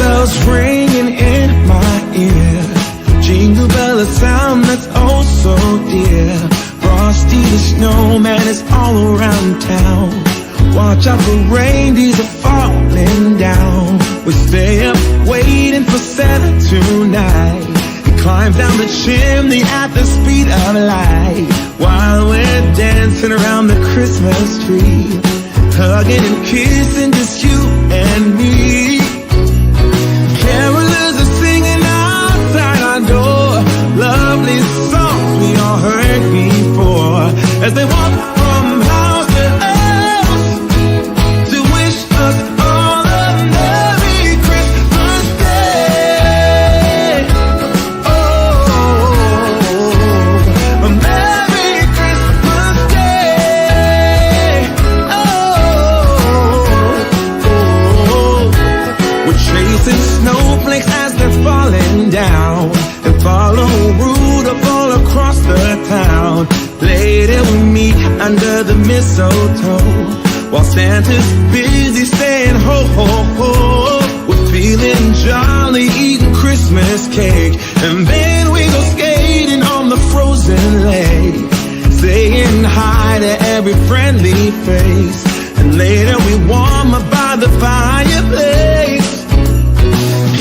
bells ringing in my ear. Jingle bell, a sound that's oh so dear. Frosty the snowman is all around town. Watch out for reindeers are falling down. We stay up waiting for Santa tonight. He climbs down the chimney at the speed of light, while we're dancing around the Christmas tree, hugging and kissing just you and me. Carolers are singing outside our door, lovely songs we all heard before, as they walk from house to house to wish us all a Merry Christmas Day. Oh, a Merry Christmas Day. We're chasing snowflakes as they're falling down, and follow Rudolph all across the town. Later we meet under the mistletoe, while Santa's busy saying ho ho ho. We're feeling jolly, eating Christmas cake, and then we go skating on the frozen lake, saying hi to every friendly face, and later we warm up by the fireplace.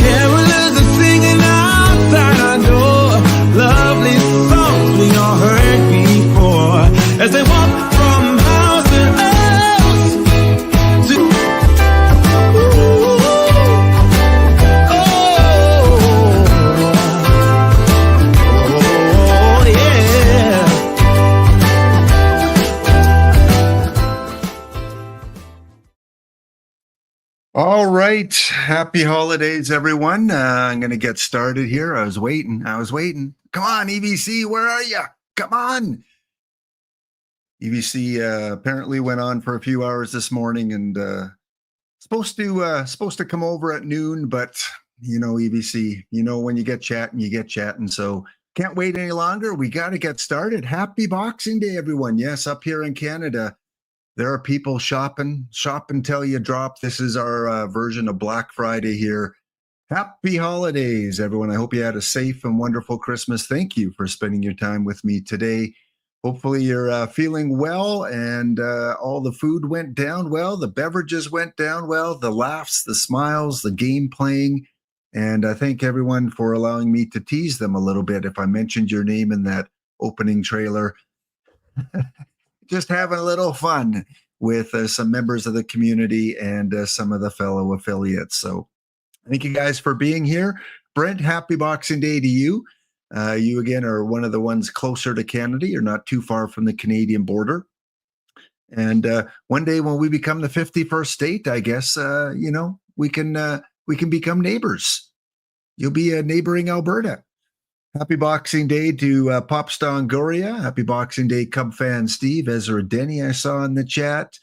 Carolers are singing outside our door, lovely songs we all heard before, as they walk from house to house to oh yeah. All right. Happy holidays, everyone. I'm going to get started here. I was waiting. Come on, EBC, where are you? Come on. EBC apparently went on for a few hours this morning, and supposed to come over at noon, but you know, EBC, you know, when you get chatting, so can't wait any longer. We got to get started. Happy Boxing Day, everyone. Yes, up here in Canada, there are people shopping till you drop. This is our version of Black Friday here. Happy holidays, everyone. I hope you had a safe and wonderful Christmas. Thank you for spending your time with me today. Hopefully you're feeling well, and all the food went down well, the beverages went down well, the laughs, the smiles, the game playing. And I thank everyone for allowing me to tease them a little bit if I mentioned your name in that opening trailer. Just having a little fun with some members of the community and some of the fellow affiliates. So thank you guys for being here. Brent, happy Boxing Day to you. You again are one of the ones closer to Canada. You're not too far from the Canadian border. And one day when we become the 51st state, I guess, you know, we can become neighbors. You'll be neighboring Alberta. Happy Boxing Day to Popstar Goria. Happy Boxing Day, Cub fan Steve. Ezra Denny, I saw in the chat.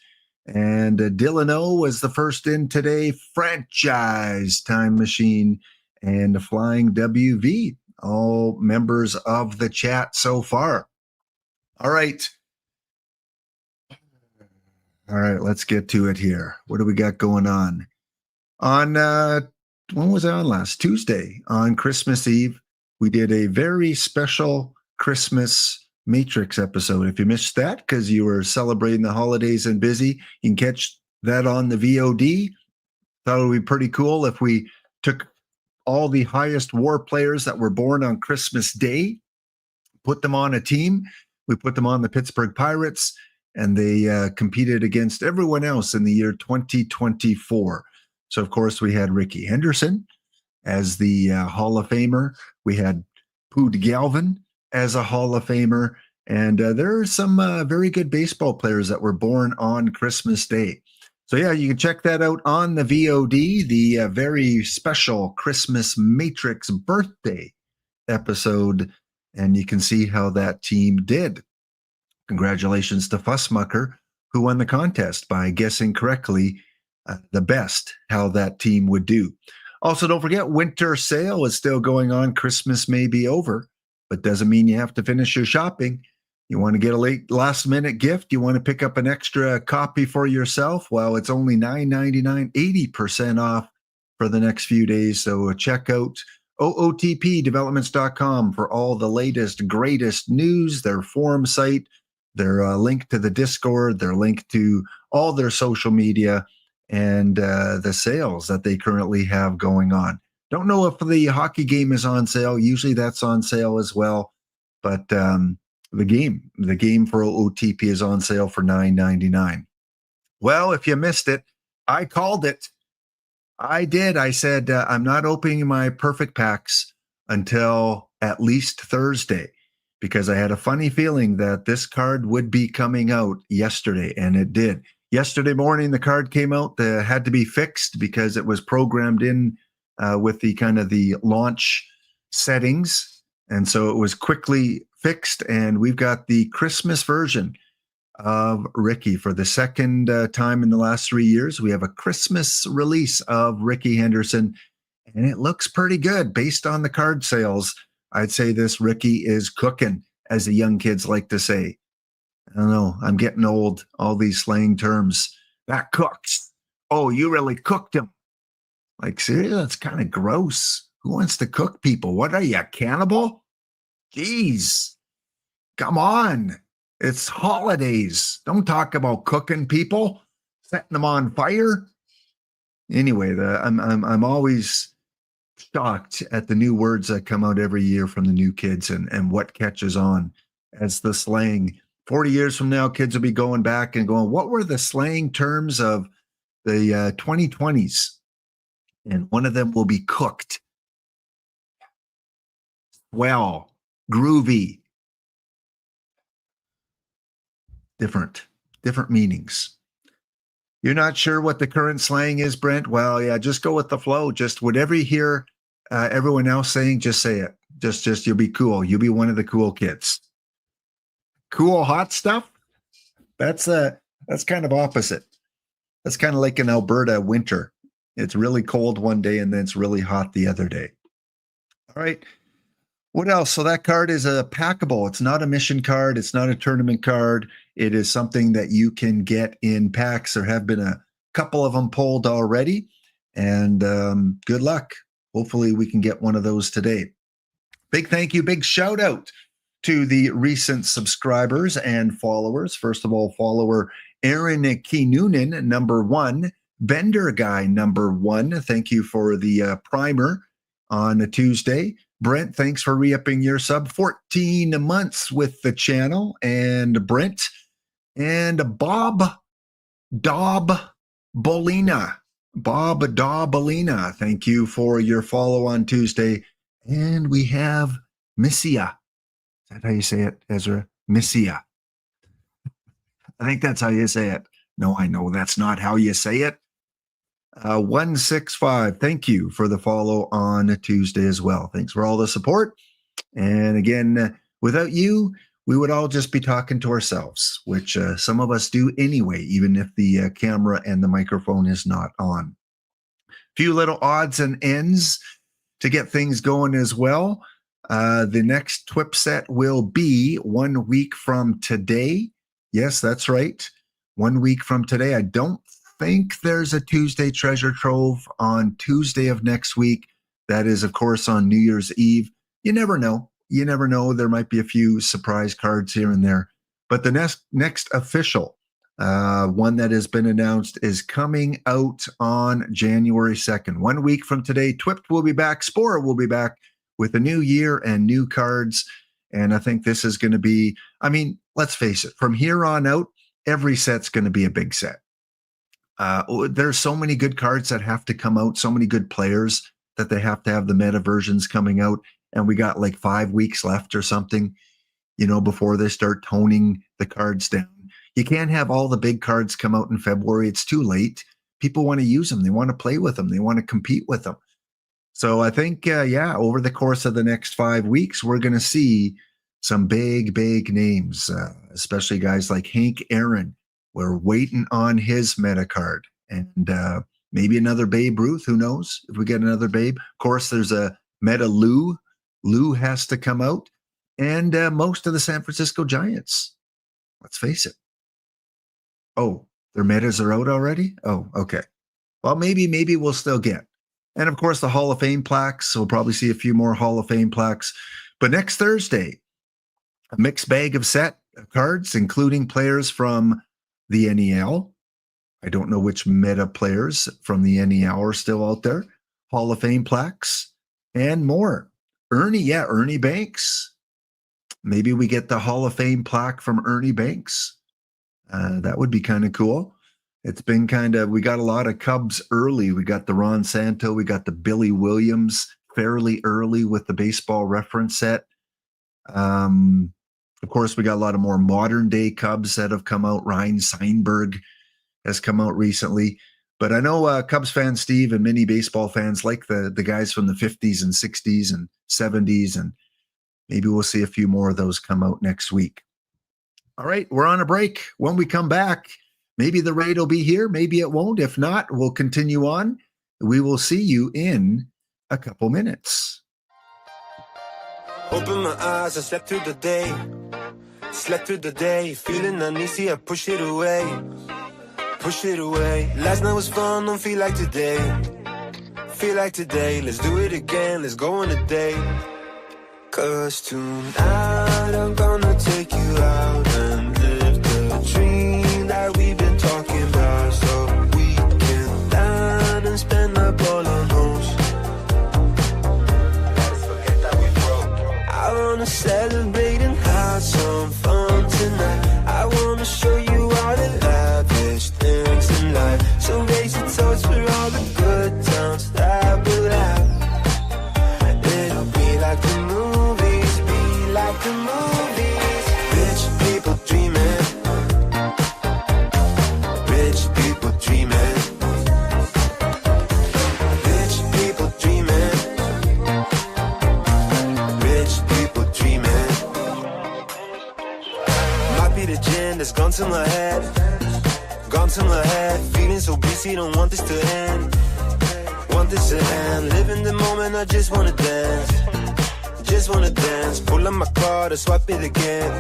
And Dylan O was the first in today. Franchise Time Machine and Flying WV. All members of the chat so far. All right, let's get to it here. What do we got going on? On, when was I on last? Tuesday, on Christmas Eve, we did a very special Christmas Matrix episode. If you missed that because you were celebrating the holidays and busy, you can catch that on the VOD. Thought it would be pretty cool if we took all the highest war players that were born on Christmas Day, put them on a team. We put them on the Pittsburgh Pirates, and they competed against everyone else in the year 2024. So, of course, we had Ricky Henderson as the Hall of Famer. We had Pood Galvin as a Hall of Famer. And there are some very good baseball players that were born on Christmas Day. So, yeah, you can check that out on the VOD, the very special Christmas Matrix birthday episode, and you can see how that team did. Congratulations to Fussmucker, who won the contest by guessing correctly the best how that team would do. Also, don't forget, winter sale is still going on. Christmas may be over, but doesn't mean you have to finish your shopping. You want to get a last-minute gift? You want to pick up an extra copy for yourself? Well, it's only $9.99, 80% off for the next few days. So check out OOTPdevelopments.com for all the latest, greatest news, their forum site, their link to the Discord, their link to all their social media, and the sales that they currently have going on. Don't know if the hockey game is on sale. Usually that's on sale as well. But the game for OOTP is on sale for $9.99. Well, if you missed it, I called it. I did. I said, I'm not opening my perfect packs until at least Thursday, because I had a funny feeling that this card would be coming out yesterday, and it did. Yesterday morning, the card came out. That had to be fixed because it was programmed in with the kind of the launch settings. And so it was quickly fixed, and we've got the Christmas version of Ricky for the second time in the last 3 years. We have a Christmas release of Ricky Henderson, and it looks pretty good based on the card sales. I'd say this Ricky is cooking, as the young kids like to say. I don't know. I'm getting old. All these slang terms. That cooks. Oh, you really cooked him. Like, seriously, that's kind of gross. Who wants to cook people? What are you, a cannibal? Jeez. Come on. It's holidays. Don't talk about cooking people, setting them on fire. Anyway, I'm always shocked at the new words that come out every year from the new kids and what catches on as the slang. 40 years from now, kids will be going back and going, what were the slang terms of the 2020s? And one of them will be cooked. Well, groovy. Different meanings. You're not sure what the current slang is, Brent? Well, yeah, just go with the flow. Just whatever you hear everyone else saying, just say it. Just you'll be cool. You'll be one of the cool kids. Cool hot stuff? That's kind of opposite. That's kind of like in Alberta winter. It's really cold one day and then it's really hot the other day. All right. What else? So that card is a packable. It's not a mission card. It's not a tournament card. It is something that you can get in packs. There have been a couple of them pulled already. And good luck. Hopefully we can get one of those today. Big thank you. Big shout out to the recent subscribers and followers. First of all, follower Aaron Keenunen, #1. Bender Guy, #1. Thank you for the primer on a Tuesday. Brent, thanks for re-upping your sub. 14 months with the channel. And Brent and Bob Bolina. Bob Bolina, thank you for your follow on Tuesday. And we have Missia. Is that how you say it, Ezra? Missia. I think that's how you say it. No, I know that's not how you say it. 165. Thank you for the follow on Tuesday as well. Thanks for all the support. And again, without you, we would all just be talking to ourselves, which some of us do anyway, even if the camera and the microphone is not on. Few little odds and ends to get things going as well. The next TWIP set will be 1 week from today. Yes, that's right. 1 week from today. I don't think there's a Tuesday treasure trove on Tuesday of next week. That is, of course, on New Year's Eve. You never know. You never know. There might be a few surprise cards here and there. But the next official one that has been announced is coming out on January 2nd. 1 week from today, TWIP will be back. Spore will be back with a new year and new cards. And I think this is going to be, I mean, let's face it, from here on out, every set's going to be a big set. There's so many good cards that have to come out, so many good players that they have to have the meta versions coming out. And we got like 5 weeks left or something, before they start toning the cards down. You can't have all the big cards come out in February. It's too late. People want to use them. They want to play with them. They want to compete with them. So I think, over the course of the next 5 weeks, we're going to see some big names, especially guys like Hank Aaron. We're waiting on his meta card, and maybe another Babe Ruth. Who knows if we get another Babe? Of course, there's a meta Lou. Lou has to come out, and most of the San Francisco Giants. Let's face it. Oh, their metas are out already? Oh, okay. Well, maybe we'll still get And of course, the Hall of Fame plaques. So we'll probably see a few more Hall of Fame plaques. But next Thursday, a mixed bag of set of cards, including players from the NEL. I don't know which meta players from the NEL are still out there. Hall of Fame plaques and more. Ernie Banks. Maybe we get the Hall of Fame plaque from Ernie Banks. That would be kind of cool. It's been we got a lot of Cubs early. We got the Ron Santo, we got the Billy Williams fairly early with the baseball reference set. Of course, we got a lot of more modern day Cubs that have come out. Ryan Seinberg has come out recently. But I know Cubs fan Steve and many baseball fans like the guys from the 50s and 60s and 70s, and maybe we'll see a few more of those come out next week. All right, we're on a break. When we come back, maybe the raid will be here, maybe it won't. If not, we'll continue on. We will see you in a couple minutes. Open my eyes, I slept through the day. Slept through the day, feeling uneasy, I push it away. Push it away. Last night was fun, don't feel like today. Feel like today, let's do it again, let's go on a date. 'Cause tonight I'm gonna take you out and live the dream that we've been talking about. So we can dine and spend up all on those. Let's forget that we broke. I wanna celebrate and have some fun tonight. I wanna show you all the lavish things in life. So raise your toast for all the good times that we'll have. It'll be like the movies, be like the movies. Rich people dreaming. Rich people dreaming. Rich people dreaming. Rich people dreaming. Might be the gin that's gone to my head. Gone to my head. Feeling so busy, don't want this to end. Want this to end. Live in the moment, I just wanna dance. Just wanna dance. Pull up my card and swipe it again.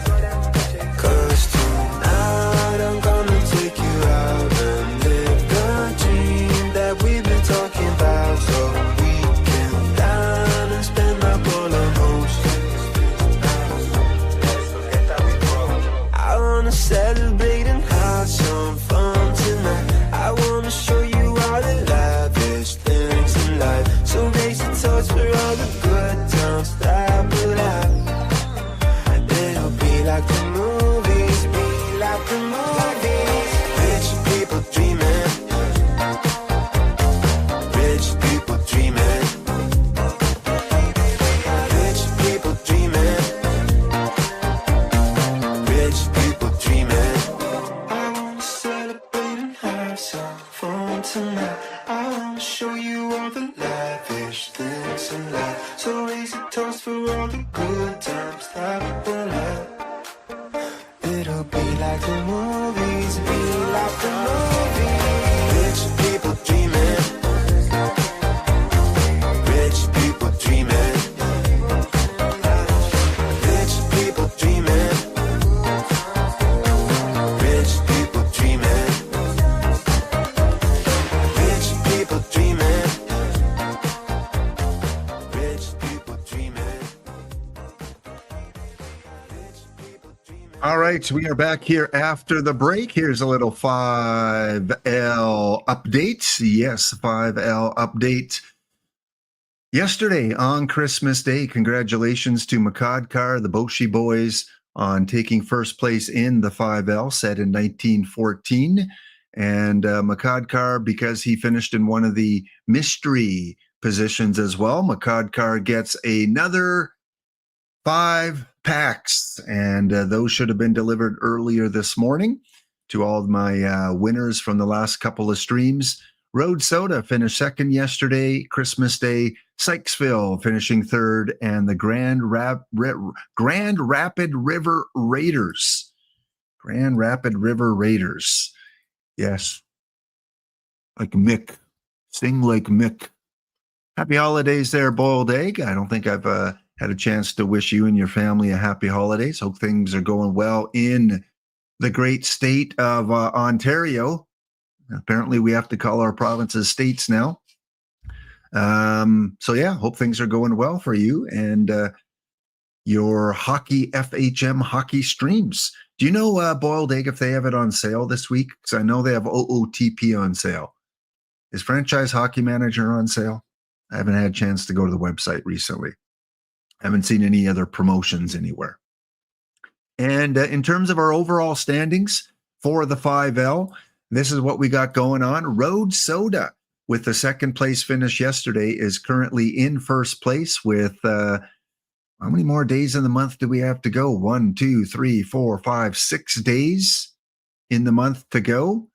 'Cause tonight I'm gonna take you out and live the dream that we've been talking about. So we can dine and spend up all our most. I wanna celebrate and have some fun tonight. I wanna show you all the lavish things in life. So raise your toast for all the good times that we'll have. It'll be like the movies, be like the movies. Rich people dreaming. Rich people dreaming. Rich people dreaming. Rich people dreaming. I wanna celebrate and have some fun tonight. I wanna show you all the lavish things in life. So raise a toast for all the good times that we'll have. It'll be like the movies, be like the movies. Rich people dreaming. Rich people dreaming. Rich people dreaming. Rich people dreaming. Rich people dreaming. Rich people dreaming. All right, we are back here after the break. Here's a little 5L update. Yes, 5L update. Yesterday on Christmas Day, congratulations to Makadkar, the Boshi boys, on taking first place in the 5L set in 1914. And Makadkar, because he finished in one of the mystery positions as well, Makadkar gets another 5 packs, and those should have been delivered earlier this morning to all of my winners from the last couple of streams. Road Soda finished second yesterday, Christmas Day. Sykesville finishing third, and the Grand Rapid River Raiders. Grand Rapid River Raiders. Yes. Like Mick. Sing like Mick. Happy holidays there, Boiled Egg. I don't think I've had a chance to wish you and your family a happy holidays. Hope things are going well in the great state of Ontario. Apparently, we have to call our provinces states now. So yeah, hope things are going well for you and your hockey FHM hockey streams. Do you know Boiled Egg if they have it on sale this week? Because I know they have OOTP on sale. Is Franchise Hockey Manager on sale? I haven't had a chance to go to the website recently. I haven't seen any other promotions anywhere. And in terms of our overall standings for the 5L, this is what we got going on. Road Soda, with the second place finish yesterday, is currently in first place with how many more days in the month do we have to go? 1, 2, 3, 4, 5, 6 days in the month to go.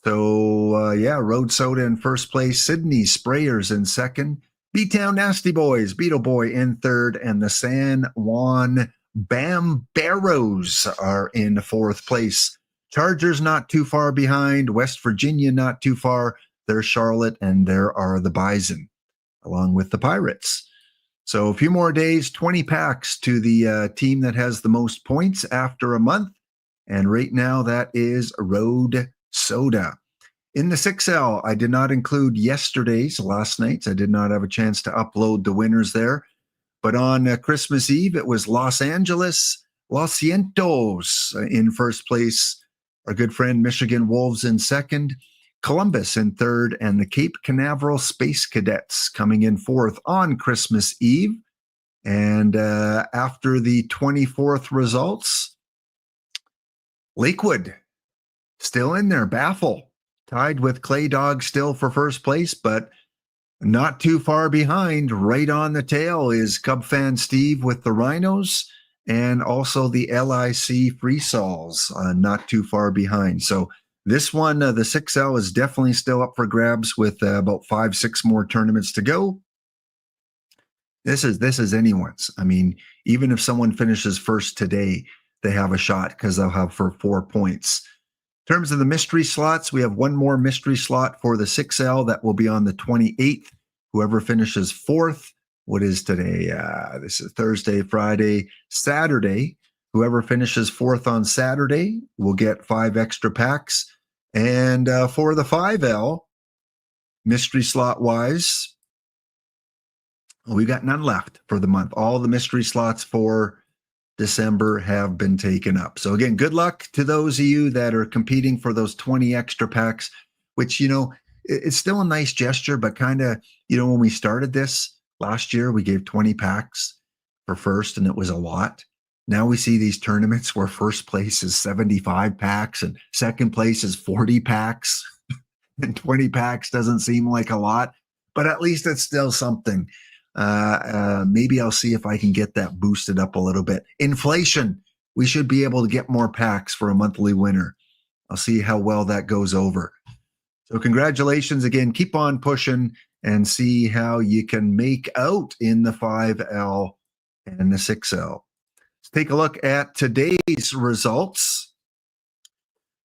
So, Road Soda in first place. Sydney Sprayers in second. B-Town Nasty Boys, Beetle Boy in third. And the San Juan Bamberos are in fourth place. Chargers not too far behind. West Virginia not too far. There's Charlotte, and there are the Bison, along with the Pirates. So a few more days, 20 packs to the team that has the most points after a month. And right now that is Road Soda. In the 6L, I did not include yesterday's, last night's. I did not have a chance to upload the winners there. But on Christmas Eve, it was Los Angeles Los Cientos in first place. Our good friend Michigan Wolves in second. Columbus in third, and the Cape Canaveral Space Cadets coming in fourth on Christmas Eve. And after the 24th results, Lakewood still in there, Baffle, tied with Clay Dog still for first place, but not too far behind. Right on the tail is Cub fan Steve with the Rhinos, and also the LIC Free Sols, not too far behind. So this one, the 6L, is definitely still up for grabs with about 5-6 more tournaments to go. This is anyone's. I mean, even if someone finishes first today, they have a shot because they'll have for 4 points. In terms of the mystery slots, we have one more mystery slot for the 6L that will be on the 28th. Whoever finishes fourth, what is today? This is Thursday, Friday, Saturday. Whoever finishes fourth on Saturday will get 5 extra packs. And for the 5L, mystery slot wise, we got none left for the month. All the mystery slots for December have been taken up. So again, good luck to those of you that are competing for those 20 extra packs, which, it's still a nice gesture, but kind of, when we started this last year, we gave 20 packs for first, and it was a lot. Now we see these tournaments where first place is 75 packs and second place is 40 packs and 20 packs doesn't seem like a lot, but at least it's still something. Maybe I'll see if I can get that boosted up a little bit. Inflation, we should be able to get more packs for a monthly winner. I'll see how well that goes over. So congratulations again. Keep on pushing and see how you can make out in the 5L and the 6L. Let's take a look at today's results.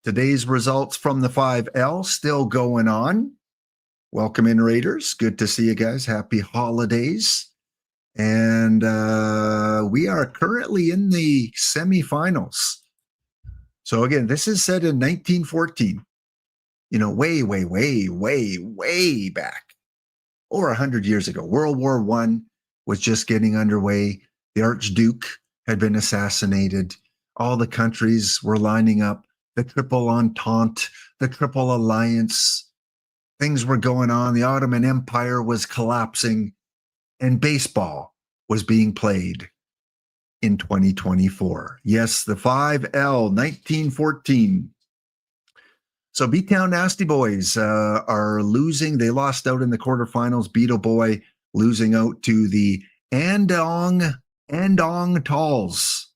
Today's results from the 5L still going on. Welcome in, Raiders. Good to see you guys. Happy holidays. And we are currently in the semifinals. So again, this is set in 1914. Way back. Over 100 years ago. World War I was just getting underway. The Archduke had been assassinated. All the countries were lining up. The Triple Entente, the Triple Alliance. Things were going on. The Ottoman Empire was collapsing. And baseball was being played in 2024. Yes, the 5L, 1914. So B-Town Nasty Boys are losing. They lost out in the quarterfinals. Beetle Boy losing out to the Andong Talls.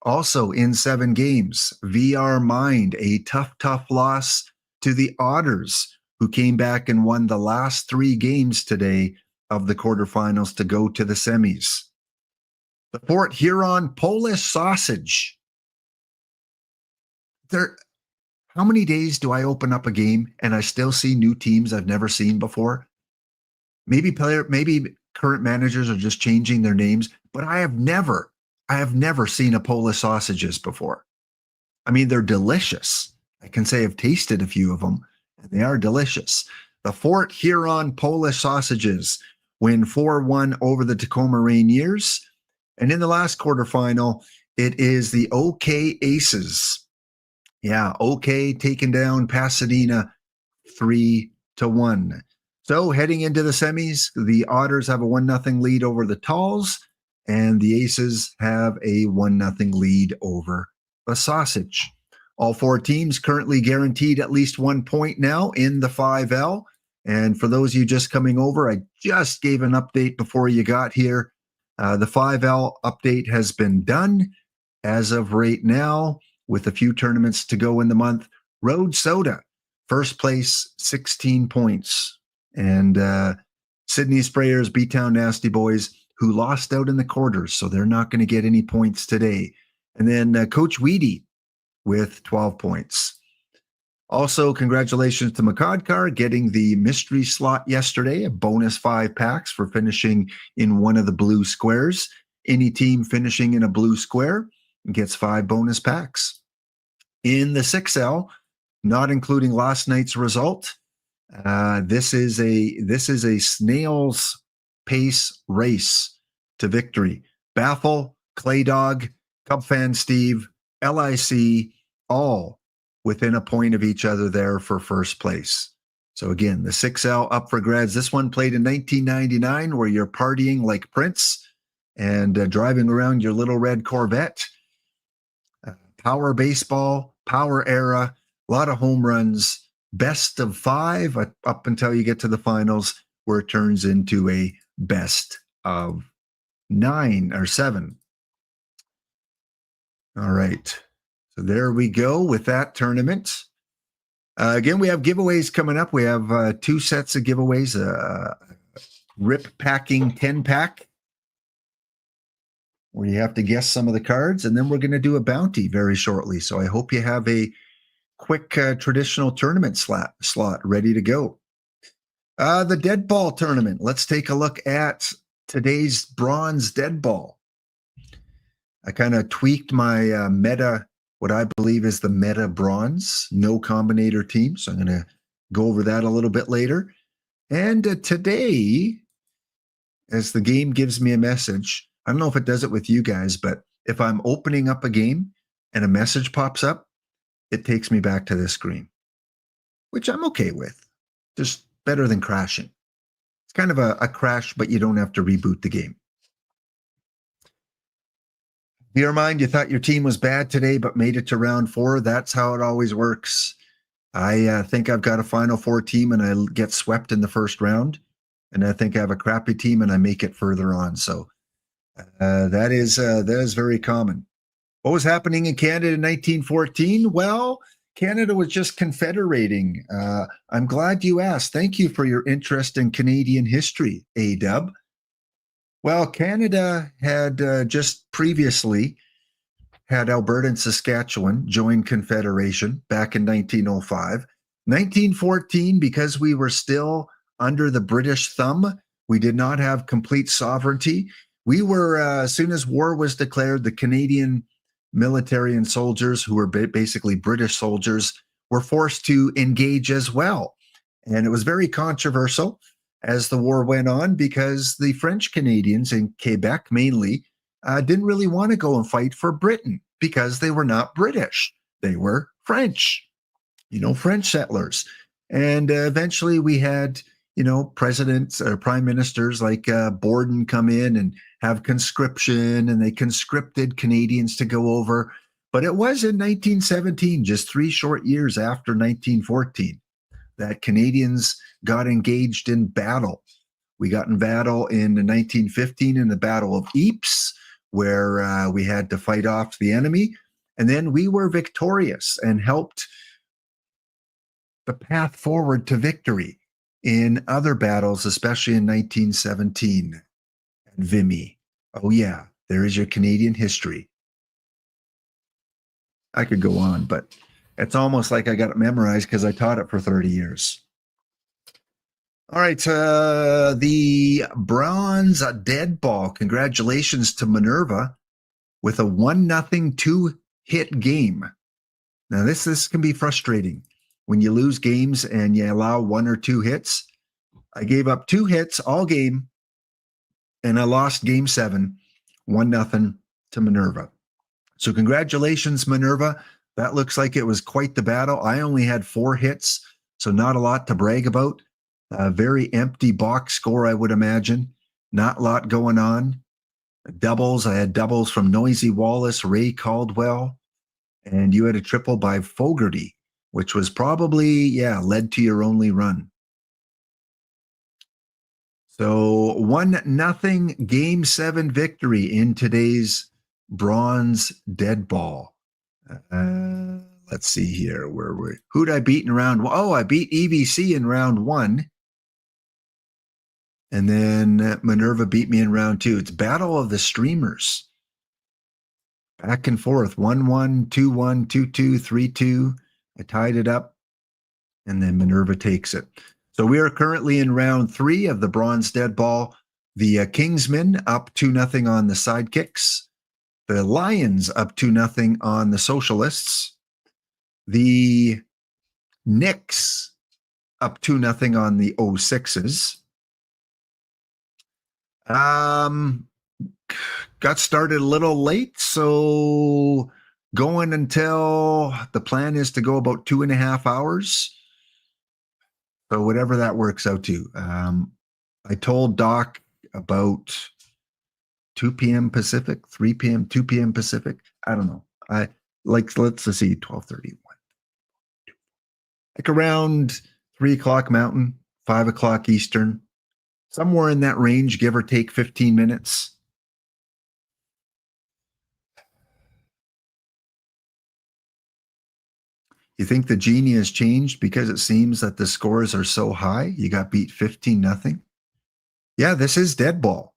Also in 7 games. VR Mind, a tough loss to the Otters, who came back and won the last 3 games today of the quarterfinals to go to the semis. The Fort Huron Polish Sausage. How many days do I open up a game and I still see new teams I've never seen before? Maybe current managers are just changing their names, but I have never seen a Polish sausages before. I mean, they're delicious. I can say I've tasted a few of them, and they are delicious. The Fort Huron Polish Sausages win 4-1 over the Tacoma Rainiers. And in the last quarterfinal, it is the OK Aces. Yeah, OK taking down Pasadena 3-1. So heading into the semis, the Otters have a 1-0 lead over the Talls, and the Aces have a 1-0 lead over the Sausage. All four teams currently guaranteed at least 1 point now in the 5L. And for those of you just coming over, I just gave an update before you got here. The 5L update has been done as of right now, with a few tournaments to go in the month. Road Soda, first place, 16 points. And Sydney Sprayers, B-Town Nasty Boys, who lost out in the quarters, so they're not going to get any points today. And then Coach Weedy with 12 points. Also, congratulations to Makadkar getting the mystery slot yesterday, a bonus 5 packs for finishing in one of the blue squares. Any team finishing in a blue square gets 5 bonus packs. In the 6L, not including last night's result, this is a snail's pace race to victory. Baffle, Clay Dog, Cub Fan Steve, LIC, all within a point of each other there for first place. So again, the 6L up for grabs. This one played in 1999, where you're partying like Prince and driving around your little red Corvette. Power baseball, power era, a lot of home runs, best of 5 up until you get to the finals, where it turns into a best of 9 or 7. All right. So there we go with that tournament. Again, we have giveaways coming up. We have 2 sets of giveaways, Rip Packing 10-pack, where you have to guess some of the cards, and then we're going to do a bounty very shortly. So I hope you have a quick traditional tournament slot ready to go. The dead ball tournament. Let's take a look at today's bronze dead ball. I kind of tweaked my meta, what I believe is the meta bronze, no combinator team. So I'm going to go over that a little bit later. And today, as the game gives me a message, I don't know if it does it with you guys, but if I'm opening up a game and a message pops up, it takes me back to this screen, which I'm okay with. Just better than crashing. It's kind of a crash, but you don't have to reboot the game. Bear in mind, you thought your team was bad today, but made it to round 4. That's how it always works. I think I've got a Final Four team and I get swept in the first round. And I think I have a crappy team and I make it further on. So that is very common. What was happening in Canada in 1914? Well, Canada was just confederating. I'm glad you asked. Thank you for your interest in Canadian history, A-Dub. Well, Canada had just previously had Alberta and Saskatchewan join Confederation back in 1905. 1914, because we were still under the British thumb, we did not have complete sovereignty. We were, as soon as war was declared, the Canadian military and soldiers, who were basically British soldiers, were forced to engage as well. And it was very controversial as the war went on, because the French Canadians in Quebec mainly didn't really want to go and fight for Britain, because they were not British. They were French, French settlers. And eventually we had, presidents or prime ministers like Borden come in and have conscription, and they conscripted Canadians to go over. But it was in 1917, just 3 short years after 1914, that Canadians got engaged in battle. We got in battle in 1915 in the Battle of Ypres, where we had to fight off the enemy. And then we were victorious and helped the path forward to victory in other battles, especially in 1917 at Vimy. Oh yeah, there is your Canadian history. I could go on, but it's almost like I got it memorized because I taught it for 30 years. All right, the bronze dead ball. Congratulations to Minerva with a 1-0 2-hit game. Now this can be frustrating when you lose games and you allow 1 or 2 hits. I gave up 2 hits all game, and I lost game 7, 1-0 to Minerva. So congratulations, Minerva. That looks like it was quite the battle. I only had 4 hits, so not a lot to brag about. A very empty box score, I would imagine. Not a lot going on. Doubles, I had doubles from Noisy Wallace, Ray Caldwell, and you had a triple by Fogarty, which was probably, led to your only run. So 1-0 game 7 victory in today's bronze dead ball. Let's see here. Who'd I beat in round 1? Oh, I beat EVC in round 1. And then Minerva beat me in round 2. It's Battle of the Streamers. Back and forth. 1-1, 2-1, 2-2, 3-2. I tied it up. And then Minerva takes it. So we are currently in round 3 of the bronze dead ball. The Kingsmen up 2-0 on the Sidekicks. The Lions up 2-0 on the Socialists. The Knicks up 2-0 on the 06s. Got started a little late, so going until the plan is to go about 2.5 hours. So whatever that works out to. I told Doc about 2 p.m. Pacific, 3 p.m., 2 p.m. Pacific. I don't know. Let's see, 12:31. Like around 3 o'clock Mountain, 5 o'clock Eastern. Somewhere in that range, give or take 15 minutes. You think the genie has changed because it seems that the scores are so high? You got beat 15-0. Yeah, this is dead ball.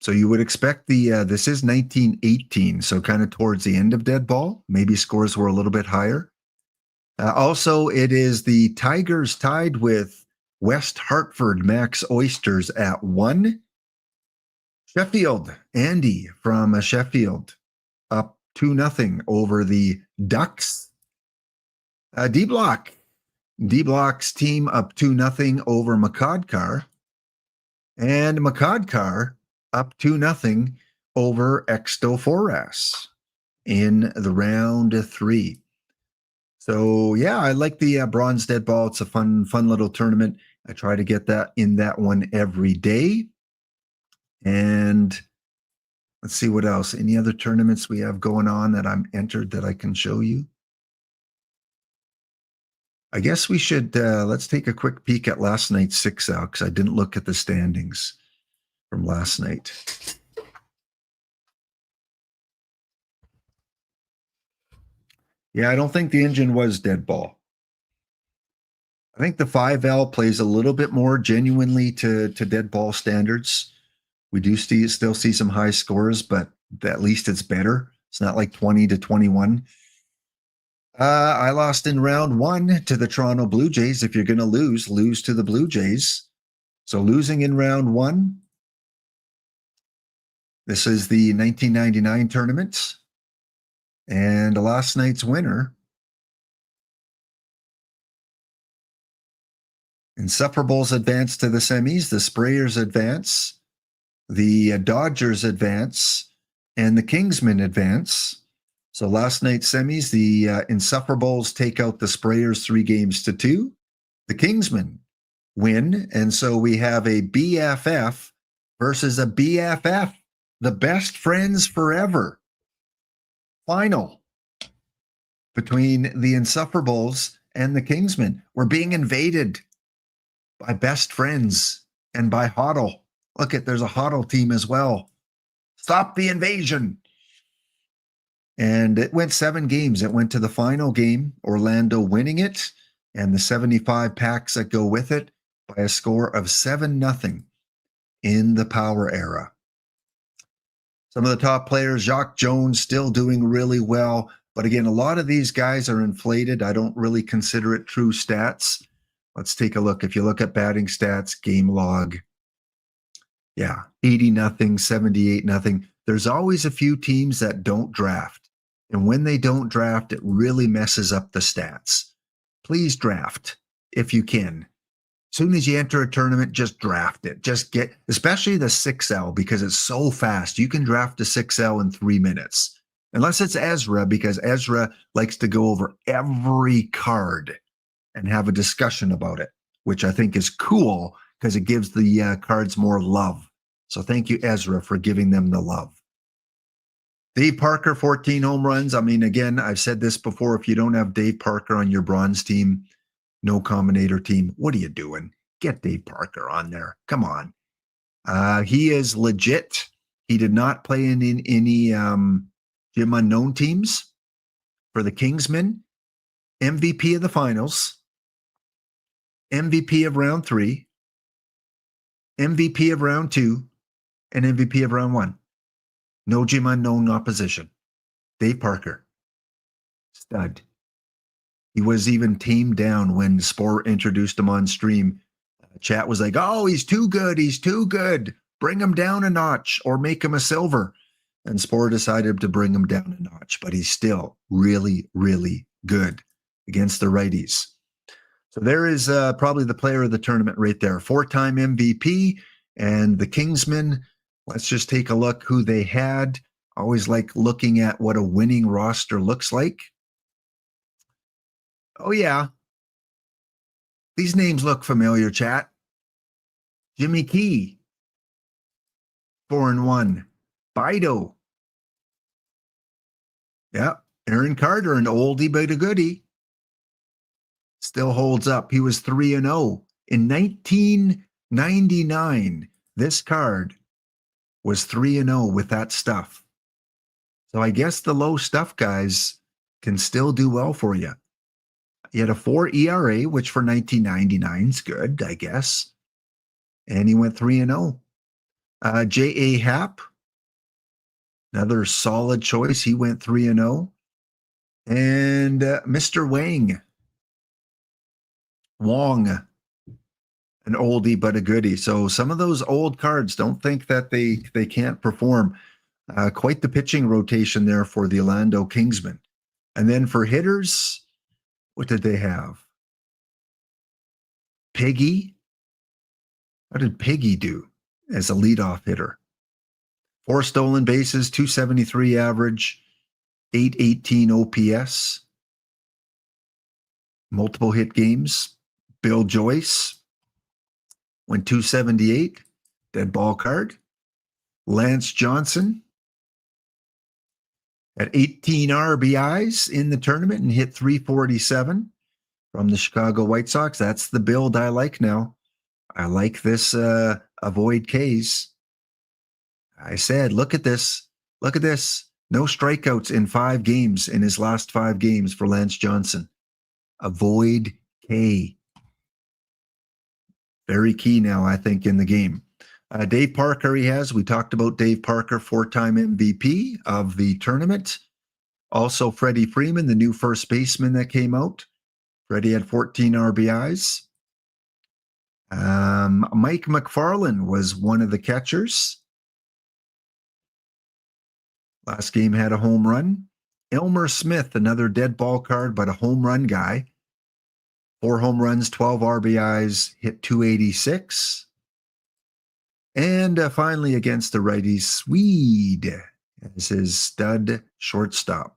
So you would expect this is 1918, so kind of towards the end of dead ball. Maybe scores were a little bit higher. Also, it is the Tigers tied with West Hartford Max Oysters at 1. Sheffield, Andy from Sheffield, up 2-0 over the Ducks. D-Block's team up 2-0 over Macadkar. And Macadkar up 2-0 over Extoforas in the round 3. So, yeah, I like the bronze dead ball. It's a fun little tournament. I try to get that in that one every day. And let's see what else. Any other tournaments we have going on that I'm entered that I can show you? I guess we should, let's take a quick peek at last night's 6-out because I didn't look at the standings from last night. Yeah, I don't think the engine was dead ball. I think the 5L plays a little bit more genuinely to dead ball standards. We do still see some high scores, but at least it's better. It's not like 20-21. I lost in round 1 to the Toronto Blue Jays. If you're going to lose to the Blue Jays. So losing in round 1. This is the 1999 tournament. And last night's winner, Insufferables advance to the semis, the Sprayers advance, the Dodgers advance, and the Kingsmen advance. So last night's semis, the Insufferables take out the Sprayers 3-2. The Kingsmen win, and so we have a BFF versus a BFF, the best friends forever. Final between the Insufferables and the Kingsmen. We're being invaded by best friends and by HODL. Look at, there's a HODL team as well. Stop the invasion. And it went 7 games. It went to the final game, Orlando winning it, and the 75 packs that go with it by a score of 7-0 in the Power era. Some of the top players, Jacques Jones, still doing really well. But again, a lot of these guys are inflated. I don't really consider it true stats. Let's take a look. If you look at batting stats, game log, 80-0, 78-0. There's always a few teams that don't draft. And when they don't draft, it really messes up the stats. please draft if you can. As soon as you enter a tournament, just draft it. Just get, especially the 6L, because it's so fast. You can draft a 6L in 3 minutes. Unless it's Ezra, because Ezra likes to go over every card and have a discussion about it, which I think is cool because it gives the cards more love. So thank you, Ezra, for giving them the love. Dave Parker, 14 home runs. I mean, again, I've said this before. If you don't have Dave Parker on your bronze team, no combinator team, what are you doing? Get Dave Parker on there. Come on. He is legit. He did not play in any Gym Unknown teams for the Kingsmen. MVP of the finals. MVP of round 3. MVP of round 2. And MVP of round 1. No Gym Unknown opposition. Dave Parker. Stud. He was even tamed down when Spore introduced him on stream. Chat was like, oh, he's too good. He's too good. Bring him down a notch or make him a silver. And Spore decided to bring him down a notch, but he's still really, really good against the righties. So there is probably the player of the tournament right there. 4-time MVP and the Kingsmen. Let's just take a look who they had. Always like looking at what a winning roster looks like. Oh, yeah. These names look familiar, chat. Jimmy Key, 4-1. Bido. Yeah. Aaron Carter, an oldie but a goodie. Still holds up. He was 3-0. In 1999, this card was 3-0 with that stuff. So I guess the low stuff guys can still do well for you. He had a 4 ERA, which for 1999 is good, I guess. And he went 3-0. J.A. Happ, another solid choice. He went 3-0. And Mr. Wong, an oldie but a goodie. So some of those old cards, don't think that they can't perform. Quite the pitching rotation there for the Orlando Kingsmen. And then for hitters, what did they have? Piggy. How did Piggy do as a leadoff hitter? 4 stolen bases, 273 average, 818 OPS, multiple hit games. Bill Joyce went 278, dead ball card. Lance Johnson at 18 RBIs in the tournament and hit 347 from the Chicago White Sox. That's the build I like now. I like this avoid Ks. I said, look at this. Look at this. No strikeouts in 5 games in his last 5 games for Lance Johnson. Avoid K. Very key now, I think, in the game. Dave Parker he has. We talked about Dave Parker, 4-time MVP of the tournament. Also, Freddie Freeman, the new first baseman that came out. Freddie had 14 RBIs. Mike McFarland was one of the catchers. Last game had a home run. Elmer Smith, another dead ball card, but a home run guy. 4 home runs, 12 RBIs, hit 286. And finally, against the righties, Swede as his stud shortstop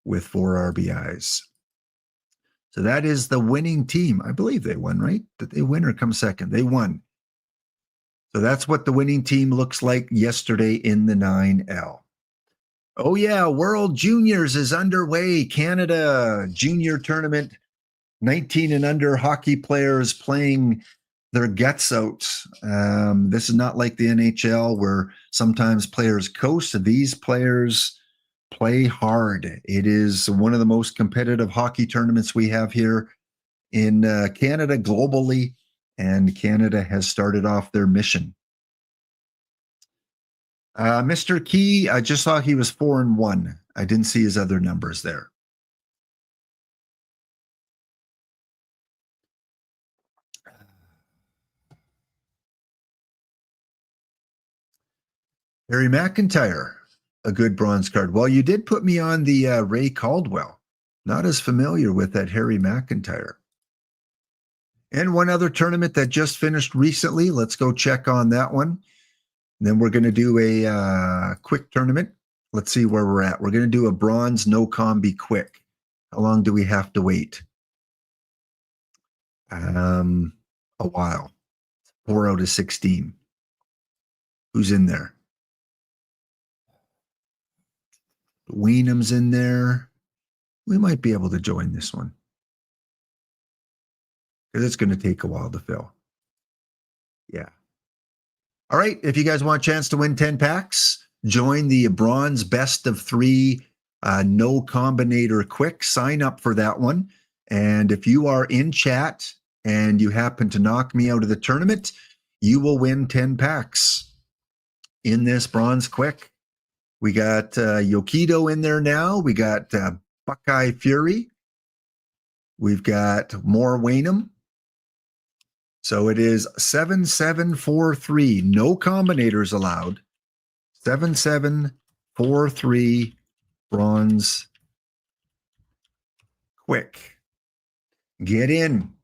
with 4 RBIs. So that is the winning team. I believe they won, right? Did they win or come second? They won. So that's what the winning team looks like yesterday in the 9L. Oh, yeah, World Juniors is underway. Canada Junior Tournament. 19 and under hockey players playing their guts out. This is not like the NHL where sometimes players coast. These players play hard. It is one of the most competitive hockey tournaments we have here in Canada globally, and Canada has started off their mission. Mr. Key, I just saw he was 4-1. I didn't see his other numbers there. Harry McIntyre, a good bronze card. Well, you did put me on the Ray Caldwell. Not as familiar with that Harry McIntyre. And one other tournament that just finished recently. Let's go check on that one. And then we're going to do a quick tournament. Let's see where we're at. We're going to do a bronze no combi quick. How long do we have to wait? A while. 4 out of 16. Who's in there? Weenham's in there. We might be able to join this one because it's going to take a while to fill. Yeah. All right. If you guys want a chance to win 10 packs, join the bronze best of 3 no combinator quick. Sign up for that one. And if you are in chat and you happen to knock me out of the tournament, you will win 10 packs in this bronze quick. We got Yokido in there now. We got Buckeye Fury. We've got more Wainham. So it is 7743. No combinators allowed. 7743 bronze quick. Get in.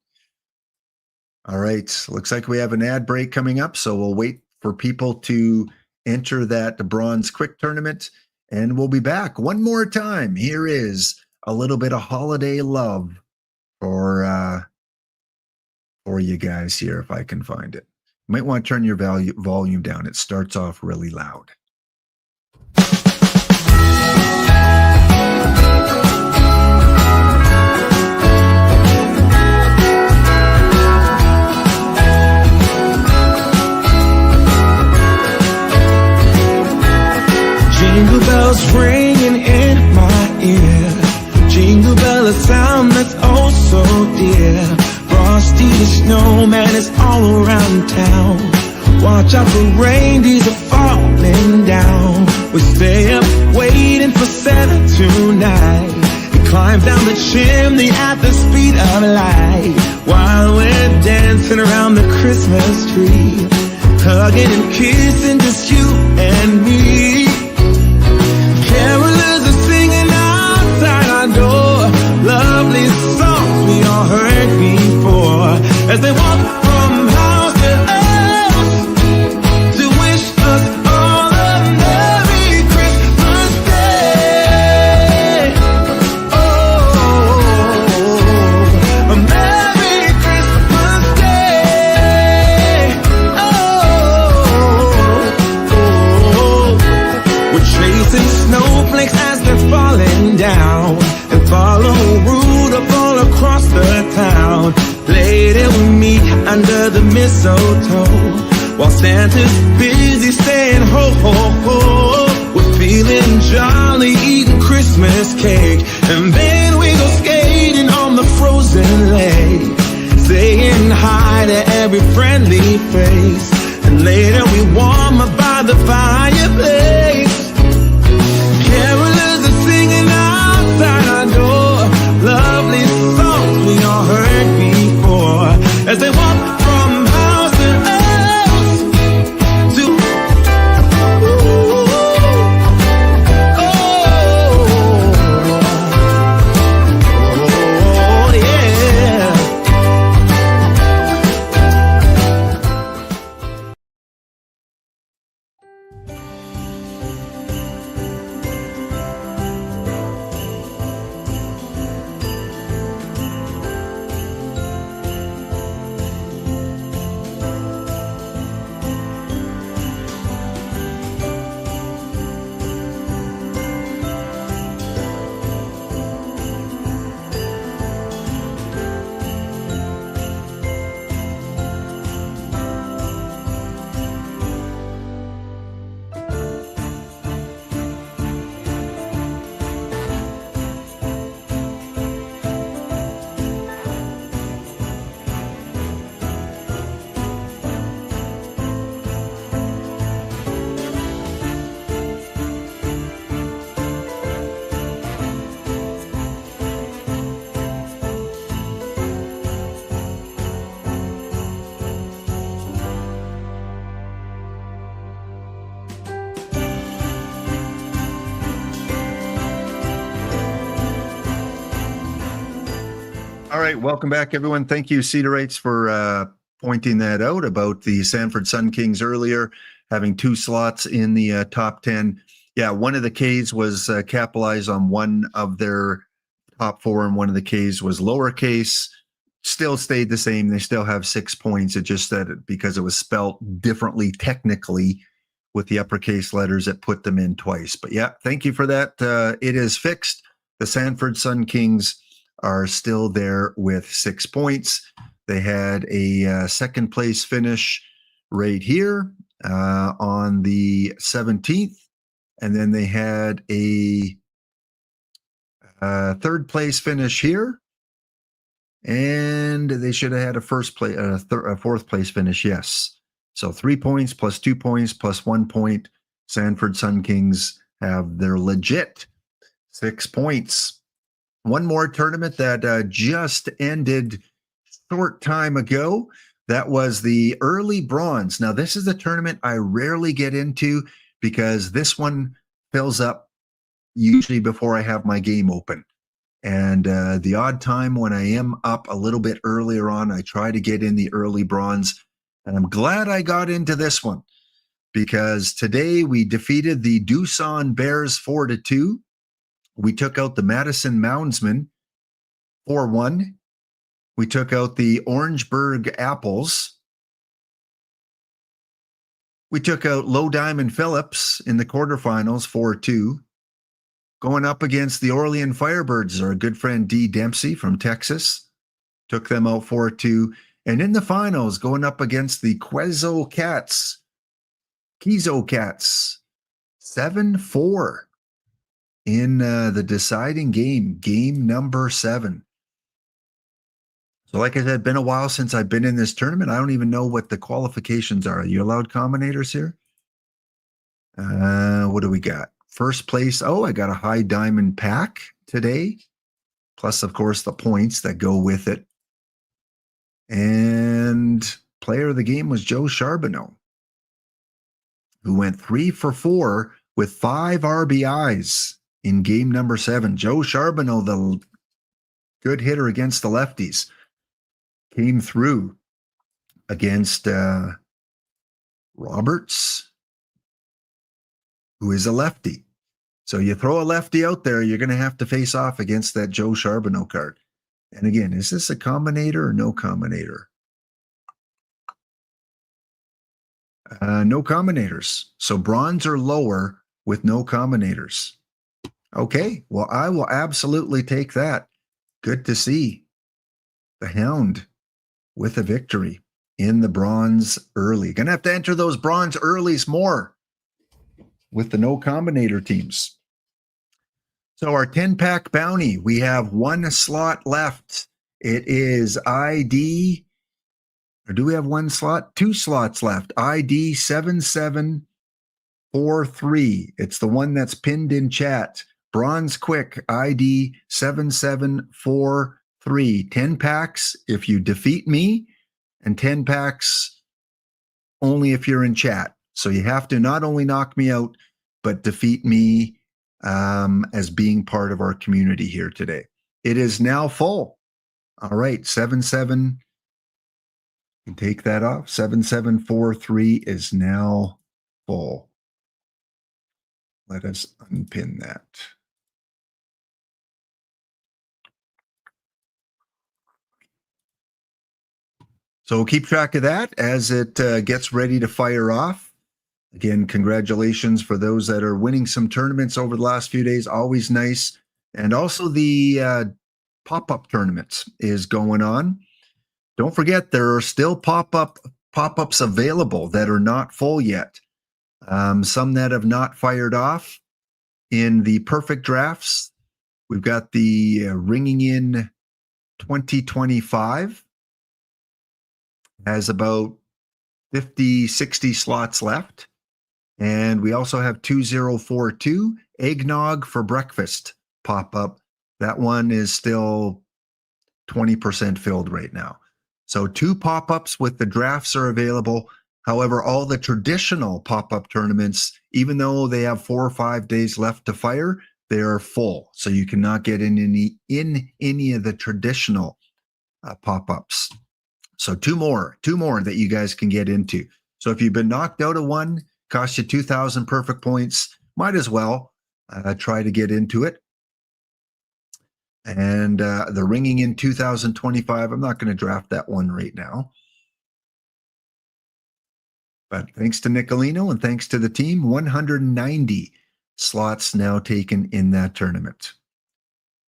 All right. Looks like we have an ad break coming up, so we'll wait for people to enter that bronze quick tournament, and we'll be back one more time. Here is a little bit of holiday love for you guys here, if I can find it. You might want to turn your volume down. It starts off really loud. Jingle bells ringing in my ear. Jingle bell, a sound that's oh so dear. Frosty the snowman is all around town. Watch out for reindeers are falling down. We stay up waiting for Santa tonight. He climbs down the chimney at the speed of light, while we're dancing around the Christmas tree, hugging and kissing just you and me. Carolers are singing outside our door, lovely songs we all heard before, as they walk from house to house to wish us all a Merry Christmas Day. Oh, a Merry Christmas Day. We're chasing snowflakes as they're falling down, and follow Rudolph all across the town. Later we meet under the mistletoe, while Santa's busy saying ho ho ho. We're feeling jolly, eating Christmas cake, and then we go skating on the frozen lake, saying hi to every friendly face, and later we warm up by the fireplace. Carolers are singing outside our door, lovely songs we all heard before, as they walk from house to house to oh yeah. All right, welcome back, everyone. Thank you, Cedarites, for pointing that out about the Sanford Sun Kings earlier, having 2 slots in the top 10. Yeah, one of the Ks was capitalized on one of their top 4, and one of the Ks was lowercase. Still stayed the same. They still have 6 points. It just that because it was spelt differently technically with the uppercase letters, it put them in twice. But yeah, thank you for that. It is fixed. The Sanford Sun Kings are still there with 6 points. They had a second place finish right here on the 17th. And then they had a third place finish here. And they should have had a fourth place finish. Yes. So 3 points plus 2 points plus 1 point. Sanford Sun Kings have their legit 6 points. One more tournament that just ended short time ago. That was the early bronze. Now, this is a tournament I rarely get into because this one fills up usually before I have my game open. And the odd time when I am up a little bit earlier on, I try to get in the early bronze. And I'm glad I got into this one because today we defeated the Doosan Bears 4-2. We took out the Madison Moundsmen 4-1. We took out the Orangeburg Apples. We took out Low Diamond Phillips in the quarterfinals 4-2. Going up against the Orlean Firebirds, our good friend D. Dempsey from Texas. Took them out 4-2. And in the finals, going up against the Kizo Cats, 7-4. In the deciding game, game number 7. So like I said, been a while since I've been in this tournament. I don't even know what the qualifications are. Are you allowed combinators here? What do we got? First place. Oh, I got a high diamond pack today. Plus, of course, the points that go with it. And player of the game was Joe Charbonneau, who went 3 for 4 with 5 RBIs. In game number 7, Joe Charbonneau, the good hitter against the lefties, came through against Roberts, who is a lefty. So you throw a lefty out there, you're going to have to face off against that Joe Charbonneau card. And again, is this a combinator or no combinator? No combinators. So bronze or lower with no combinators. Okay, well, I will absolutely take that. Good to see the Hound with a victory in the bronze early. Gonna have to enter those bronze earlies more with the no combinator teams. So our 10-pack bounty, we have 1 slot left. It is ID, or do we have 1 slot? 2 slots left. ID 7743. It's the one that's pinned in chat. Bronze Quick, ID 7743. 10 packs if you defeat me, and 10 packs only if you're in chat. So you have to not only knock me out, but defeat me as being part of our community here today. It is now full. All right, 77. You can take that off. 7743 is now full. Let us unpin that. So we'll keep track of that as it gets ready to fire off. Again, congratulations for those that are winning some tournaments over the last few days. Always nice. And also the pop-up tournaments is going on. Don't forget, there are still pop-ups available that are not full yet. Some that have not fired off in the perfect drafts. We've got the Ringing In 2025. Has about 50, 60 slots left. And we also have 2042 Eggnog for Breakfast pop-up. That one is still 20% filled right now. So 2 pop-ups with the drafts are available. However, all the traditional pop-up tournaments, even though they have 4 or 5 days left to fire, they are full. So you cannot get in any of the traditional pop-ups. So two more that you guys can get into. So if you've been knocked out of one, cost you 2,000 perfect points, might as well try to get into it. And the Ringing in 2025, I'm not going to draft that one right now. But thanks to Nicolino and thanks to the team, 190 slots now taken in that tournament.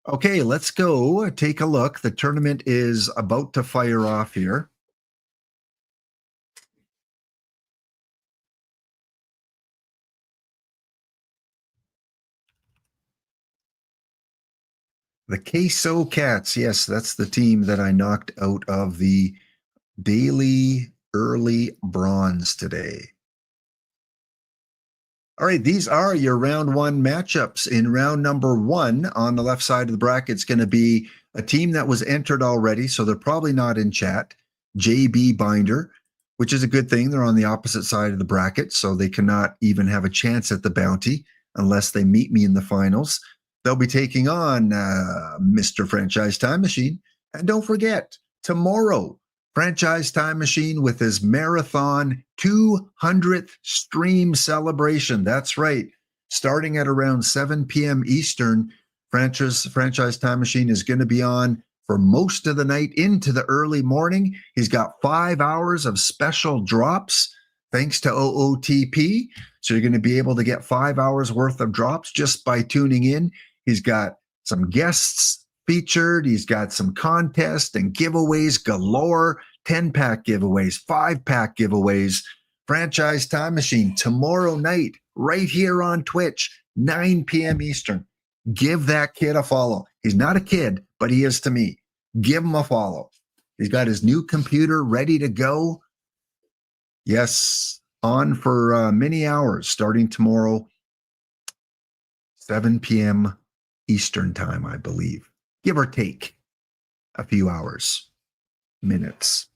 Okay, let's go take a look. The tournament is about to fire off here. The Queso Cats. Yes, that's the team that I knocked out of the daily early bronze today. All right, these are your round one matchups. In round number one, on the left side of the bracket, it's going to be a team that was entered already, so they're probably not in chat. JB Binder, which is a good thing. They're on the opposite side of the bracket, so they cannot even have a chance at the bounty unless they meet me in the finals. They'll be taking on Mr. Franchise Time Machine. And don't forget, tomorrow, Franchise Time Machine with his marathon 200th stream celebration. That's right. Starting at around 7 p.m. Eastern, Franchise Time Machine is going to be on for most of the night into the early morning. He's got 5 hours of special drops thanks to OOTP. So you're going to be able to get 5 hours worth of drops just by tuning in. He's got some guests featured. He's got some contests and giveaways galore, 10-pack giveaways, 5-pack giveaways. Franchise Time Machine tomorrow night, right here on Twitch, 9 p.m. Eastern. Give that kid a follow. He's not a kid, but he is to me. Give him a follow. He's got his new computer ready to go. Yes, on for many hours starting tomorrow, 7 p.m. Eastern time, I believe. Give or take a few hours, minutes.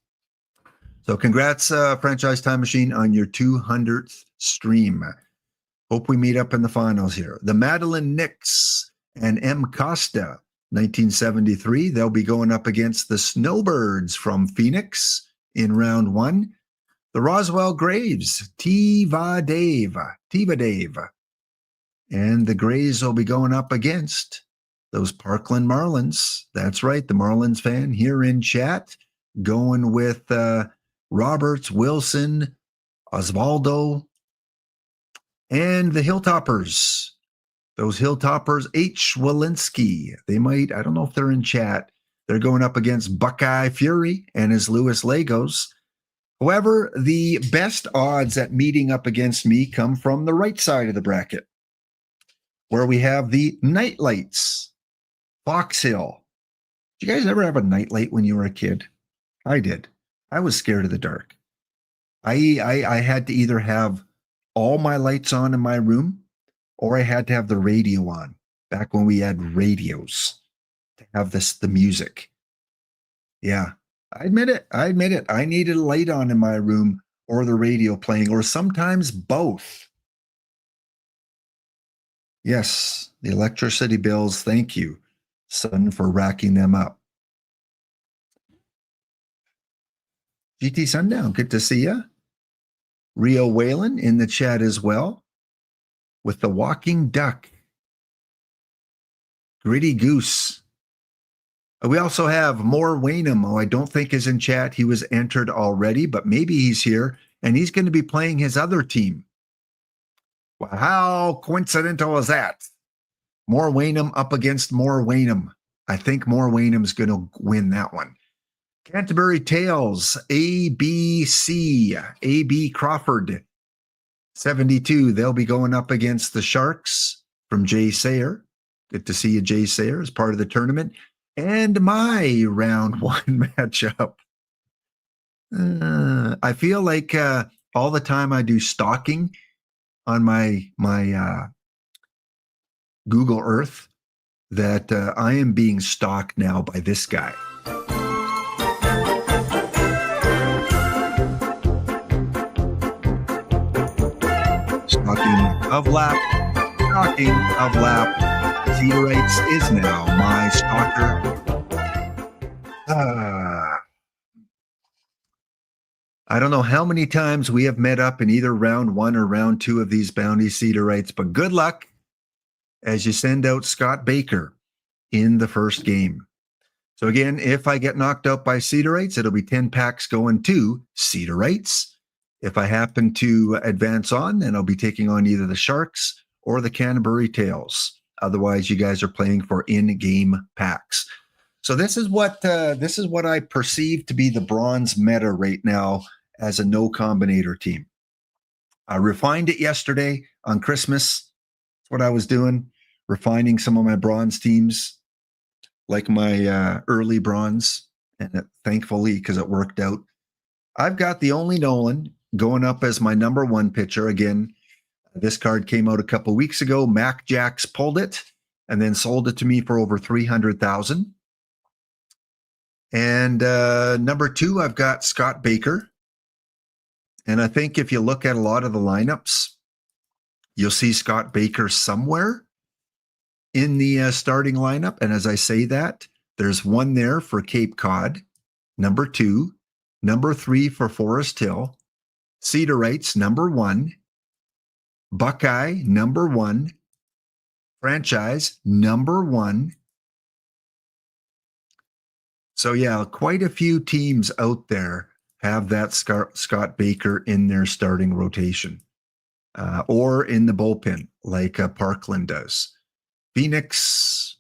So congrats, Franchise Time Machine, on your 200th stream. Hope we meet up in the finals here. The Madeline Nix and M. Costa, 1973. They'll be going up against the Snowbirds from Phoenix in round one. The Roswell Graves, Tiva Dave. And the Grays will be going up against those Parkland Marlins. That's right, the Marlins fan here in chat, going with Roberts, Wilson, Osvaldo, and the Hilltoppers. Those Hilltoppers, H. Walensky. They might, I don't know if they're in chat. They're going up against Buckeye Fury and his Louis Legos. However, the best odds at meeting up against me come from the right side of the bracket, where we have the Nightlights. Fox Hill. Did you guys ever have a nightlight when you were a kid? I did. I was scared of the dark. I had to either have all my lights on in my room, or I had to have the radio on, back when we had radios to have the music. Yeah, I admit it. I needed a light on in my room, or the radio playing, or sometimes both. Yes, the electricity bills. Thank you, son, for racking them up. GT Sundown, good to see you. Rio Whalen in the chat as well with the Walking Duck. Gritty Goose. We also have Moore Wainham, who I don't think is in chat. He was entered already, but maybe he's here, and he's going to be playing his other team. Well, how coincidental is that? Moore Wainham up against Moore Wainham. I think Moore Wainham's going to win that one. Canterbury Tales, ABC, AB Crawford, 72. They'll be going up against the Sharks from Jay Sayer. Good to see you, Jay Sayer, as part of the tournament. And my round one matchup. I feel like all the time I do stalking on my Google Earth that I am being stalked now by this guy. Stalking of lap. Cedar Wrights is now my stalker. I don't know how many times we have met up in either round 1 or round 2 of these bounty Cedarites, but good luck as you send out Scott Baker in the first game. So again, if I get knocked out by Cedarites, it'll be 10 packs going to Cedarites. If I happen to advance on, then I'll be taking on either the Sharks or the Canterbury Tails. Otherwise, you guys are playing for in-game packs. So this is what I perceive to be the bronze meta right now as a no combinator team. I refined it yesterday on Christmas. That's what I was doing, refining some of my bronze teams, like my early bronze, and thankfully, because it worked out. I've got the only Nolan going up as my number 1 pitcher. Again, this card came out a couple weeks ago. Mac Jacks pulled it and then sold it to me for over $300,000. And number 2, I've got Scott Baker. And I think if you look at a lot of the lineups, you'll see Scott Baker somewhere in the starting lineup. And as I say that, there's one there for Cape Cod, number 2, number 3 for Forest Hill, Cedarites, number 1, Buckeye, number 1, Franchise, number 1. So yeah, quite a few teams out there have that Scott Baker in their starting rotation or in the bullpen like Parkland does. Phoenix,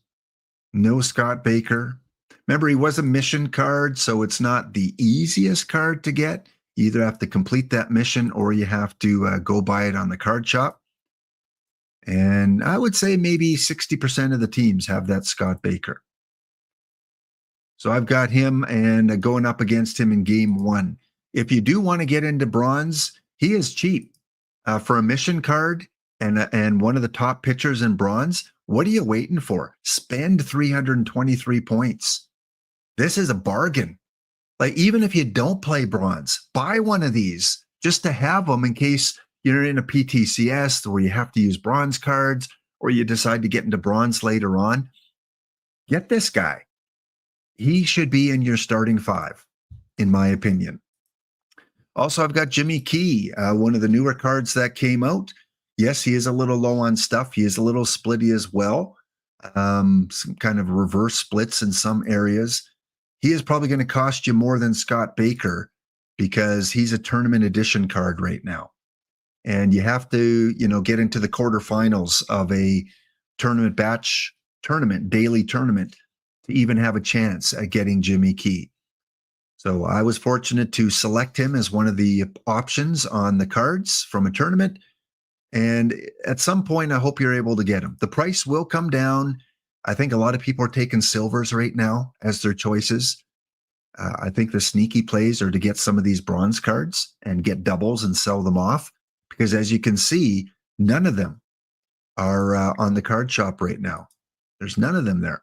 no Scott Baker. Remember, he was a mission card, so it's not the easiest card to get. You either have to complete that mission or you have to go buy it on the card shop. And I would say maybe 60% of the teams have that Scott Baker. So I've got him and going up against him in game 1. If you do want to get into bronze, he is cheap for a mission card and one of the top pitchers in bronze. What are you waiting for? Spend 323 points. This is a bargain. Like, even if you don't play bronze, buy one of these just to have them in case you're in a PTCS where you have to use bronze cards or you decide to get into bronze later on. Get this guy. He should be in your starting 5, in my opinion. Also, I've got Jimmy Key, one of the newer cards that came out. Yes, he is a little low on stuff. He is a little splitty as well. Some kind of reverse splits in some areas. He is probably going to cost you more than Scott Baker because he's a tournament edition card right now. And you have to, get into the quarterfinals of a daily tournament to even have a chance at getting Jimmy Key. So I was fortunate to select him as one of the options on the cards from a tournament. And at some point, I hope you're able to get him. The price will come down. I think a lot of people are taking silvers right now as their choices. I think the sneaky plays are to get some of these bronze cards and get doubles and sell them off. Because as you can see, none of them are on the card shop right now. There's none of them there.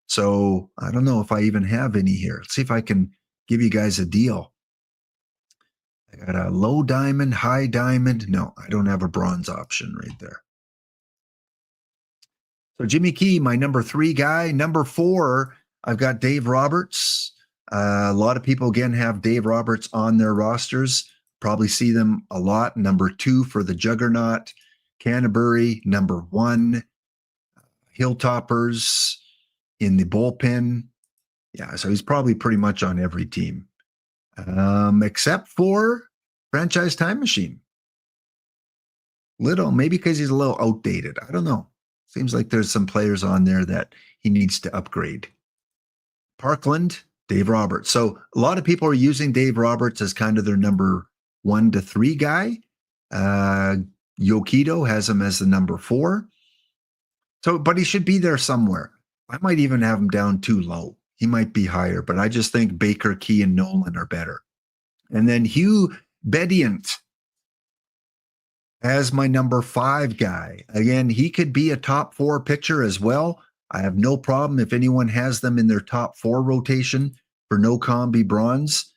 So I don't know if I even have any here. Let's see if I can give you guys a deal. I got a low diamond, high diamond. No, I don't have a bronze option right there. So Jimmy Key, my number 3 guy. Number 4, I've got Dave Roberts. A lot of people, again, have Dave Roberts on their rosters. Probably see them a lot. Number 2 for the Juggernaut. Canterbury, number 1. Hilltoppers in the bullpen. Yeah, so he's probably pretty much on every team. Except for Franchise Time Machine. Maybe because he's a little outdated. I don't know. Seems like there's some players on there that he needs to upgrade. Parkland, Dave Roberts. So a lot of people are using Dave Roberts as kind of their number 1 to 3 guy. Yokido has him as the number 4. So, but he should be there somewhere. I might even have him down too low. He might be higher, but I just think Baker, Key, and Nolan are better. And then Hugh Bedient as my number 5 guy. Again, he could be a top 4 pitcher as well. I have no problem if anyone has them in their top 4 rotation for no combi bronze.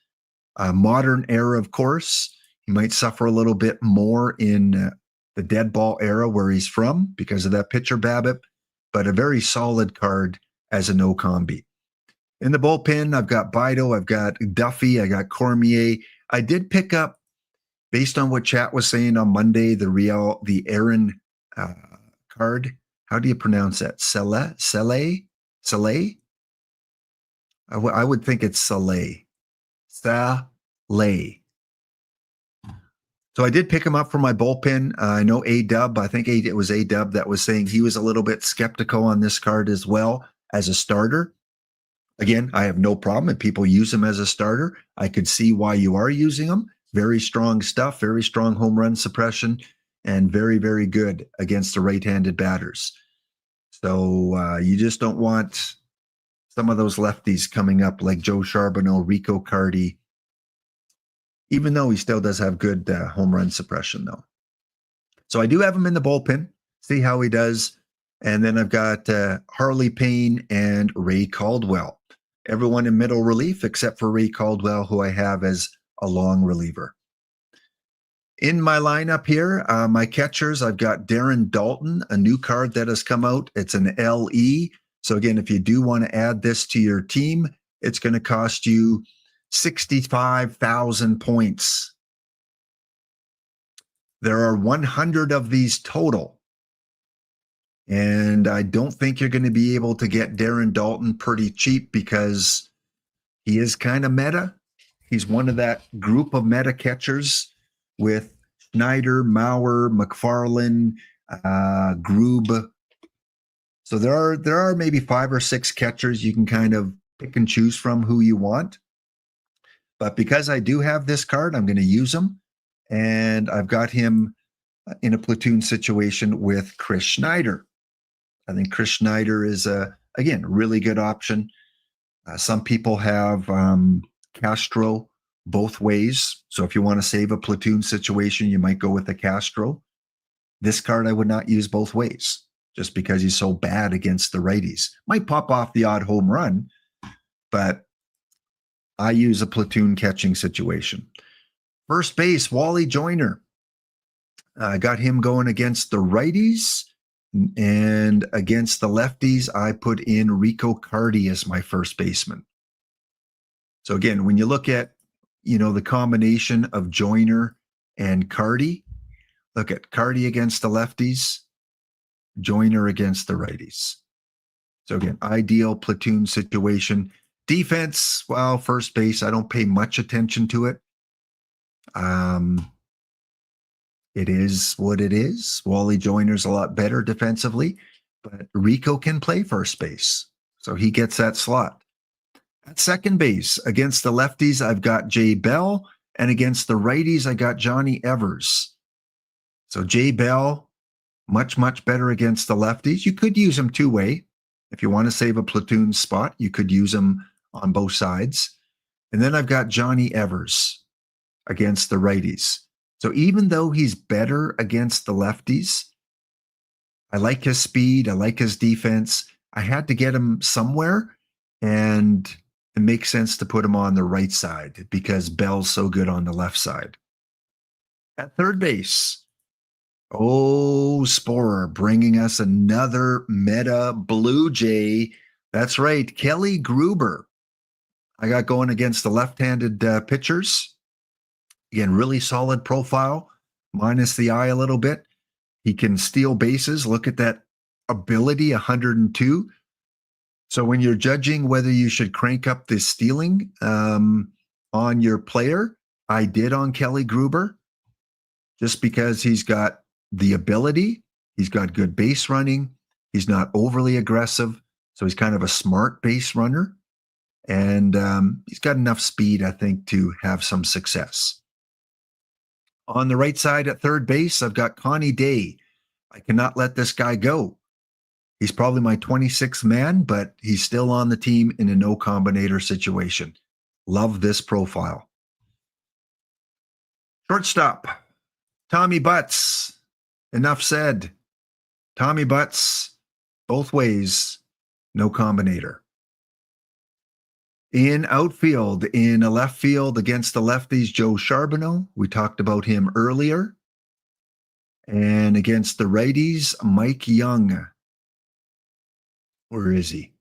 Modern era, of course. He might suffer a little bit more in the dead ball era where he's from because of that pitcher BABIP, but a very solid card as a no combi. In the bullpen, I've got Bido, I've got Duffy, I got Cormier. I did pick up, based on what chat was saying on Monday, the Aaron card. How do you pronounce that? Sele? I would think it's Saleh. Saleh. So I did pick him up for my bullpen. I know A-Dub, I think it was A-Dub that was saying he was a little bit skeptical on this card as well as a starter. Again, I have no problem if people use him as a starter. I could see why you are using him. Very strong stuff, very strong home run suppression, and very, very good against the right-handed batters. So you just don't want some of those lefties coming up like Joe Charbonneau, Rico Cardi, even though he still does have good home run suppression, though. So I do have him in the bullpen, see how he does. And then I've got Harley Payne and Ray Caldwell. Everyone in middle relief except for Ray Caldwell, who I have as a long reliever. In my lineup here, my catchers, I've got Darren Dalton, a new card that has come out. It's an LE. So again, if you do want to add this to your team, it's going to cost you 65,000 points. There are 100 of these total. And I don't think you're going to be able to get Darren Dalton pretty cheap because he is kind of meta. He's one of that group of meta catchers with Schneider, Mauer, McFarlane, Grube. So there are maybe 5 or 6 catchers you can kind of pick and choose from who you want. But because I do have this card, I'm going to use him. And I've got him in a platoon situation with Chris Schneider. I think Chris Schneider is, again, really good option. Some people have Castro both ways. So if you want to save a platoon situation, you might go with the Castro. This card I would not use both ways just because he's so bad against the righties. Might pop off the odd home run, but I use a platoon catching situation. First base, Wally Joyner. I got him going against the righties, and against the lefties, I put in Rico Cardi as my first baseman. So again, when you look at, the combination of Joyner and Cardi, look at Cardi against the lefties, Joyner against the righties. So again, ideal platoon situation. Defense, well, first base, I don't pay much attention to it. It is what it is. Wally Joyner's a lot better defensively, but Rico can play first base. So he gets that slot. At second base, against the lefties, I've got Jay Bell, and against the righties, I got Johnny Evers. So Jay Bell, much, much better against the lefties. You could use him two-way. If you want to save a platoon spot, you could use him on both sides. And then I've got Johnny Evers against the righties. So even though he's better against the lefties, I like his speed, I like his defense. I had to get him somewhere, and it makes sense to put him on the right side because Bell's so good on the left side. At third base, Sporer bringing us another meta Blue Jay. That's right, Kelly Gruber. I got going against the left-handed pitchers. Again, really solid profile, minus the eye a little bit. He can steal bases. Look at that ability, 102. So when you're judging whether you should crank up the stealing on your player, I did on Kelly Gruber, just because he's got the ability, he's got good base running, he's not overly aggressive, so he's kind of a smart base runner, and he's got enough speed, I think, to have some success. On the right side at third base, I've got Connie Day. I cannot let this guy go. He's probably my 26th man, but he's still on the team in a no combinator situation. Love this profile. Shortstop, Tommy Butts. Enough said. Tommy Butts, both ways, no combinator. In outfield, in a left field against the lefties, Joe Charbonneau. We talked about him earlier. And against the righties, Mike Young. Where is he?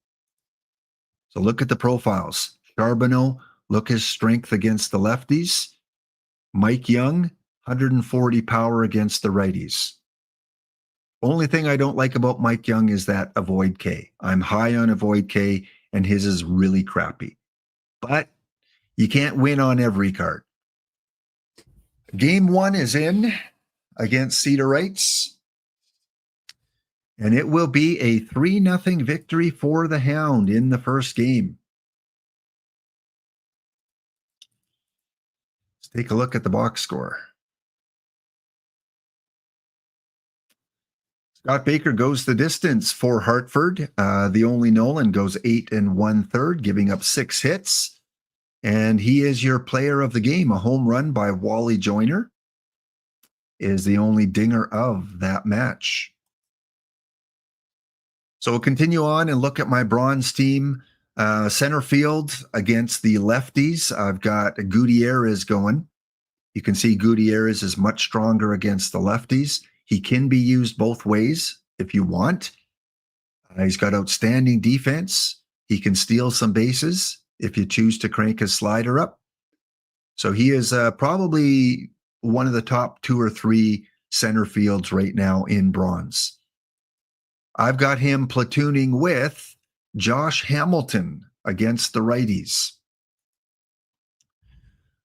So look at the profiles. Charbonneau, look his strength against the lefties. Mike Young, 140 power against the righties. Only thing I don't like about Mike Young is that avoid K. I'm high on avoid K, and his is really crappy. But you can't win on every card. Game 1 is in against Cedar Rights. And it will be a 3-0 victory for the Hound in the first game. Let's take a look at the box score. Scott Baker goes the distance for Hartford. The only Nolan goes 8 1/3, giving up 6 hits. And he is your player of the game. A home run by Wally Joyner is the only dinger of that match. So we'll continue on and look at my bronze team. Center field against the lefties. I've got Gutierrez going. You can see Gutierrez is much stronger against the lefties. He can be used both ways if you want. He's got outstanding defense. He can steal some bases if you choose to crank his slider up. So he is probably one of the top 2 or 3 center fields right now in bronze. I've got him platooning with Josh Hamilton against the righties.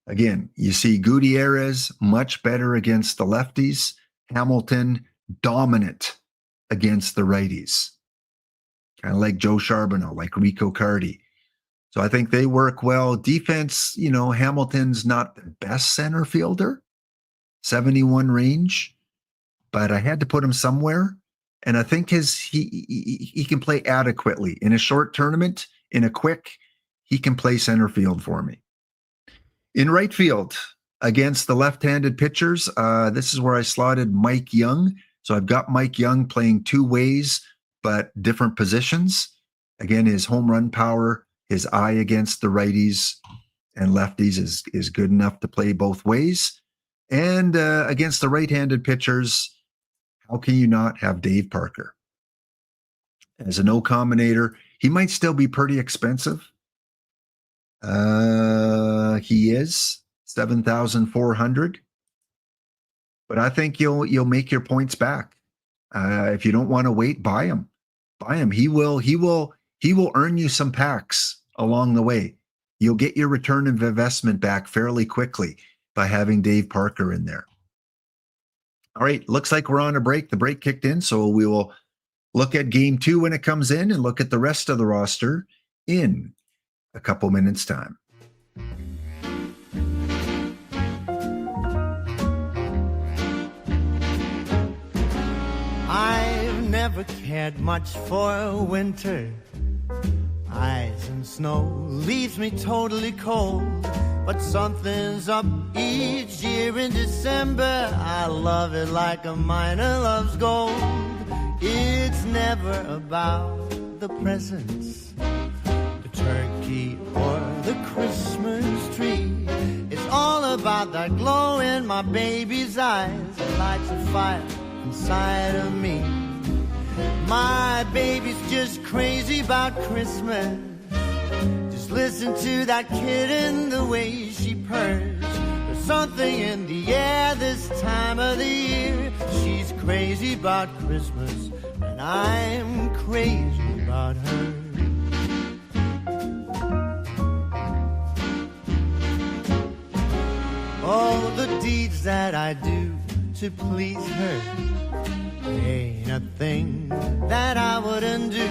Again, you see Gutierrez much better against the lefties. Hamilton dominant against the righties. Kind of like Joe Charbonneau, like Rico Cardi. So I think they work well. Defense, Hamilton's not the best center fielder, 71 range, but I had to put him somewhere. And I think he can play adequately. In a short tournament, in a quick, he can play center field for me. In right field, against the left-handed pitchers, this is where I slotted Mike Young. So I've got Mike Young playing 2 ways, but different positions. Again, his home run power, his eye against the righties and lefties is good enough to play both ways. And against the right-handed pitchers, how can you not have Dave Parker? As a no combinator, he might still be pretty expensive. He is $7,400. But I think you'll make your points back. If you don't want to wait, buy him. Buy him. He will earn you some packs along the way. You'll get your return of investment back fairly quickly by having Dave Parker in there. All right, looks like we're on a break. The break kicked in, so we will look at game 2 when it comes in and look at the rest of the roster in a couple minutes' time. I've never cared much for winter. Ice and snow leaves me totally cold. But something's up each year in December. I love it like a miner loves gold. It's never about the presents, the turkey or the Christmas tree. It's all about that glow in my baby's eyes that lights a fire inside of me. My baby's just crazy about Christmas. Just listen to that kitten, the way she purrs. There's something in the air this time of the year. She's crazy about Christmas, and I'm crazy about her. Oh, the deeds that I do to please her, ain't a thing that I wouldn't do.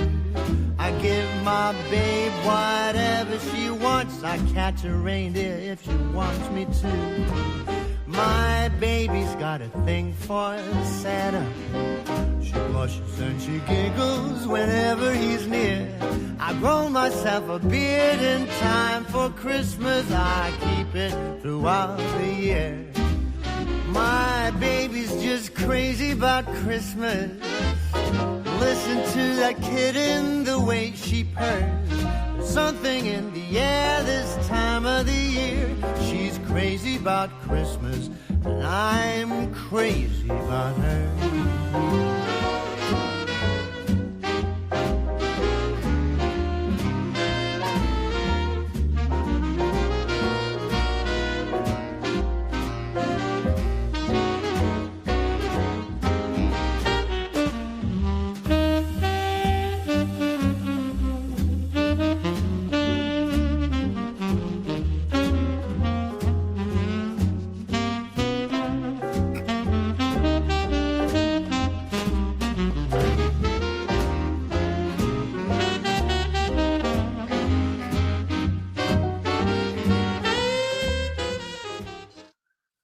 I give my babe whatever she wants. I catch a reindeer if she wants me to. My baby's got a thing for Santa. She blushes and she giggles whenever he's near. I grown myself a beard in time for Christmas. I keep it throughout the year. My baby's just crazy about Christmas. Listen to that kitten, the way she purrs. There's something in the air this time of the year. She's crazy about Christmas, and I'm crazy about her.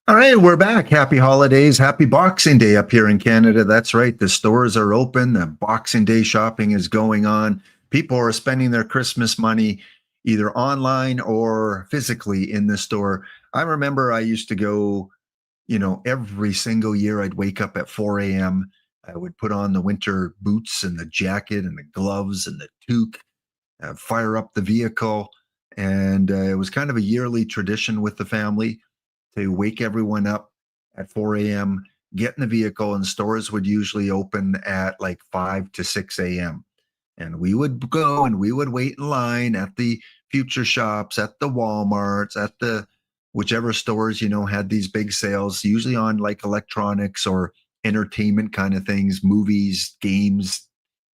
All right, we're back. Happy holidays. Happy Boxing Day up here in Canada. That's right. The stores are open. The Boxing Day shopping is going on. People are spending their Christmas money either online or physically in the store. I remember I used to go, every single year I'd wake up at 4 a.m. I would put on the winter boots and the jacket and the gloves and the toque, fire up the vehicle. And it was kind of a yearly tradition with the family to wake everyone up at 4 a.m., get in the vehicle, and stores would usually open at like 5 to 6 a.m. And we would go and we would wait in line at the future shops, at the Walmarts, at the whichever stores, had these big sales, usually on like electronics or entertainment kind of things, movies, games,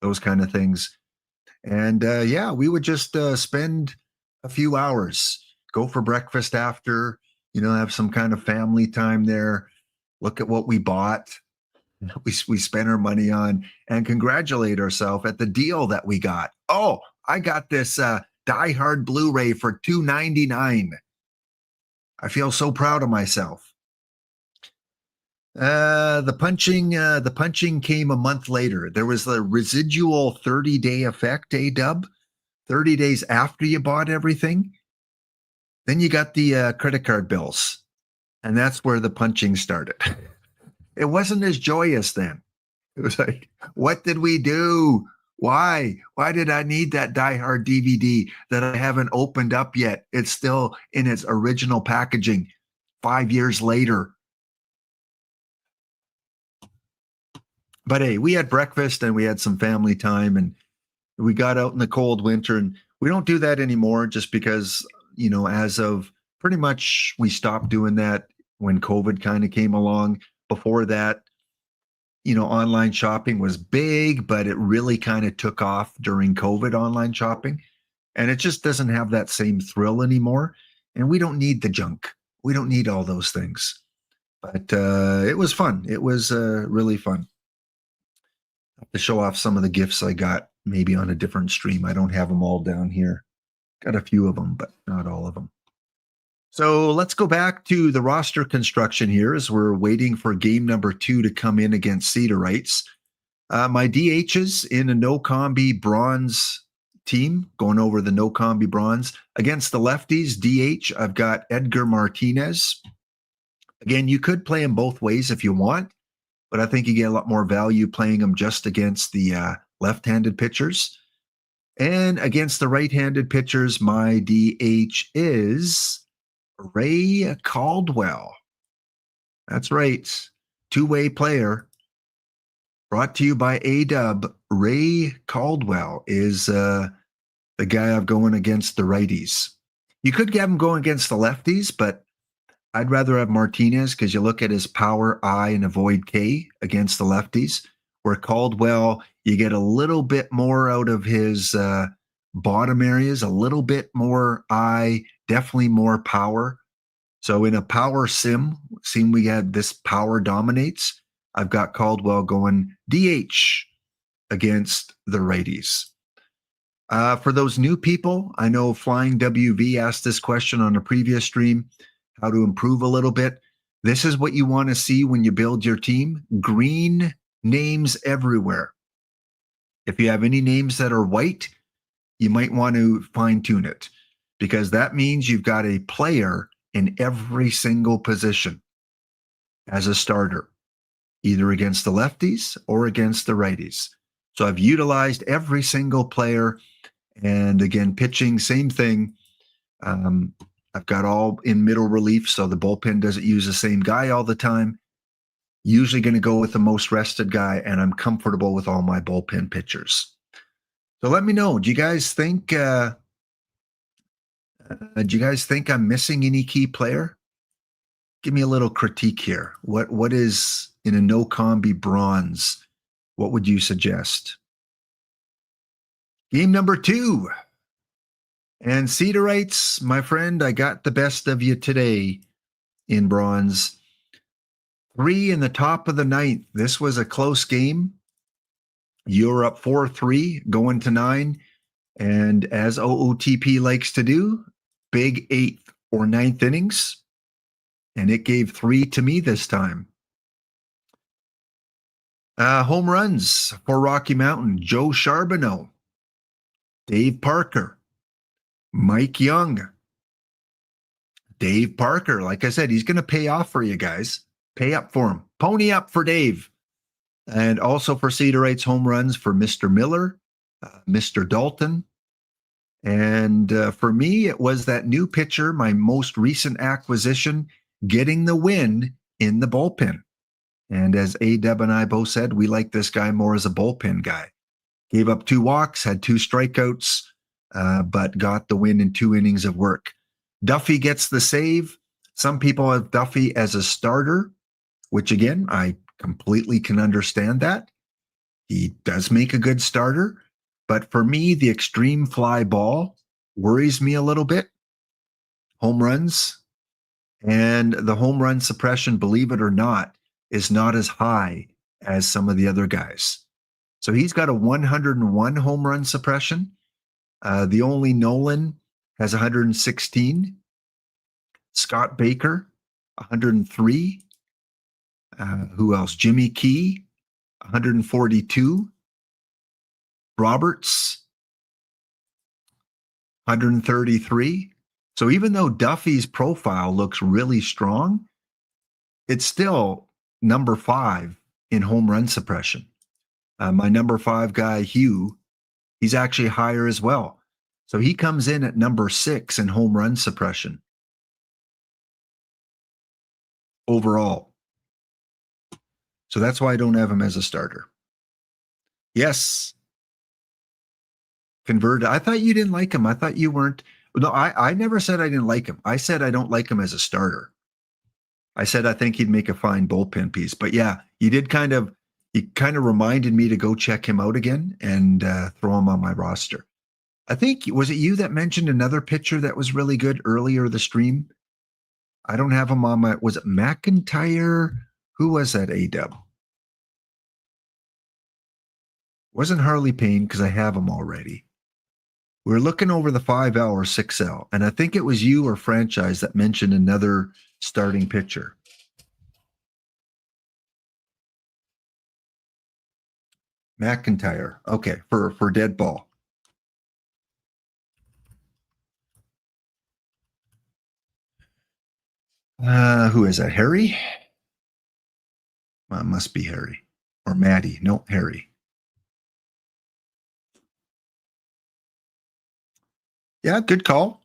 those kind of things. And yeah, we would just spend a few hours, go for breakfast after, have some kind of family time there, look at what we bought, we spent our money on, and congratulate ourselves at the deal that we got. Oh, I got this Die Hard Blu-ray for $2.99. I feel so proud of myself. The punching came a month later. There was the residual 30-day effect, A-dub, 30 days after you bought everything. Then you got the credit card bills, and that's where the punching started. It wasn't as joyous then. It was like, what did we do? Why? Why did I need that Die Hard DVD that I haven't opened up yet? It's still in its original packaging 5 years later. But hey, we had breakfast and we had some family time, and we got out in the cold winter, and we don't do that anymore just because, as of pretty much we stopped doing that when COVID kind of came along. Before that, online shopping was big, but it really kind of took off during COVID, online shopping. And it just doesn't have that same thrill anymore. And we don't need the junk. We don't need all those things. But it was fun. It was really fun. I have to show off some of the gifts I got maybe on a different stream. I don't have them all down here. Got a few of them, but not all of them. So let's go back to the roster construction here as we're waiting for game number 2 to come in against Cedarites. My DHs in a no-combi bronze team, going over the no-combi bronze. Against the lefties, DH, I've got Edgar Martinez. Again, you could play him both ways if you want, but I think you get a lot more value playing him just against the left-handed pitchers. And against the right-handed pitchers, my DH is Ray Caldwell. That's right. Two-way player. Brought to you by A-Dub. Ray Caldwell is the guy I've going against the righties. You could have him going against the lefties, but I'd rather have Martinez because you look at his power I and avoid K against the lefties, where Caldwell, you get a little bit more out of his bottom areas, a little bit more I, definitely more power. So in a power sim we had this power dominates. I've got Caldwell going DH against the righties. For those new people, I know Flying WV asked this question on a previous stream, how to improve a little bit. This is what you want to see when you build your team. Green names everywhere. If you have any names that are white, you might want to fine tune it, because that means you've got a player in every single position as a starter, either against the lefties or against the righties. So I've utilized every single player. And again, pitching, same thing. I've got all in middle relief, so the bullpen doesn't use the same guy all the time. Usually going to go with the most rested guy, and I'm comfortable with all my bullpen pitchers. So let me know. Do you guys think I'm missing any key player? Give me a little critique here. What is in a no combi bronze? What would you suggest? Game number 2. And Cedarites, my friend, I got the best of you today in bronze. 3 in the top of the 9th. This was a close game. You're up 4-3 going to 9. And as OOTP likes to do, big 8th or 9th innings. and it gave 3 to me this time. Home runs for Rocky Mountain: Joe Charbonneau, Dave Parker, Mike Young. Dave Parker, like I said, he's going to pay off for you guys. Pay up for him. Pony up for Dave. And also for Cedar Heights, home runs for Mr. Miller, Mr. Dalton. And for me, it was that new pitcher, my most recent acquisition, getting the win in the bullpen. And as A-Dub and I both said, we like this guy more as a bullpen guy. Gave up 2 walks, had 2 strikeouts, but got the win in 2 innings of work. Duffy gets the save. Some people have Duffy as a starter, which again, I completely can understand that. He does make a good starter. But for me, the extreme fly ball worries me a little bit. Home runs and the home run suppression, believe it or not, is not as high as some of the other guys. So he's got a 101 home run suppression. The only Nolan has 116. Scott Baker, 103. Who else? Jimmy Key, 142. Roberts, 133. So even though Duffy's profile looks really strong, it's still number 5 in home run suppression. My number 5 guy, Hugh, he's actually higher as well. So he comes in at number 6 in home run suppression overall. So that's why I don't have him as a starter. Yes. Converted. I thought you didn't like him. I thought you weren't. No, I never said I didn't like him. I said I don't like him as a starter. I said I think he'd make a fine bullpen piece. But yeah, you kind of reminded me to go check him out again and throw him on my roster. I think, was it you that mentioned another pitcher that was really good earlier the stream? I don't have him on my, was it McIntyre? Who was that, A-Dub? Wasn't Harley Payne, because I have him already. We were looking over the 5L or 6L, and I think it was you or Franchise that mentioned another starting pitcher. McIntyre. Okay, for dead ball. Who is that? Harry? Well, it must be Harry. Or Maddie. No, Harry. Yeah, good call.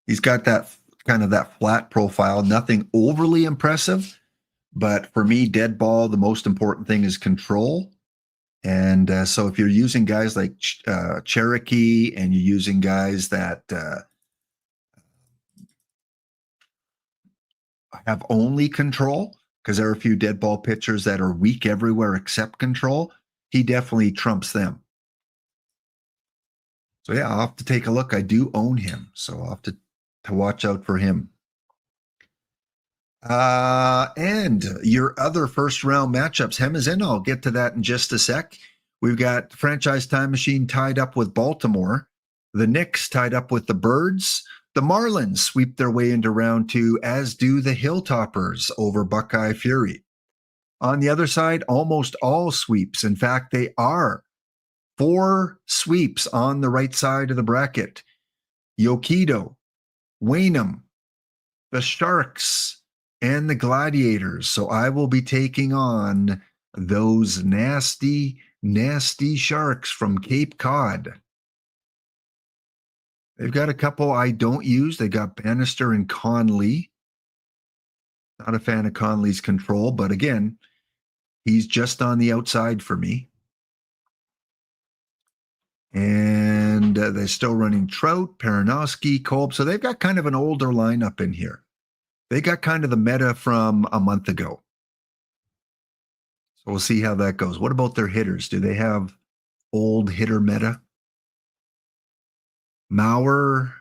He's got that kind of that flat profile, nothing overly impressive. But for me, dead ball, the most important thing is control. And so if you're using guys like Cherokee and you're using guys that have only control, because there are a few dead ball pitchers that are weak everywhere except control, he definitely trumps them. So yeah, I'll have to take a look. I do own him, so I'll have to watch out for him. And your other first round matchups, Hem is in. I'll get to that in just a sec. We've got Franchise Time Machine tied up with Baltimore. The Knicks tied up with the Birds. The Marlins sweep their way into round 2, as do the Hilltoppers over Buckeye Fury. On the other side, almost all sweeps. In fact, they are 4 sweeps on the right side of the bracket. Yokido, Waynham, the Sharks, and the Gladiators. So I will be taking on those nasty, nasty Sharks from Cape Cod. They've got a couple I don't use. They got Bannister and Conley. Not a fan of Conley's control, but again, he's just on the outside for me. And they're still running Trout, Peranowski, Kolb. So they've got kind of an older lineup in here. They got kind of the meta from a month ago. So we'll see how that goes. What about their hitters? Do they have old hitter meta? Mauer?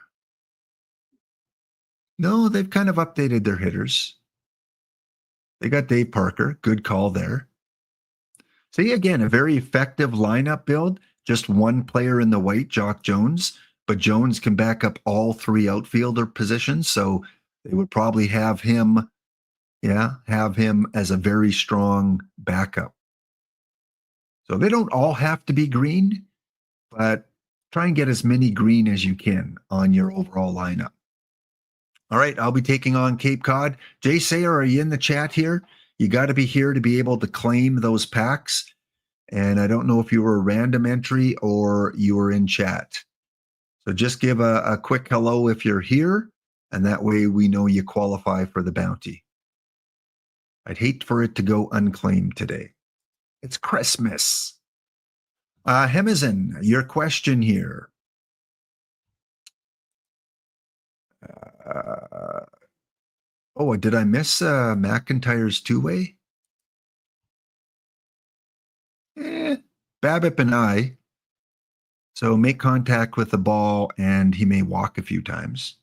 No, they've kind of updated their hitters. They got Dave Parker. Good call there. See, again, a very effective lineup build. Just one player in the white, Jock Jones. but Jones can back up all three outfielder positions. So they would probably have him as a very strong backup. So they don't all have to be green, but try and get as many green as you can on your overall lineup. All right, I'll be taking on Cape Cod. Jay Sayer, are you in the chat here? You got to be here to be able to claim those packs. And I don't know if you were a random entry or you were in chat. So just give a quick hello if you're here, and that way we know you qualify for the bounty. I'd hate for it to go unclaimed today. It's Christmas. Hemizin, your question here. Did I miss McIntyre's two-way? BABIP and I. So make contact with the ball, and he may walk a few times.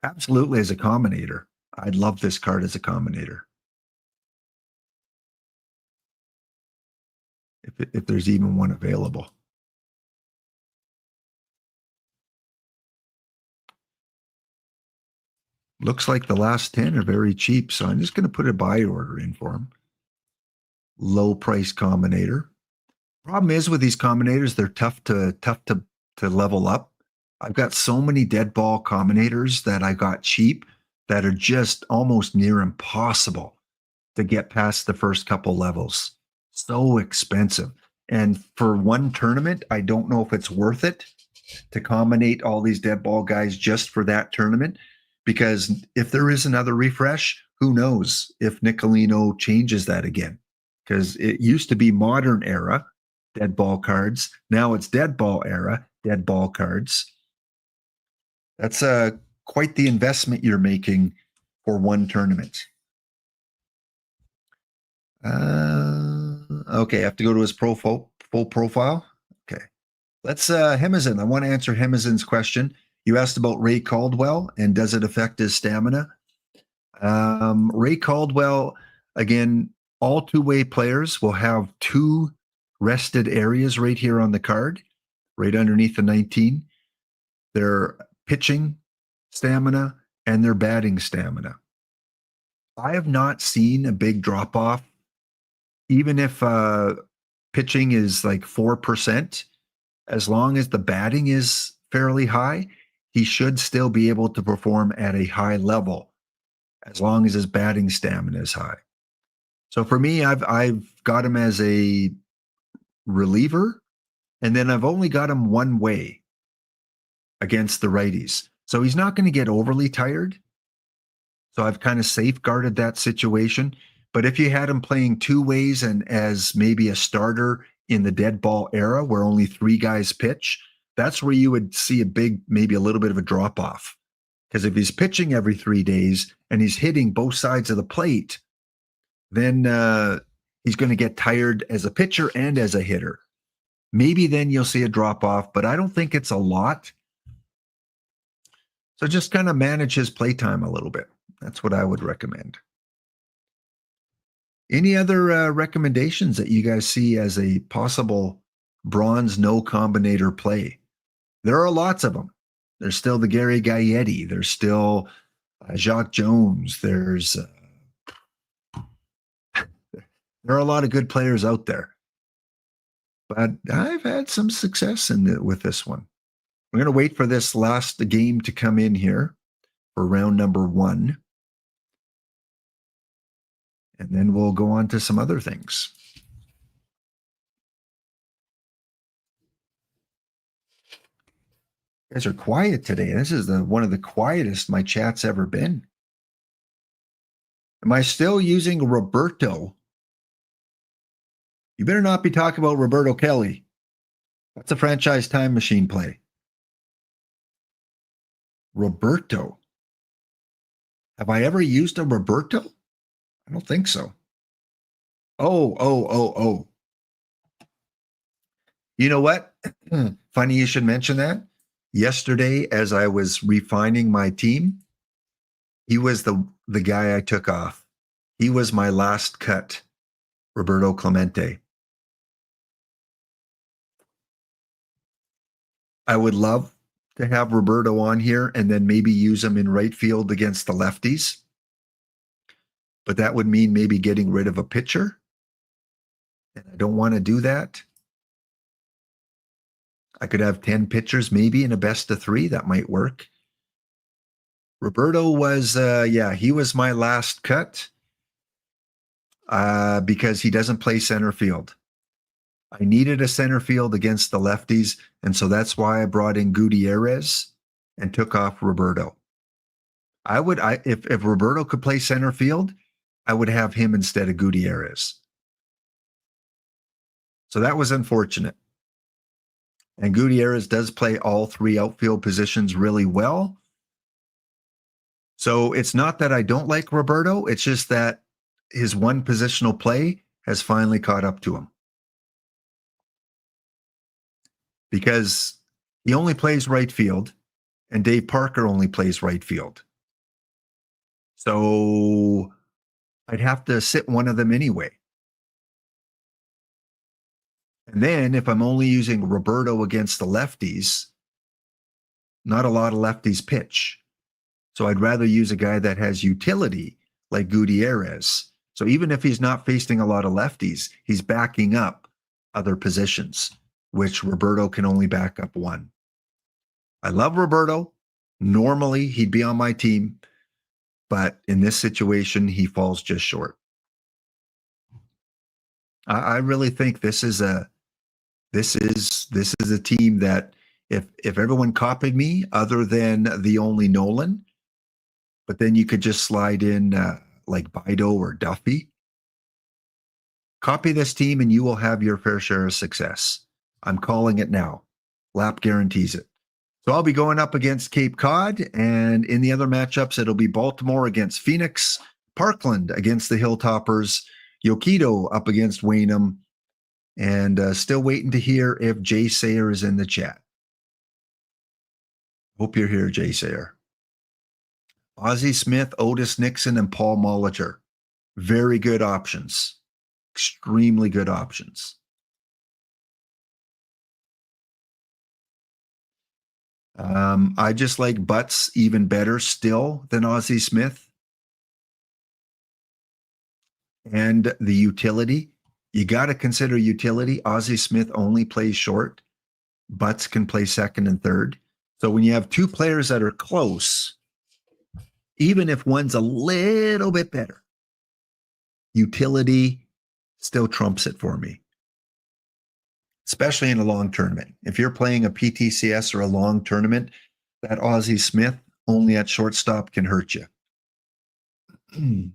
Absolutely, as a combinator. I'd love this card as a combinator. If there's even one available. Looks like the last 10 are very cheap, so I'm just going to put a buy order in for him. Low price combinator. Problem is with these combinators, they're tough to level up. I've got so many dead ball combinators that I got cheap that are just almost near impossible to get past the first couple levels. So expensive. And for one tournament, I don't know if it's worth it to combinate all these dead ball guys just for that tournament, because if there is another refresh, who knows if Nicolino changes that again, because it used to be modern era dead ball cards. Now it's dead ball era dead ball cards. That's quite the investment you're making for one tournament. Okay, I have to go to his full profile. Okay. Let's Hemizin. I want to answer Hemizin's question. You asked about Ray Caldwell and does it affect his stamina? Ray Caldwell, again, all two-way players will have two rested areas right here on the card, right underneath the 19. Their pitching stamina and their batting stamina. I have not seen a big drop-off, even if pitching is like 4%, as long as the batting is fairly high, he should still be able to perform at a high level, as long as his batting stamina is high. So for me, I've got him as a reliever, and then I've only got him one way against the righties. So he's not going to get overly tired. So I've kind of safeguarded that situation. But if you had him playing two ways and as maybe a starter in the dead ball era where only three guys pitch, that's where you would see maybe a little bit of a drop off. Because if he's pitching every 3 days and he's hitting both sides of the plate, then he's going to get tired as a pitcher and as a hitter. Maybe then you'll see a drop off, but I don't think it's a lot. So just kind of manage his playtime a little bit. That's what I would recommend. Any other recommendations that you guys see as a possible bronze no combinator play? There are lots of them. There's still the Gary Gaetti. There's still Jacques Jones. There are a lot of good players out there. But I've had some success with this one. We're going to wait for this last game to come in here for round number 1. And then we'll go on to some other things. You guys are quiet today. This is one of the quietest my chat's ever been. Am I still using Roberto? You better not be talking about Roberto Kelly. That's a franchise time machine play. Roberto. Have I ever used a Roberto? I don't think so. Oh. You know what? Funny you should mention that. Yesterday, as I was refining my team, he was the guy I took off. He was my last cut, Roberto Clemente. I would love to have Roberto on here and then maybe use him in right field against the lefties. But that would mean maybe getting rid of a pitcher. And I don't want to do that. I could have 10 pitchers maybe in a best of 3. That might work. Roberto was, he was my last cut because he doesn't play center field. I needed a center field against the lefties, and so that's why I brought in Gutierrez and took off Roberto. If Roberto could play center field, I would have him instead of Gutierrez. So that was unfortunate. And Gutierrez does play all 3 outfield positions really well. So it's not that I don't like Roberto, it's just that his one positional play has finally caught up to him. Because he only plays right field, and Dave Parker only plays right field. So I'd have to sit one of them anyway. And then if I'm only using Roberto against the lefties, not a lot of lefties pitch. So I'd rather use a guy that has utility like Gutierrez. So even if he's not facing a lot of lefties, he's backing up other positions, which Roberto can only back up one. I love Roberto. Normally, he'd be on my team, but in this situation, he falls just short. I really think this is a team that if everyone copied me, other than the only Nolan, but then you could just slide in like Bido or Duffy. Copy this team, and you will have your fair share of success. I'm calling it now. Lap guarantees it. So I'll be going up against Cape Cod, and in the other matchups, it'll be Baltimore against Phoenix, Parkland against the Hilltoppers, Yokido up against Waynham, and still waiting to hear if Jay Sayer is in the chat. Hope you're here, Jay Sayer. Ozzie Smith, Otis Nixon, and Paul Molitor. Very good options. Extremely good options. I just like Butts even better still than Ozzie Smith. And the utility. You got to consider utility. Ozzie Smith only plays short. Butts can play second and third. So when you have 2 players that are close, even if one's a little bit better, utility still trumps it for me. Especially in a long tournament. If you're playing a PTCS or a long tournament, that Ozzie Smith only at shortstop can hurt you. The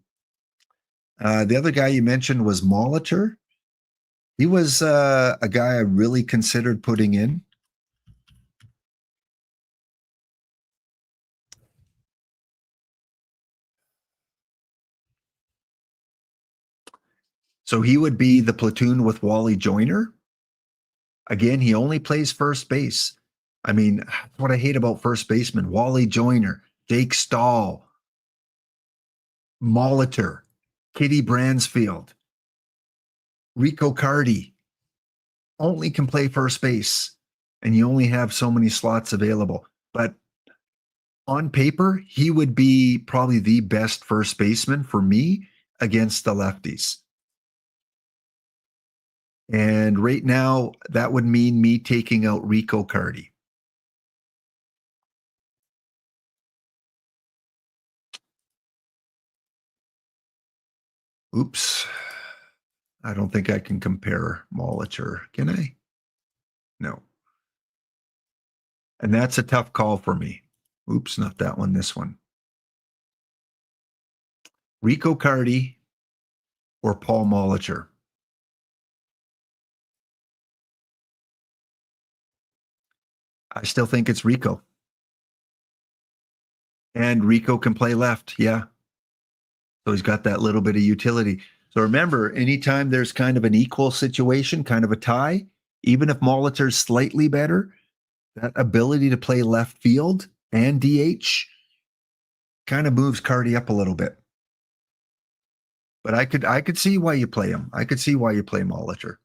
other guy you mentioned was Molitor. He was a guy I really considered putting in. So he would be the platoon with Wally Joyner. Again, he only plays first base. I mean, that's what I hate about first baseman. Wally Joyner, Jake Stahl, Molitor, Kitty Bransfield, Rico Cardi. Only can play first base, and you only have so many slots available. But on paper, he would be probably the best first baseman for me against the lefties. And right now, that would mean me taking out Rico Cardi. Oops. I don't think I can compare Molitor, can I? No. And that's a tough call for me. Oops, not that one, this one. Rico Cardi or Paul Molitor? I still think it's Rico. And Rico can play left, yeah. So he's got that little bit of utility. So remember, anytime there's kind of an equal situation, kind of a tie, even if Molitor's slightly better, that ability to play left field and DH kind of moves Cardi up a little bit. But I could see why you play him. I could see why you play Molitor.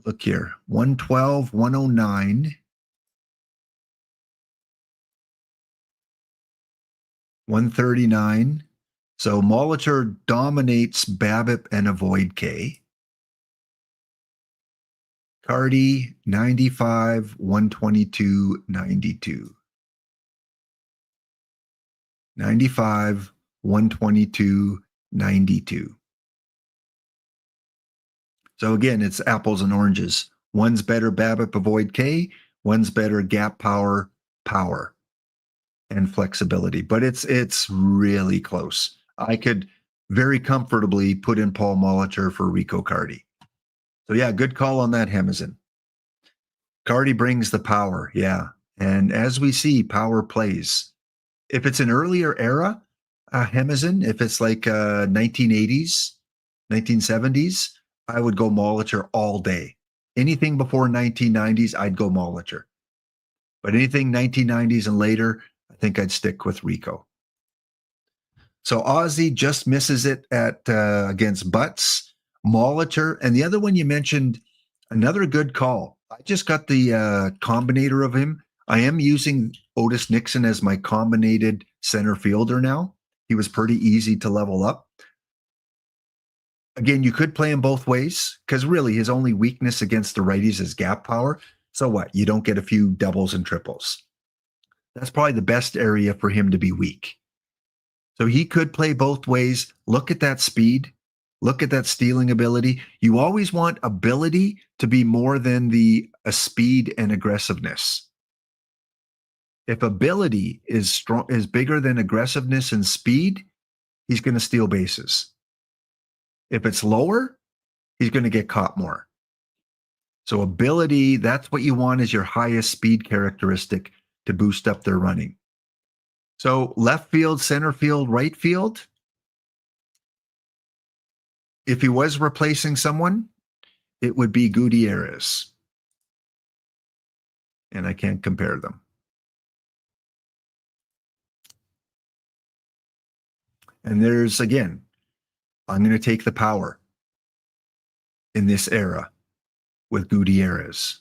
Look here, 112, 109. 139. So Molitor dominates BABIP and Avoid K. Cardi, 95, 122, 92. 95, 122, 92. So again, it's apples and oranges. One's better BABIP Avoid K, one's better gap power, and flexibility. But it's really close. I could very comfortably put in Paul Molitor for Rico Cardi. So yeah, good call on that, Hemizin. Cardi brings the power, yeah. And as we see, power plays. If it's an earlier era, Hemizin, if it's like 1980s, 1970s, I would go Molitor all day. Anything before 1990s, I'd go Molitor. But anything 1990s and later, I think I'd stick with Rico. So Ozzy just misses it at against Butts, Molitor, and the other one you mentioned, another good call. I just got the combinator of him. I am using Otis Nixon as my combinated center fielder now. He was pretty easy to level up. Again, you could play him both ways because really his only weakness against the righties is gap power. So what? You don't get a few doubles and triples. That's probably the best area for him to be weak. So he could play both ways. Look at that speed. Look at that stealing ability. You always want ability to be more than the speed and aggressiveness. If ability is bigger than aggressiveness and speed, he's going to steal bases. If it's lower, he's going to get caught more. So ability, that's what you want as your highest speed characteristic to boost up their running. So left field, center field, right field. If he was replacing someone, it would be Gutierrez. And I can't compare them. And there's, again, I'm going to take the power in this era with Gutierrez.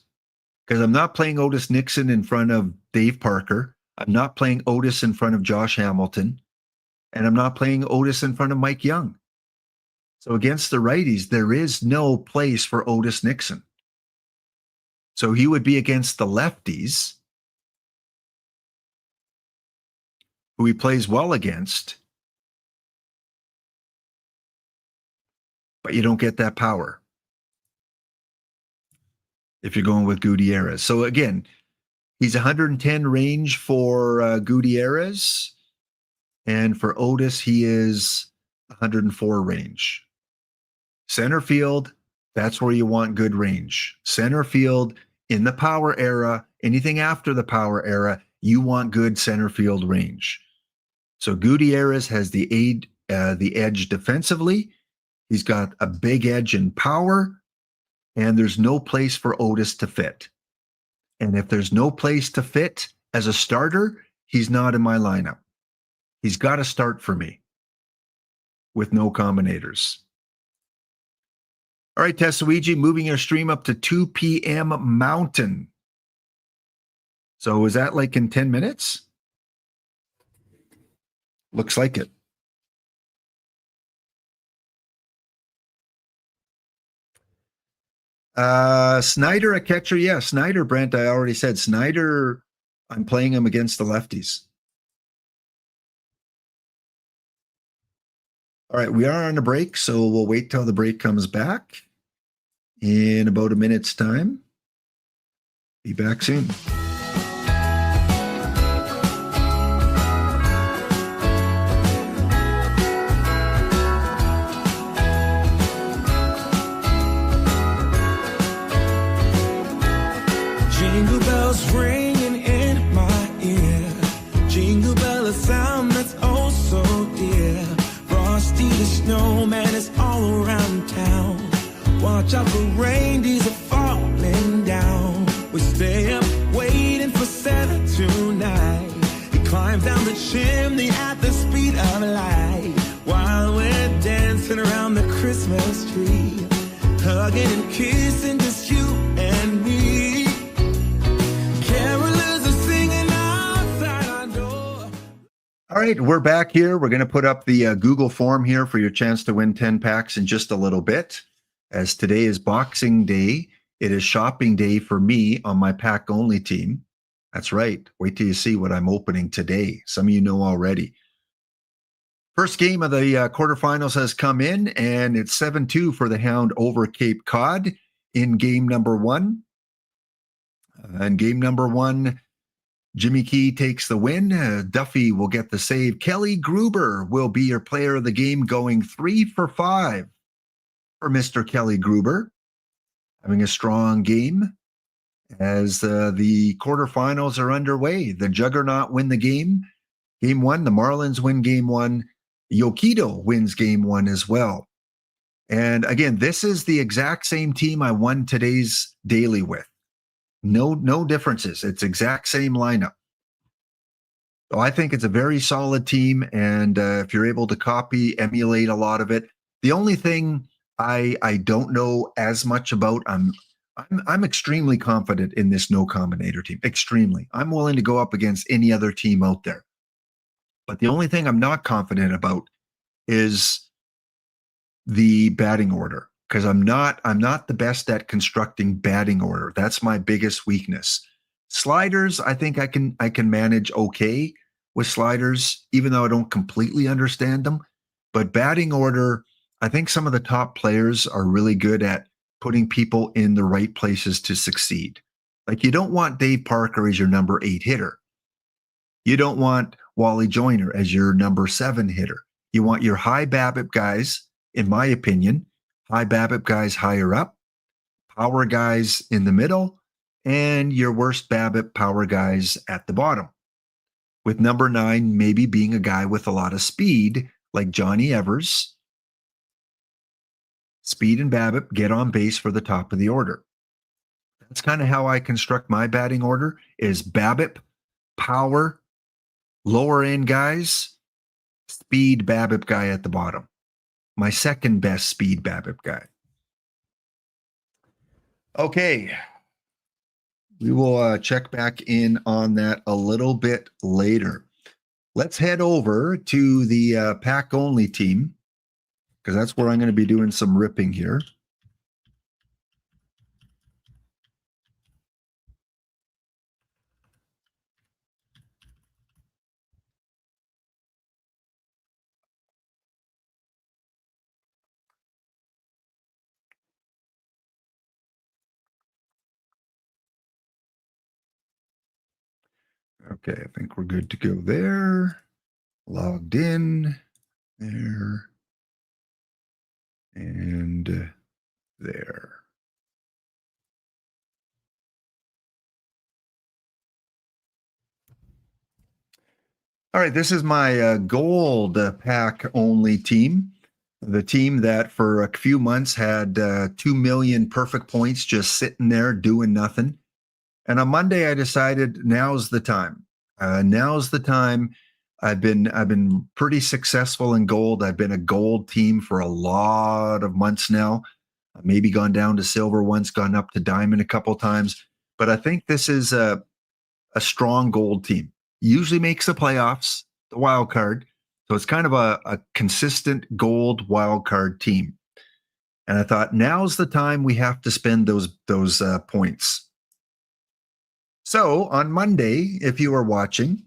Because I'm not playing Otis Nixon in front of Dave Parker. I'm not playing Otis in front of Josh Hamilton. And I'm not playing Otis in front of Mike Young. So against the righties, there is no place for Otis Nixon. So he would be against the lefties, who he plays well against. But you don't get that power if you're going with Gutierrez. So again, he's 110 range for Gutierrez. And for Otis, he is 104 range. Center field, that's where you want good range. Center field in the power era, anything after the power era, you want good center field range. So Gutierrez has the edge defensively. He's got a big edge in power, and there's no place for Otis to fit. And if there's no place to fit as a starter, he's not in my lineup. He's got to start for me with no combinators. All right, Tessawiji, moving your stream up to 2 p.m. Mountain. So is that like in 10 minutes? Looks like it. Snyder, a catcher. Yeah, Snyder, Brent, I already said. Snyder, I'm playing him against the lefties. All right, we are on a break, so we'll wait till the break comes back in about a minute's time. Be back soon. Jingle bells ringing in my ear. Jingle bell, a sound that's oh so dear. Frosty the snowman is all around town. Watch out for reindeers are falling down. We stay up waiting for Santa tonight. He climbs down the chimney at the speed of light, while we're dancing around the Christmas tree, hugging and kissing just you and me. Carolers are singing outside our door. All All right, we're back here. We're going to put up the Google form here for your chance to win 10 packs in just a little bit. As today is Boxing Day, it is shopping day for me on my pack only team. That's right. Wait till you see what I'm opening today. Some of you know already. First game of the quarterfinals has come in, and it's 7-2 for the Hound over Cape Cod in game number one. And game number one, Jimmy Key takes the win. Duffy will get the save. Kelly Gruber will be your player of the game, going 3 for 5 for Mr. Kelly Gruber. Having a strong game as the quarterfinals are underway. The Juggernaut win the game one. The Marlins win game one. Yokido wins game one as well. And again, this is the exact same team I won today's daily with. No differences. It's exact same lineup. So I think it's a very solid team, and if you're able to copy, emulate a lot of it. The only thing I don't know as much about, I'm extremely confident in this no combinator team. Extremely. I'm willing to go up against any other team out there. But the only thing I'm not confident about is the batting order, because I'm not the best at constructing batting order. That's my biggest weakness. Sliders, I think I can manage okay with sliders, even though I don't completely understand them. But batting order, I think some of the top players are really good at putting people in the right places to succeed. Like, you don't want Dave Parker as your number 8 hitter. You don't want Wally Joyner as your number 7 hitter. You want your high BABIP guys, in my opinion, high BABIP guys higher up, power guys in the middle, and your worst BABIP power guys at the bottom. With number 9 maybe being a guy with a lot of speed, like Johnny Evers. Speed and BABIP get on base for the top of the order. That's kind of how I construct my batting order, is BABIP, power, lower end guys, speed BABIP guy at the bottom. My second best speed BABIP guy. Okay. We will check back in on that a little bit later. Let's head over to the pack only team, because that's where I'm going to be doing some ripping here. Okay, I think we're good to go there. Logged in there and there. All right, this is my gold pack only team. The team that for a few months had 2 million perfect points just sitting there doing nothing. And on Monday, I decided now's the time. Now's the time. I've been pretty successful in gold. I've been a gold team for a lot of months now. I've maybe gone down to silver once, gone up to diamond a couple times. But I think this is a strong gold team. Usually makes the playoffs, the wild card. So it's kind of a consistent gold wild card team. And I thought, now's the time we have to spend those points. So on Monday, if you were watching,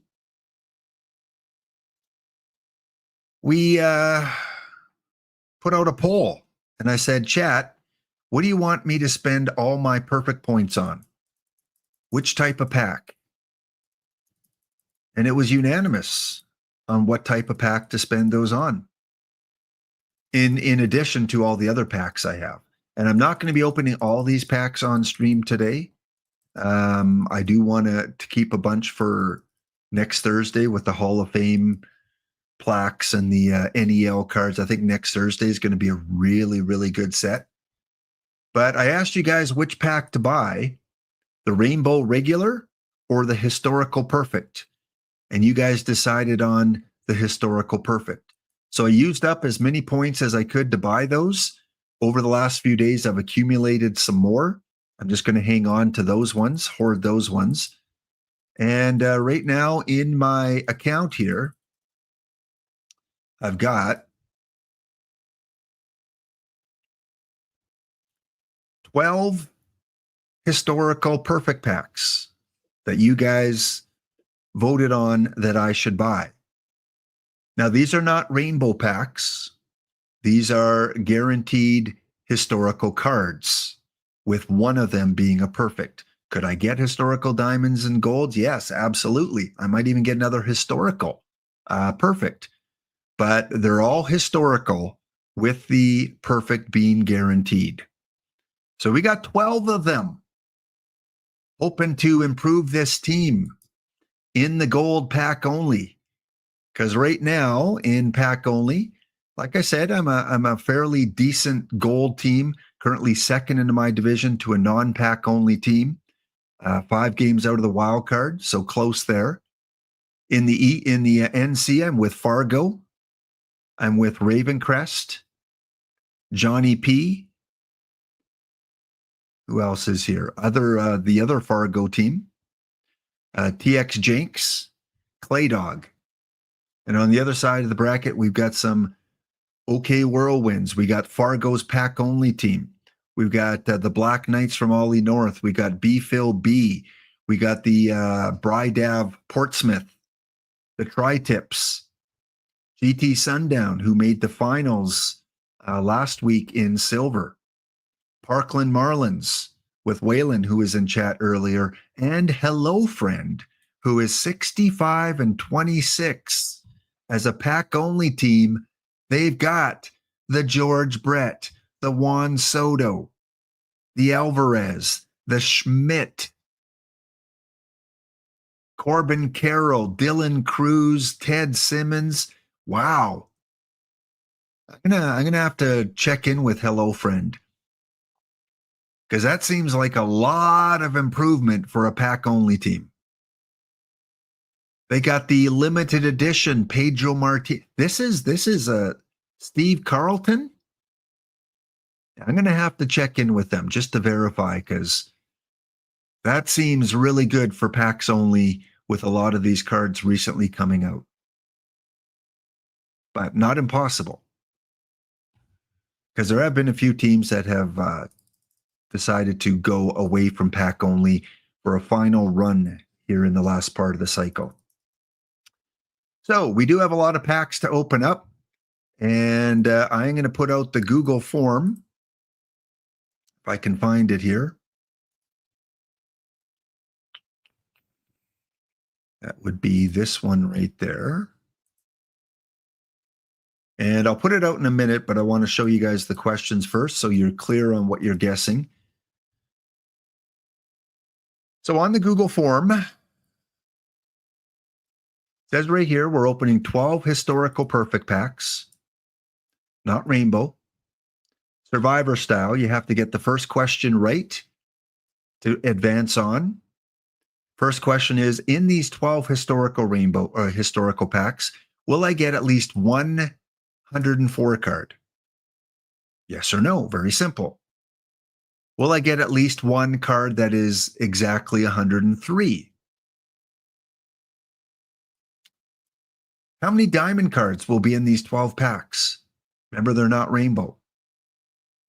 we put out a poll. And I said, chat, what do you want me to spend all my perfect points on? Which type of pack? And it was unanimous on what type of pack to spend those on, in addition to all the other packs I have. And I'm not going to be opening all these packs on stream today. I do want to keep a bunch for next Thursday with the Hall of Fame plaques and the NEL cards. I think next Thursday is going to be a really, really good set. But I asked you guys which pack to buy, the Rainbow Regular or the Historical Perfect. And you guys decided on the Historical Perfect. So I used up as many points as I could to buy those. Over the last few days, I've accumulated some more. I'm just going to hang on to those ones, hoard those ones. And right now in my account here, I've got 12 historical perfect packs that you guys voted on that I should buy. Now, these are not rainbow packs. These are guaranteed historical cards, with one of them being a perfect. Could I get historical diamonds and golds? Yes, absolutely. I might even get another historical perfect. But they're all historical with the perfect being guaranteed. So we got 12 of them. Hoping to improve this team in the gold pack only. Because right now in pack only, like I said, I'm a fairly decent gold team, currently second in my division to a non-pack only team. 5 games out of the wild card, so close there. In the NC, I'm with Fargo. I'm with Ravencrest, Johnny P. Who else is here? The other Fargo team, TX Jenks, Clay Dog. And on the other side of the bracket, we've got some OK Whirlwinds. We got Fargo's pack only team. We've got the Black Knights from Ollie North. We got B Phil B. We got the Brydav Portsmouth, the Tri-Tips, GT Sundown, who made the finals last week in silver. Parkland Marlins with Waylon, who was in chat earlier, and Hello Friend, who is 65 and 26 as a pack only team. They've got the George Brett, the Juan Soto, the Alvarez, the Schmidt, Corbin Carroll, Dylan Cruz, Ted Simmons. Wow. I'm gonna have to check in with Hello Friend, because that seems like a lot of improvement for a pack-only team. They got the limited edition Pedro Martinez. This is a Steve Carlton. I'm going to have to check in with them just to verify, because that seems really good for packs only with a lot of these cards recently coming out. But not impossible, because there have been a few teams that have decided to go away from pack only for a final run here in the last part of the cycle. So we do have a lot of packs to open up, and I'm going to put out the Google form if I can find it here. That would be this one right there. And I'll put it out in a minute, but I want to show you guys the questions first so you're clear on what you're guessing. So on the Google form, it says right here, we're opening 12 historical perfect packs, not rainbow. Survivor style, you have to get the first question right to advance on. First question is, in these 12 historical rainbow or historical packs, will I get at least 104 card? Yes or no, very simple. Will I get at least one card that is exactly 103? How many diamond cards will be in these 12 packs? Remember, they're not rainbow.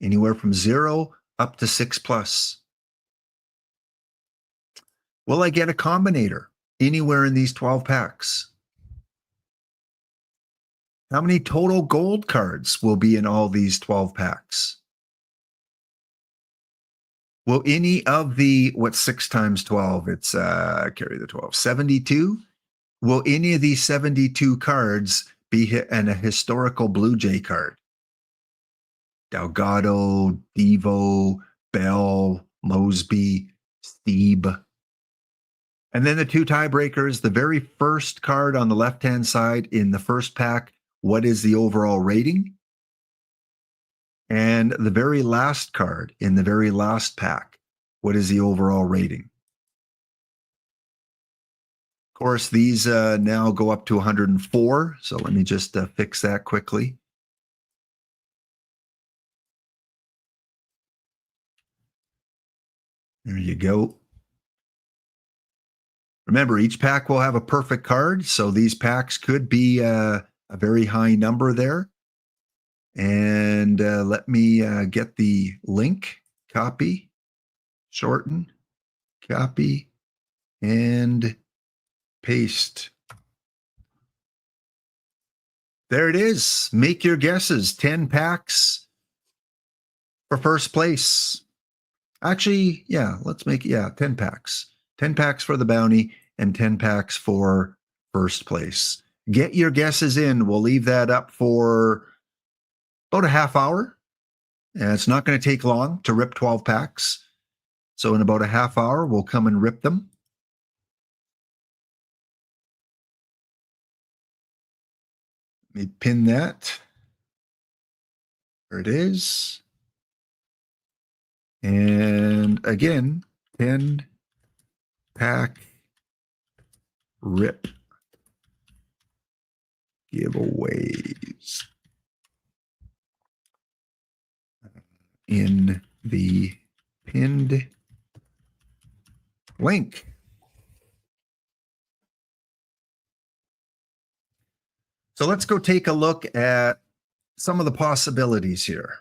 Anywhere from 0 up to 6+. Will I get a combinator anywhere in these 12 packs? How many total gold cards will be in all these 12 packs? Will any of the, what's 6 times 12? It's, carry the 12, 72? Will any of these 72 cards be in a historical Blue Jay card? Delgado, Devo, Bell, Mosby, Steve. And then the 2 tiebreakers, the very first card on the left-hand side in the first pack, what is the overall rating? And the very last card in the very last pack, what is the overall rating? Of course, these now go up to 104. So let me just fix that quickly. There you go. Remember, each pack will have a perfect card, so these packs could be a very high number there. And let me get the link, copy, shorten, copy, and paste. There it is. Make your guesses. 10 packs for first place. Actually, yeah, let's make, 10 packs. 10 packs for the bounty and 10 packs for first place. Get your guesses in. We'll leave that up for about a half hour. And it's not going to take long to rip 12 packs. So in about a half hour, we'll come and rip them. Let me pin that. There it is. And again, 10 pack rip giveaways in the pinned link. So let's go take a look at some of the possibilities here.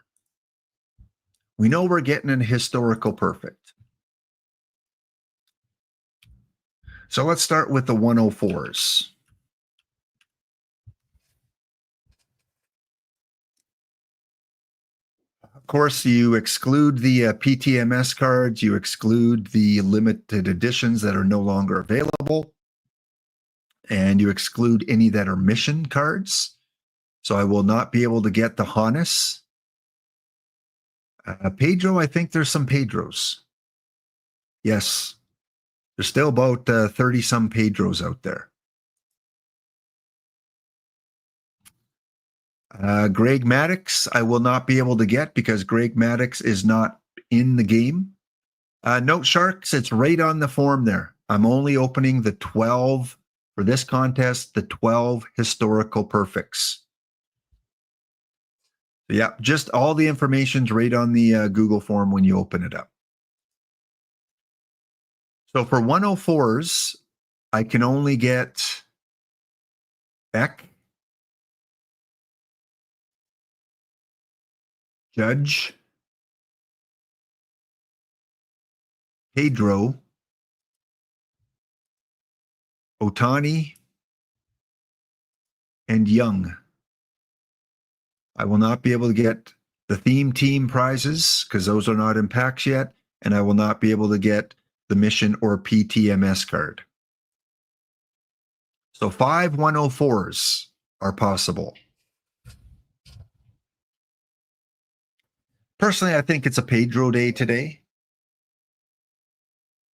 We know we're getting an historical perfect. So let's start with the 104s. Of course, you exclude the PTMS cards, you exclude the limited editions that are no longer available, and you exclude any that are mission cards. So I will not be able to get the Hannes. Pedro, I think there's some Pedros. Yes, there's still about 30-some Pedros out there. Greg Maddux, I will not be able to get because Greg Maddux is not in the game. Note Sharks, it's right on the form there. I'm only opening the 12 for this contest, the 12 historical perfects. Yeah, just all the information's right on the Google form when you open it up. So for 104s, I can only get Beck, Judge, Pedro, Otani, and Young. I will not be able to get the theme team prizes because those are not in packs yet, and I will not be able to get the mission or PTMS card. So 5 104s are possible. Personally, I think it's a Pedro day today.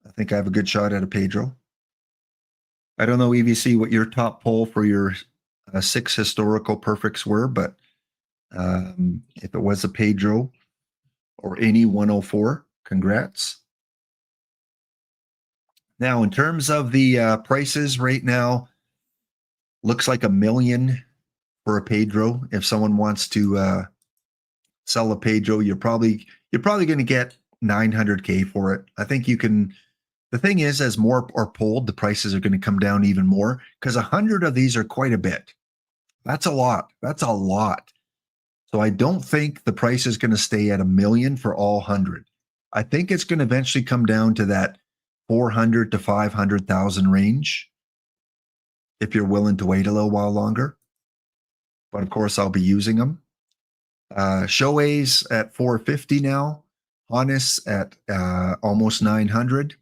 I think I have a good shot at a Pedro. I don't know, EVC, what your top poll for your 6 historical perfects were, but if it was a Pedro or any 104, congrats. Now, in terms of the prices right now, looks like $1 million for a Pedro. If someone wants to sell a Pedro, you're probably going to get $900K for it. I think you can. The thing is, as more are pulled, the prices are going to come down even more because 100 of these are quite a bit. That's a lot. That's a lot. So I don't think the price is going to stay at $1 million for all 100. I think it's going to eventually come down to that 400 to 500,000 range if you're willing to wait a little while longer. But of course, I'll be using them. Shohei's at 450 now. Hannes at almost 900.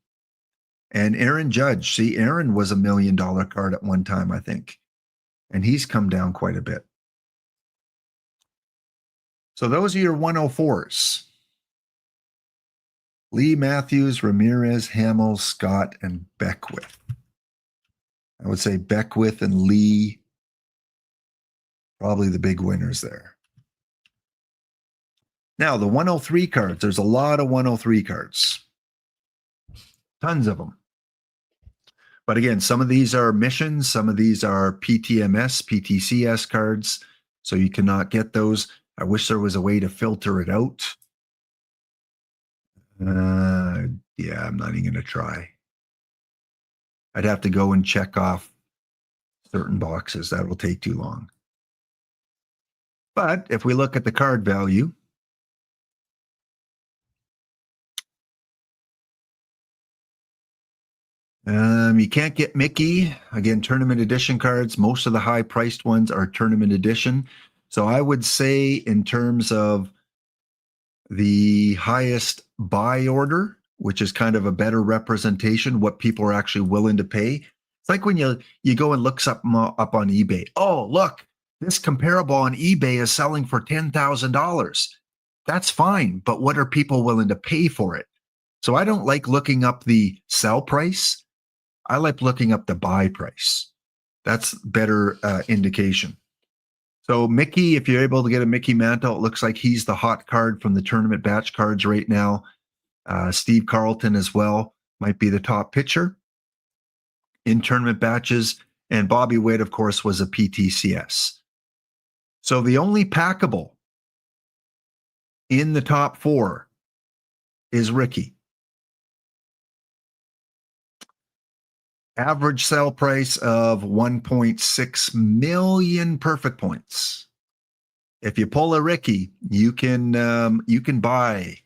And Aaron Judge. See, Aaron was $1 million card at one time, I think. And he's come down quite a bit. So those are your 104s. Lee, Matthews, Ramirez, Hamill, Scott, and Beckwith. I would say Beckwith and Lee, probably the big winners there. Now, the 103 cards. There's a lot of 103 cards. Tons of them. But again, some of these are missions. Some of these are PTMS, PTCS cards. So you cannot get those. I wish there was a way to filter it out. Yeah, I'm not even going to try. I'd have to go and check off certain boxes. That will take too long. But if we look at the card value, you can't get Mickey. Again, tournament edition cards. Most of the high-priced ones are tournament edition. So I would say in terms of the highest buy order, which is kind of a better representation, what people are actually willing to pay. It's like when you go and look something up on eBay. Oh, look, this comparable on eBay is selling for $10,000. That's fine, but what are people willing to pay for it? So I don't like looking up the sell price. I like looking up the buy price. That's better indication. So Mickey, if you're able to get a Mickey Mantle, it looks like he's the hot card from the tournament batch cards right now. Steve Carlton as well might be the top pitcher in tournament batches. And Bobby Witt, of course, was a PTCS. So the only packable in the top four is Ricky. Average sell price of 1.6 million perfect points. If you pull a Ricky, you can buy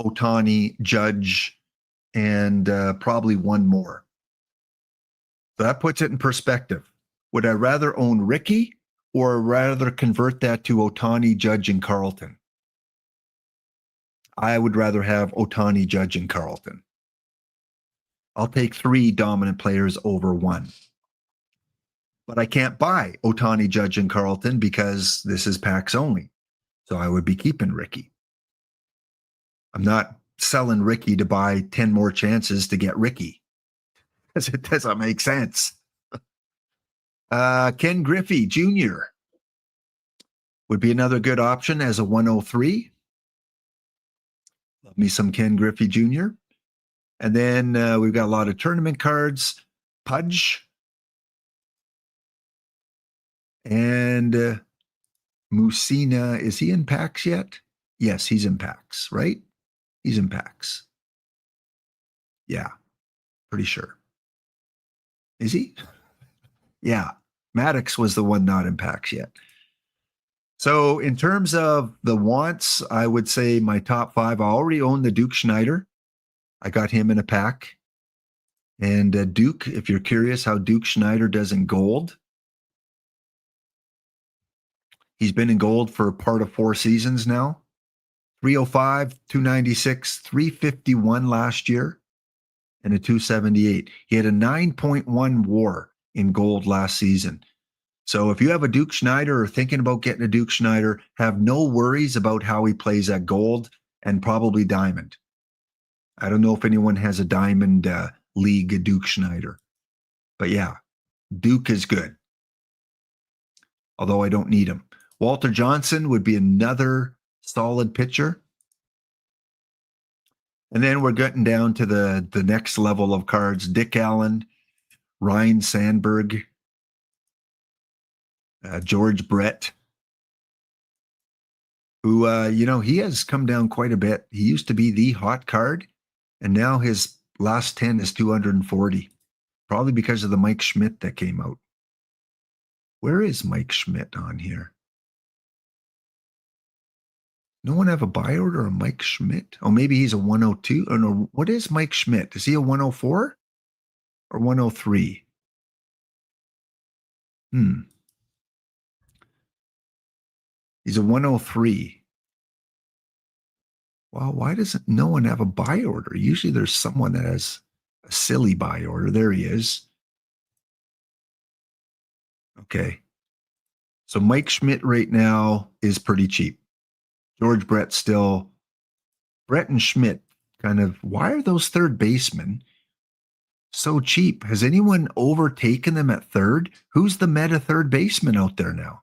Ohtani, Judge, and probably one more. So that puts it in perspective. Would I rather own Ricky or rather convert that to Ohtani, Judge, and Carlton? I would rather have Ohtani, Judge, and Carlton. I'll take 3 dominant players over 1. But I can't buy Ohtani, Judge, and Carlton because this is packs only. So I would be keeping Ricky. I'm not selling Ricky to buy 10 more chances to get Ricky. It doesn't make sense. Ken Griffey Jr. would be another good option as a 103. Love me some Ken Griffey Jr. And then we've got a lot of tournament cards. Pudge. And Musina. Is he in packs yet? Yes, he's in packs, right? He's in packs. Yeah, pretty sure. Is he? Yeah. Maddox was the one not in packs yet. So in terms of the wants, I would say my top 5, I already own the Duke Schneider. I got him in a pack. And Duke, if you're curious how Duke Schneider does in gold, he's been in gold for part of 4 seasons now. 305, 296, 351 last year, and a 278. He had a 9.1 WAR in gold last season. So if you have a Duke Schneider or thinking about getting a Duke Schneider, have no worries about how he plays at gold and probably diamond. I don't know if anyone has a diamond league Duke Schneider. But yeah, Duke is good. Although I don't need him. Walter Johnson would be another solid pitcher. And then we're getting down to the next level of cards. Dick Allen, Ryan Sandberg, George Brett, who, he has come down quite a bit. He used to be the hot card, and now his last 10 is 240, probably because of the Mike Schmidt that came out. Where is Mike Schmidt on here? No one have a buy order on Mike Schmidt? Oh, maybe he's a 102. Oh, no. What is Mike Schmidt? Is he a 104 or 103? He's a 103. Well, why doesn't no one have a buy order? Usually there's someone that has a silly buy order. There he is. Okay. So Mike Schmidt right now is pretty cheap. George Brett still. Brett and Schmidt kind of, why are those third basemen so cheap? Has anyone overtaken them at third? Who's the meta third baseman out there now?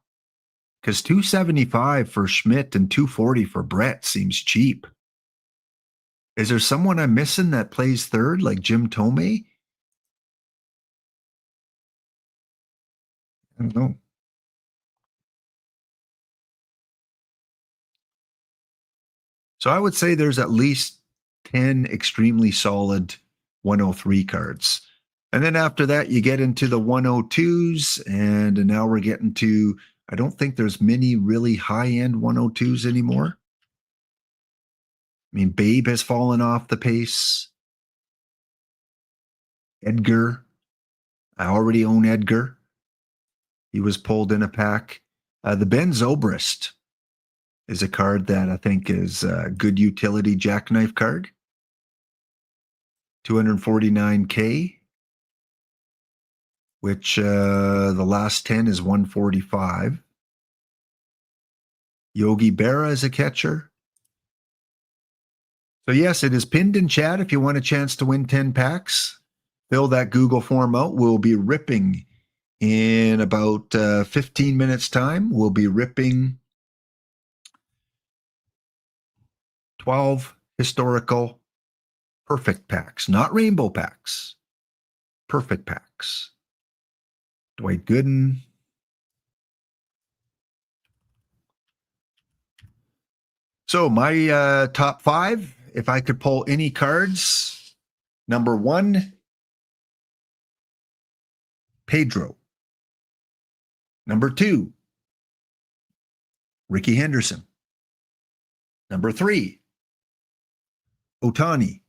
Because 275 for Schmidt and 240 for Brett seems cheap. Is there someone I'm missing that plays third, like Jim Tomei? I don't know. So I would say there's at least 10 extremely solid 103 cards. And then after that, you get into the 102s, and now we're getting to I don't think there's many really high-end 102s anymore. I mean, Babe has fallen off the pace. Edgar. I already own Edgar. He was pulled in a pack. The Ben Zobrist is a card that I think is a good utility jackknife card. 249K, which the last 10 is 145. Yogi Berra is a catcher. So yes, it is pinned in chat if you want a chance to win 10 packs. Fill that Google form out. We'll be ripping in about 15 minutes time. We'll be ripping 12 historical perfect packs, not rainbow packs, perfect packs. Dwight Gooden. So my top 5, if I could pull any cards, number 1, Pedro. Number 2, Ricky Henderson. Number 3, Ohtani.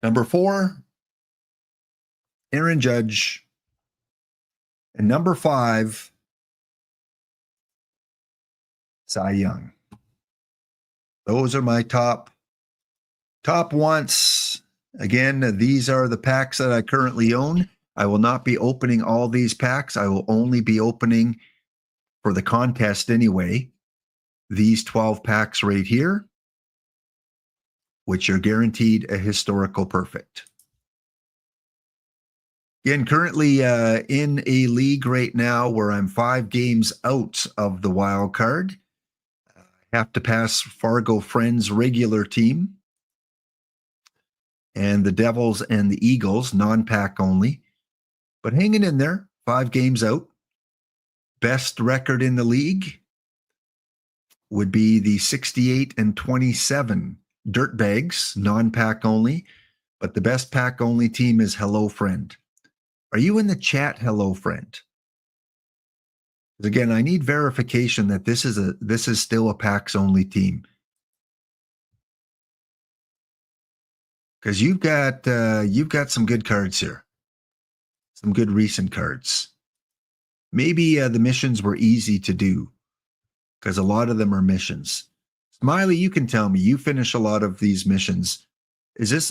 Number 4, Aaron Judge. And number 5, Cy Young. Those are my top ones. Again, these are the packs that I currently own. I will not be opening all these packs. I will only be opening, for the contest anyway, these 12 packs right here, which are guaranteed a historical perfect. Again, currently in a league right now where I'm 5 games out of the wild card. I have to pass Fargo Friends' regular team and the Devils and the Eagles, non-pack only. But hanging in there, 5 games out. Best record in the league would be the 68-27 Dirtbags, non-pack only. But the best pack only team is Hello Friend. Are you in the chat, Hello Friend? Again, I need verification that this is still a packs only team. Because you've got some good cards here. Some good recent cards. Maybe the missions were easy to do because a lot of them are missions. Smiley, you can tell me. You finish a lot of these missions.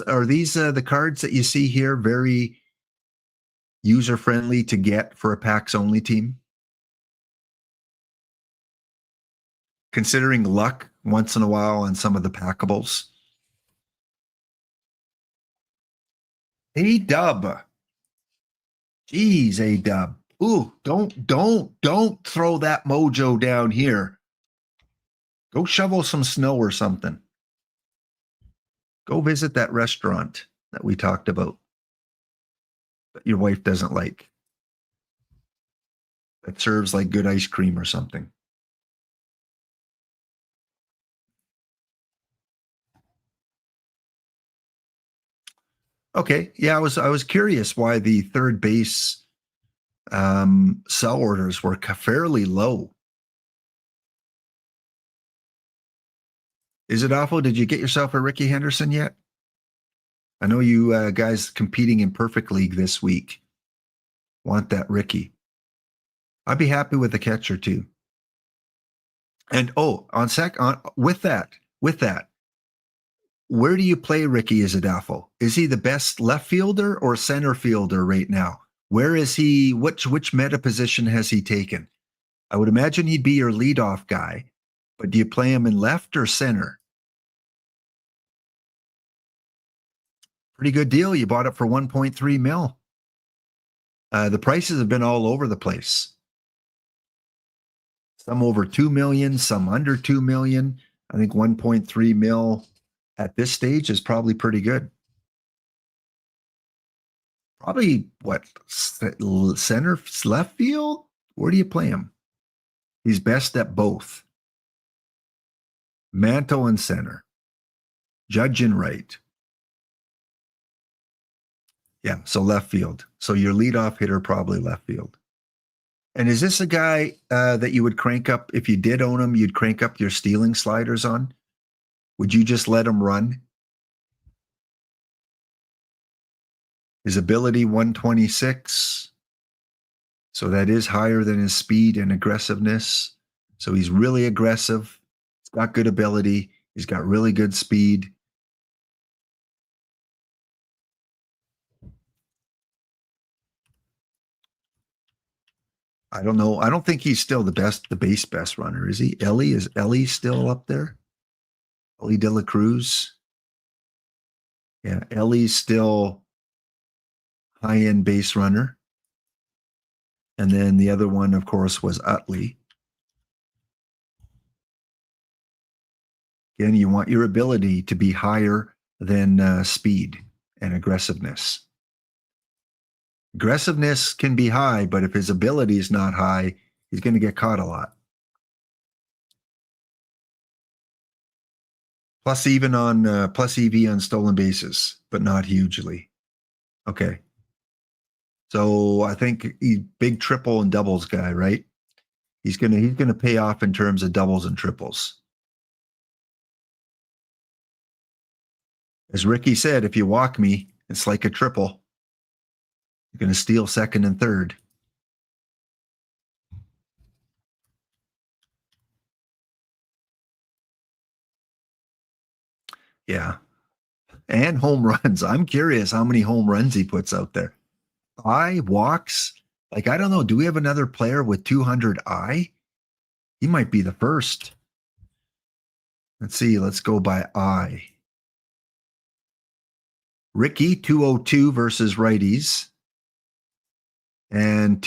Are these the cards that you see here very user-friendly to get for a packs-only team? Considering luck once in a while on some of the packables. A-Dub. Jeez, A-Dub. Ooh, don't throw that mojo down here. Go shovel some snow or something. Go visit that restaurant that we talked about that your wife doesn't like. That serves like good ice cream or something. Okay, yeah, I was curious why the third base sell orders were fairly low. Is it awful? Did you get yourself a Ricky Henderson yet? I know you guys competing in Perfect League this week want that Ricky. I'd be happy with the catcher too. And with that, where do you play Ricky Izadaffo? Is he the best left fielder or center fielder right now? Where is he? Which meta position has he taken? I would imagine he'd be your leadoff guy, but do you play him in left or center? Pretty good deal. You bought it for 1.3 mil. The prices have been all over the place. Some over 2 million, some under 2 million. I think 1.3 mil at this stage is probably pretty good. Probably what, center, left field? Where do you play him? He's best at both. Mantle and center. Judge and right. Yeah, so left field. So your leadoff hitter probably left field. And is this a guy that you would crank up, if you did own him, you'd crank up your stealing sliders on? Would you just let him run? His ability 126. So that is higher than his speed and aggressiveness. So he's really aggressive. He's got good ability. He's got really good speed. I don't know. I don't think he's still the base best runner, is he? Is Ellie still up there? Ellie De La Cruz. Yeah, Ellie's still high-end base runner. And then the other one, of course, was Utley. Again, you want your ability to be higher than speed and aggressiveness. Aggressiveness can be high, but if his ability is not high, he's going to get caught a lot. Plus even on plus EV on stolen bases, but not hugely. Okay. So I think he's big triple and doubles guy, right? He's gonna pay off in terms of doubles and triples. As Ricky said, if you walk me, it's like a triple. You're going to steal second and third. Yeah. And home runs. I'm curious how many home runs he puts out there. Walks. Like, I don't know. Do we have another player with 200 I? He might be the first. Let's see. Let's go by I. Ricky, 202 versus righties. And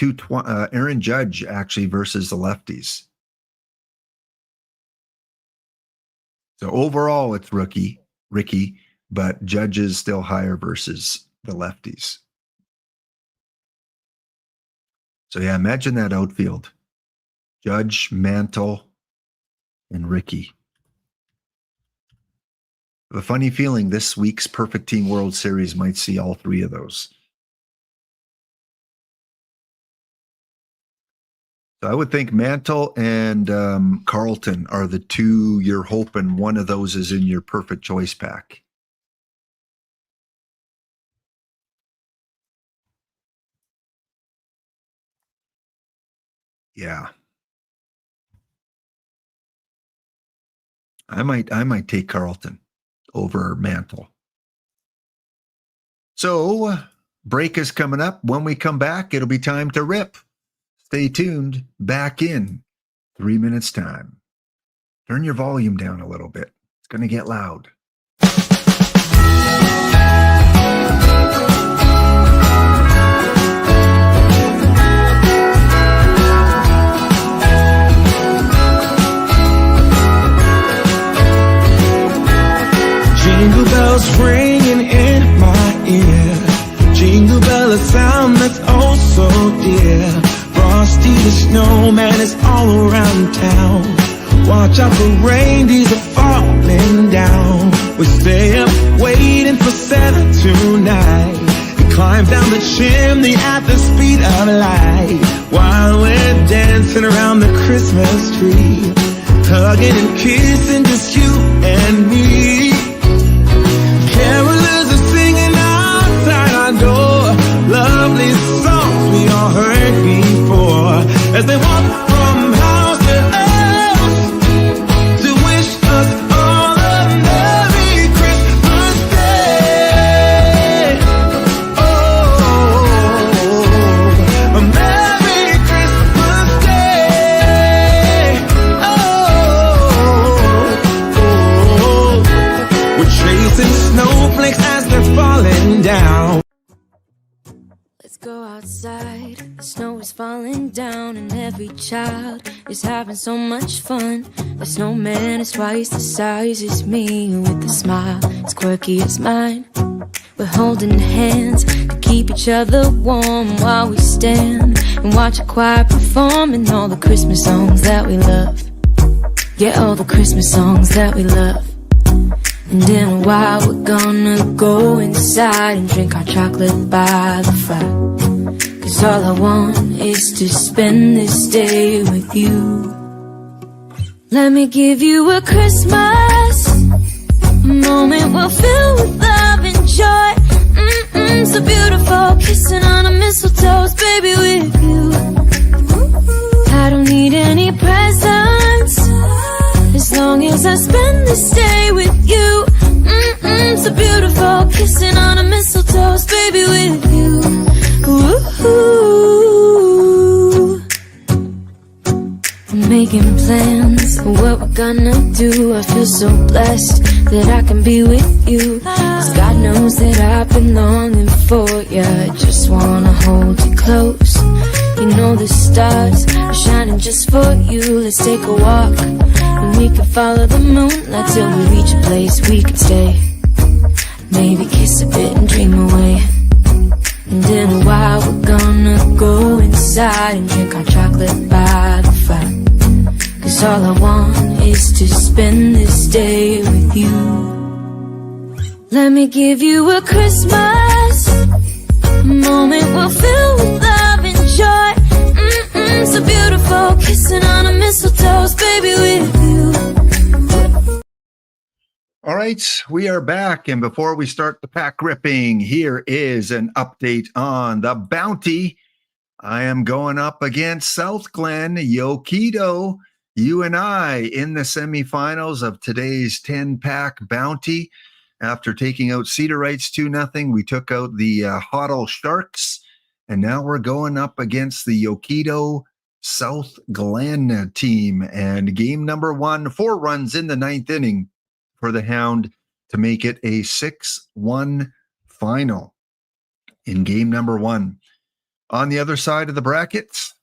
Aaron Judge actually versus the lefties. So overall, it's Ricky, but Judge is still higher versus the lefties. So yeah, imagine that outfield. Judge, Mantle, and Ricky. I have a funny feeling this week's Perfect Team World Series might see all three of those. So I would think Mantle and Carlton are the two you're hoping one of those is in your perfect choice pack. Yeah. I might take Carlton over Mantle. So break is coming up. When we come back, it'll be time to rip. Stay tuned. Back in 3 minutes time. Turn your volume down a little bit. It's going to get loud. Jingle bells ringing in my ear. Jingle bell, a sound that's oh so dear. Frosty the snowman is all around town. Watch out for reindeers are falling down. We stay up waiting for Santa tonight. He climbs down the chimney at the speed of light, while we're dancing around the Christmas tree, hugging and kissing just you and me. Carolers are singing outside our door, lovely songs we all heard before, as they walk from house to house to wish us all a Merry Christmas Day. Oh, a Merry Christmas Day. Oh, we're chasing snowflakes as they're falling down. Let's go outside, the snow is falling down and every child is having so much fun. The snowman is twice the size as me, with a smile as quirky as mine. We're holding hands to keep each other warm while we stand and watch a choir performing all the Christmas songs that we love. Yeah, all the Christmas songs that we love. And in a while we're gonna go inside and drink our chocolate by the fire. 'Cause all I want is to spend this day with you. Let me give you a Christmas moment we'll fill with love and joy. So beautiful, kissing on a mistletoe, baby, with you. I don't need any presents as long as I spend this day with you. So beautiful, kissing on a mistletoe, baby, with you. Ooh. I'm making plans for what we're gonna do. I feel so blessed that I can be with you. 'Cause God knows that I've been longing for you. I just wanna hold you close. You know the stars are shining just for you. Let's take a walk and we can follow the moonlight till we reach a place we can stay. Maybe kiss a bit and dream away. And in a while we're gonna go inside and drink our chocolate by the fire. 'Cause all I want is to spend this day with you. Let me give you a Christmas moment we'll fill with love and joy. So beautiful, kissing on a mistletoe, baby, with you. All right, we are back. And before we start the pack ripping, here is an update on the bounty. I am going up against South Glen, Yokido, you and I in the semifinals of today's 10-pack bounty. After taking out Cedarites 2-0, we took out the Hoddle Sharks. And now we're going up against the Yokido South Glen team. And game number 1, 4 runs in the 9th inning for the Hound to make it a 6-1 final in game number 1. On the other side of the brackets,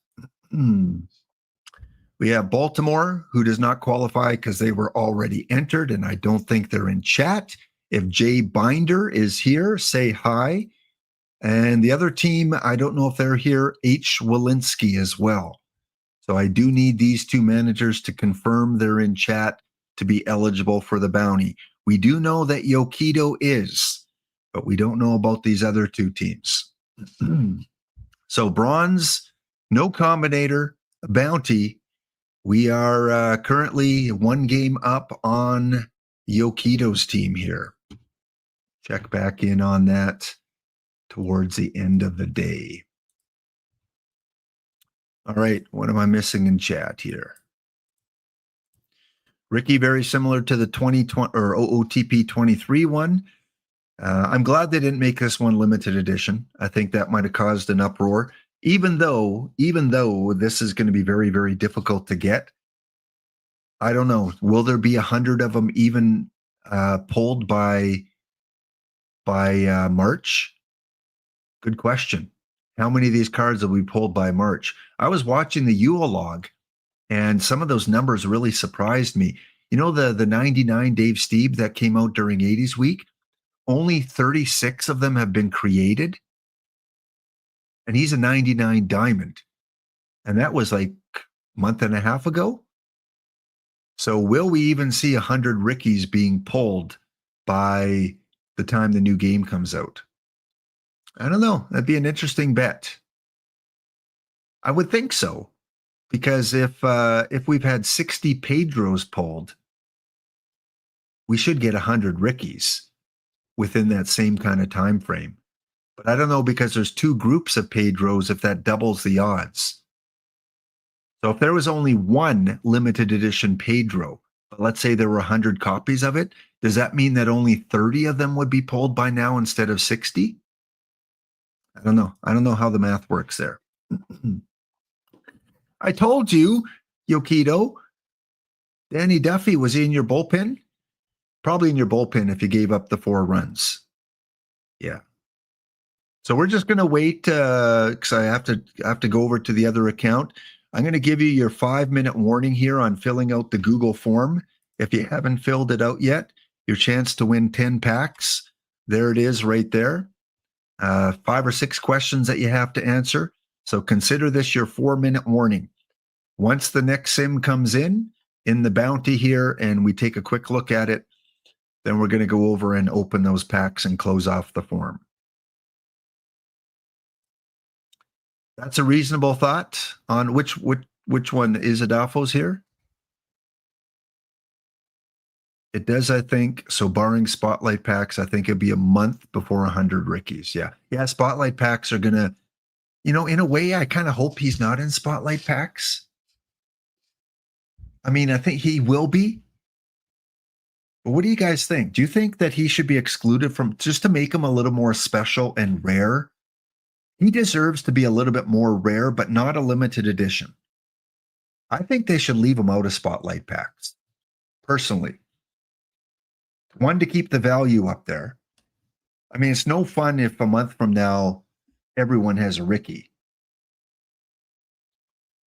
we have Baltimore, who does not qualify because they were already entered, and I don't think they're in chat. If Jay Binder is here, say hi. And the other team, I don't know if they're here, H. Walensky as well. So I do need these two managers to confirm they're in chat to be eligible for the bounty. We do know that Yokido is, but we don't know about these other two teams. So bronze, no combinator, bounty. We are currently 1 game up on Yokido's team here. Check back in on that towards the end of the day. All right, what am I missing in chat here? Ricky, very similar to the 2020 or OOTP 23 one. I'm glad they didn't make this one limited edition. I think that might have caused an uproar. Even though this is going to be very, very difficult to get. I don't know. Will there be 100 of them even pulled by March? Good question. How many of these cards will be pulled by March? I was watching the Yule log, and some of those numbers really surprised me. You know, the 99 Dave Steeb that came out during 80s week, only 36 of them have been created. And he's a 99 diamond. And that was like a month and a half ago. So will we even see 100 Rickies being pulled by the time the new game comes out? I don't know. That'd be an interesting bet. I would think so. Because if we've had 60 Pedros pulled, we should get 100 Rickies within that same kind of time frame. But I don't know, because there's 2 groups of Pedros, if that doubles the odds. So if there was only 1 limited edition Pedro, but let's say there were 100 copies of it, does that mean that only 30 of them would be pulled by now instead of 60? I don't know. I don't know how the math works there. I told you, Yokido, Danny Duffy was in your bullpen. Probably in your bullpen if you gave up the 4 runs. Yeah. So we're just going to wait because I have to go over to the other account. I'm going to give you your 5-minute warning here on filling out the Google form. If you haven't filled it out yet, your chance to win 10 packs. There it is right there. 5 or 6 questions that you have to answer. So consider this your 4-minute warning. Once the next sim comes in the bounty here, and we take a quick look at it, then we're going to go over and open those packs and close off the form. That's a reasonable thought. On which one is Adolfo's here? It does, I think. So barring spotlight packs, I think it'd be a month before 100 Rickies. Yeah. Yeah, spotlight packs are going to, in a way, I kind of hope he's not in spotlight packs. I mean, I think he will be. But what do you guys think? Do you think that he should be excluded from, just to make him a little more special and rare? He deserves to be a little bit more rare, but not a limited edition. I think they should leave him out of spotlight packs, personally. One, to keep the value up there. I mean, it's no fun if a month from now everyone has a Ricky.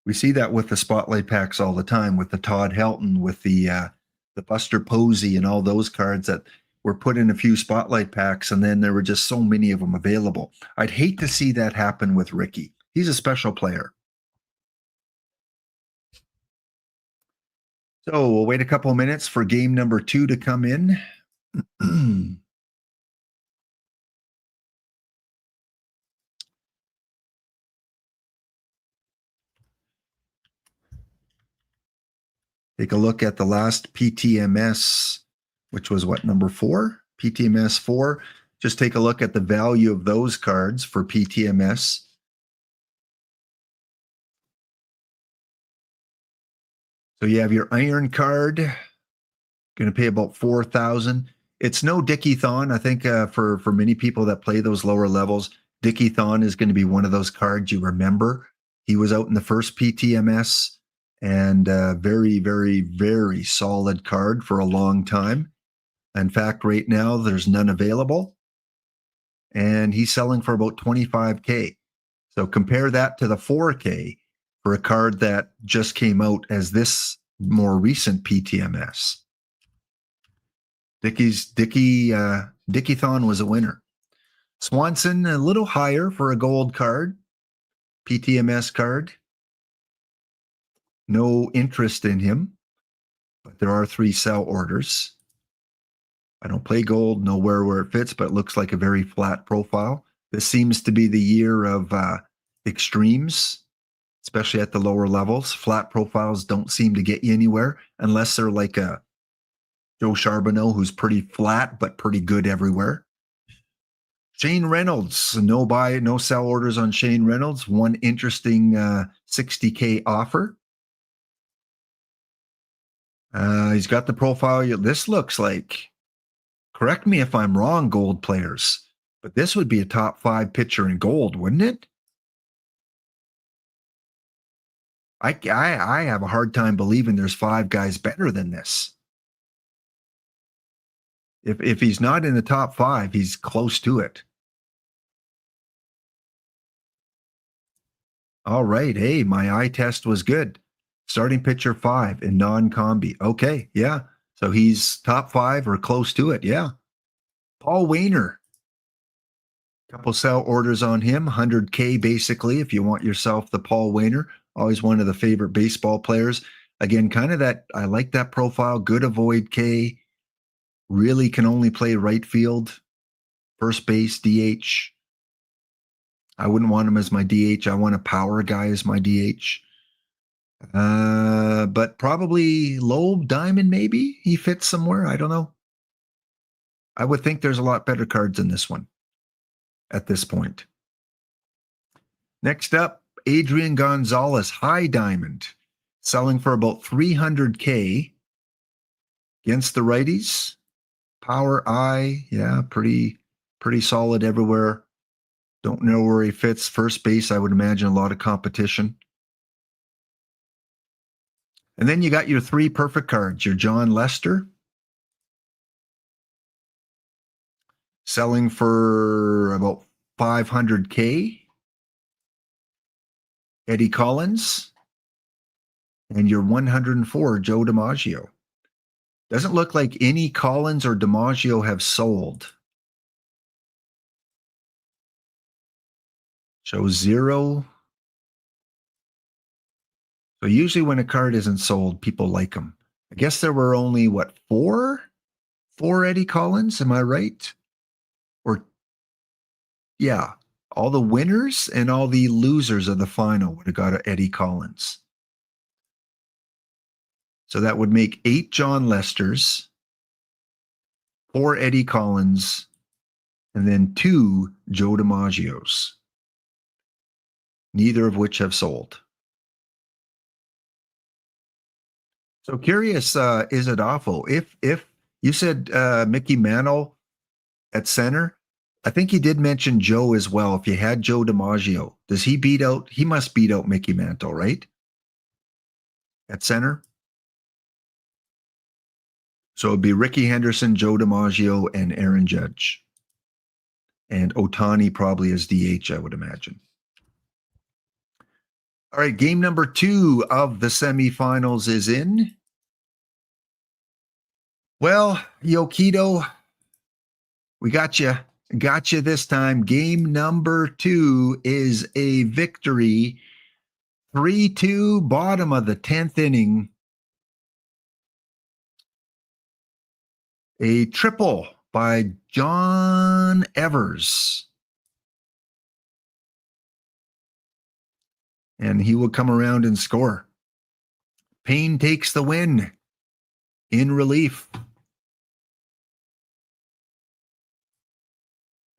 We see that with the spotlight packs all the time, with the Todd Helton, with the Buster Posey, and all those cards that were put in a few spotlight packs, and then there were just so many of them available. I'd hate to see that happen with Ricky. He's a special player. So we'll wait a couple of minutes for game number 2 to come in. Take a look at the last PTMS, which was what, number 4? PTMS 4. Just take a look at the value of those cards for PTMS. So you have your Iron card, going to pay about 4,000. It's no Dickie Thon. I think for many people that play those lower levels, Dickie Thon is going to be one of those cards you remember. He was out in the first PTMS, and very, very, very solid card for a long time. In fact, right now there's none available, and he's selling for about 25K. So compare that to the 4K for a card that just came out as this more recent PTMS. Dickie Thon was a winner. Swanson, a little higher for a gold card, PTMS card. No interest in him, but there are 3 sell orders. I don't play gold, nowhere where it fits, but it looks like a very flat profile. This seems to be the year of extremes, especially at the lower levels. Flat profiles don't seem to get you anywhere unless they're like a Joe Charbonneau, who's pretty flat but pretty good everywhere. Shane Reynolds, no sell orders on Shane Reynolds. One interesting 60K offer. He's got the profile. This looks like, correct me if I'm wrong, gold players, but this would be a top 5 pitcher in gold, wouldn't it? I have a hard time believing there's 5 guys better than this. If he's not in the top 5, he's close to it. All right. Hey, my eye test was good. Starting pitcher 5 in non-combi. Okay. Yeah. So he's top 5 or close to it. Yeah. Paul Wainer. Couple sell orders on him. 100K basically if you want yourself the Paul Wainer. Always one of the favorite baseball players. Again, kind of that, I like that profile. Good avoid K. Really can only play right field. First base, DH. I wouldn't want him as my DH. I want a power guy as my DH. But probably low diamond, maybe he fits somewhere. I don't know. I would think there's a lot better cards in this one at this point. Next up, Adrian Gonzalez, high diamond, selling for about 300K against the righties. Power eye, yeah, pretty solid everywhere. Don't know where he fits. First base, I would imagine a lot of competition. And then you got your 3 perfect cards. Your John Lester, selling for about 500K. Eddie Collins, and your 104, Joe DiMaggio. Doesn't look like any Collins or DiMaggio have sold. Shows 0. So usually when a card isn't sold, people like them. I guess there were only, what, 4? 4 Eddie Collins, am I right? Or, yeah, all the winners and all the losers of the final would have got a Eddie Collins. So that would make 8 John Lesters, 4 Eddie Collins, and then 2 Joe DiMaggios, neither of which have sold. So curious, is it awful? If you said Mickey Mantle at center, I think he did mention Joe as well. If you had Joe DiMaggio, does he beat out? He must beat out Mickey Mantle, right? At center. So it'd be Ricky Henderson, Joe DiMaggio, and Aaron Judge. And Ohtani probably as DH, I would imagine. All right, game number 2 of the semifinals is in. Well, Yokito, we got you. Got you this time. Game number 2 is a victory. 3-2, bottom of the 10th inning. A triple by John Evers. And he will come around and score. Payne takes the win in relief.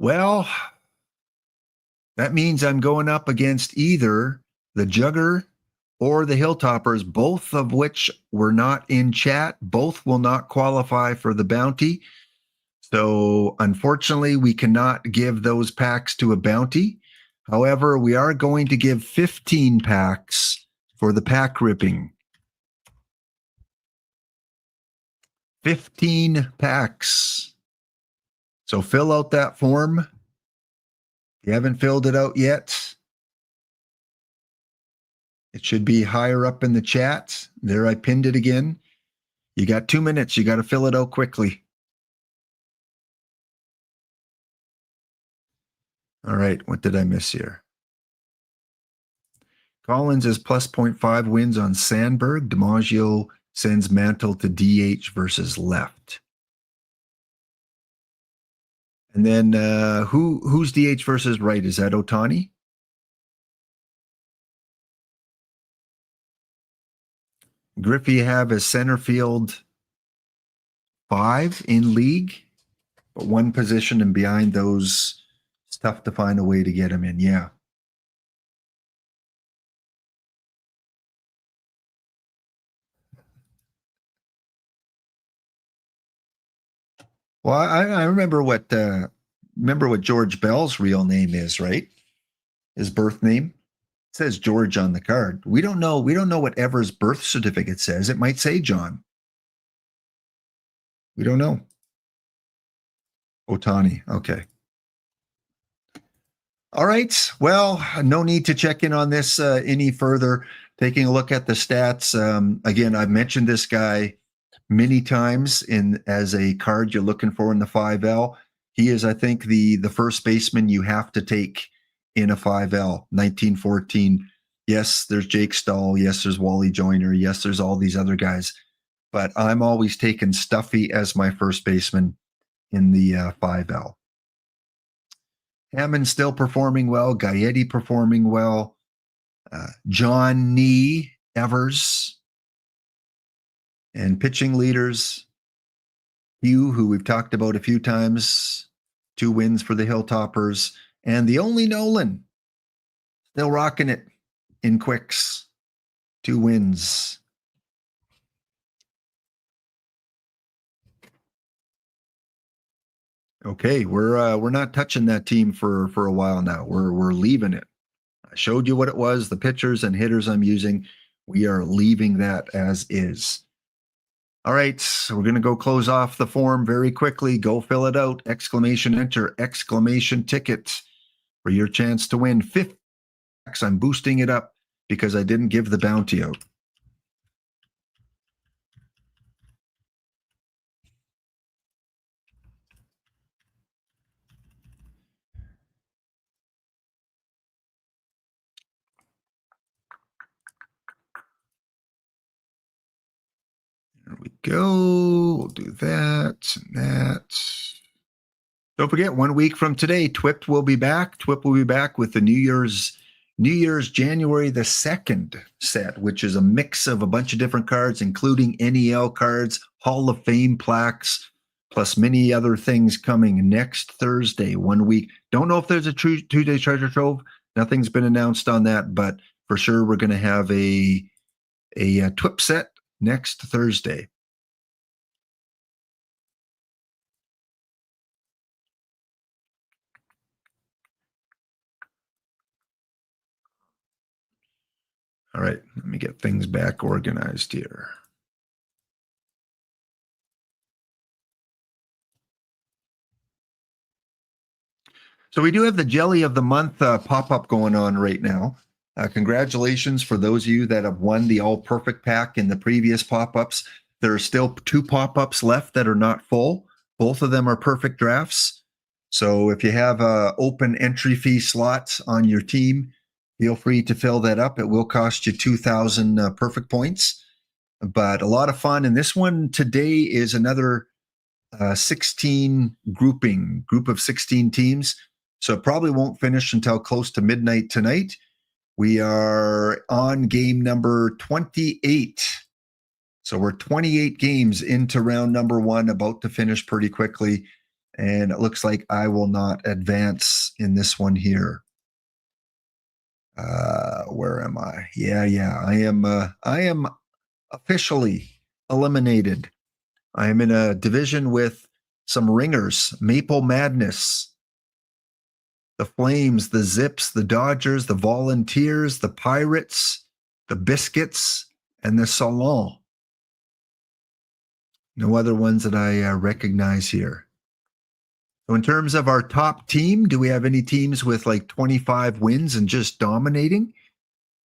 Well, that means I'm going up against either the Jugger or the Hilltoppers, both of which were not in chat. Both will not qualify for the bounty. So unfortunately, we cannot give those packs to a bounty. However, we are going to give 15 packs for the pack ripping. 15 packs. So fill out that form. If you haven't filled it out yet, it should be higher up in the chat. There, I pinned it again. You got 2 minutes. You got to fill it out quickly. All right, what did I miss here? Collins is plus 0.5 wins on Sandberg. DiMaggio sends Mantle to DH versus left. And then who's DH versus right? Is that Ohtani? Griffey have as center field 5 in league, but 1 position and behind those, it's tough to find a way to get him in. Yeah. Well, I remember what George Bell's real name is, right? His birth name. It says George on the card. We don't know what Evers' birth certificate says. It might say John. We don't know. Ohtani. Okay. All right. Well, no need to check in on this any further. Taking a look at the stats. Again, I've mentioned this guy many times as a card you're looking for in the 5L. He is, I think, the first baseman you have to take in a 5L. 1914. Yes, there's Jake Stahl. Yes, there's Wally Joyner. Yes, there's all these other guys. But I'm always taking Stuffy as my first baseman in the 5L. Hammond still performing well. Gaetti performing well. John Nee Evers. And pitching leaders, Hugh, who we've talked about a few times, 2 wins for the Hilltoppers. And the only Nolan, still rocking it in quicks, 2 wins. Okay, we're not touching that team for a while now. We're leaving it. I showed you what it was, the pitchers and hitters I'm using. We are leaving that as is. All right, so we're going to go close off the form very quickly. Go fill it out. Exclamation enter, exclamation ticket for your chance to win 50. I'm boosting it up because I didn't give the bounty out. There we go. We'll do that and that. Don't forget, 1 week from today, TWIP will be back. TWIP will be back with the New Year's January the 2nd set, which is a mix of a bunch of different cards, including NEL cards, Hall of Fame plaques, plus many other things coming next Thursday, 1 week. Don't know if there's a two-day treasure trove. Nothing's been announced on that, but for sure we're going to have a TWIP set next Thursday. All right, let me get things back organized here. So we do have the Jelly of the Month pop-up going on right now. Congratulations for those of you that have won the All Perfect Pack in the previous pop-ups. There are still 2 pop-ups left that are not full. Both of them are perfect drafts. So if you have open entry fee slots on your team, feel free to fill that up. It will cost you 2,000 perfect points, but a lot of fun. And this one today is another 16 group of 16 teams. So it probably won't finish until close to midnight tonight. We are on game number 28. So we're 28 games into round number 1, about to finish pretty quickly. And it looks like I will not advance in this one here. Where am I? Yeah. I am officially eliminated. I am in a division with some ringers: Maple Madness, the Flames, the Zips, the Dodgers, the Volunteers, the Pirates, the Biscuits, and the Salon. No other ones that I recognize here. So in terms of our top team, do we have any teams with like 25 wins and just dominating?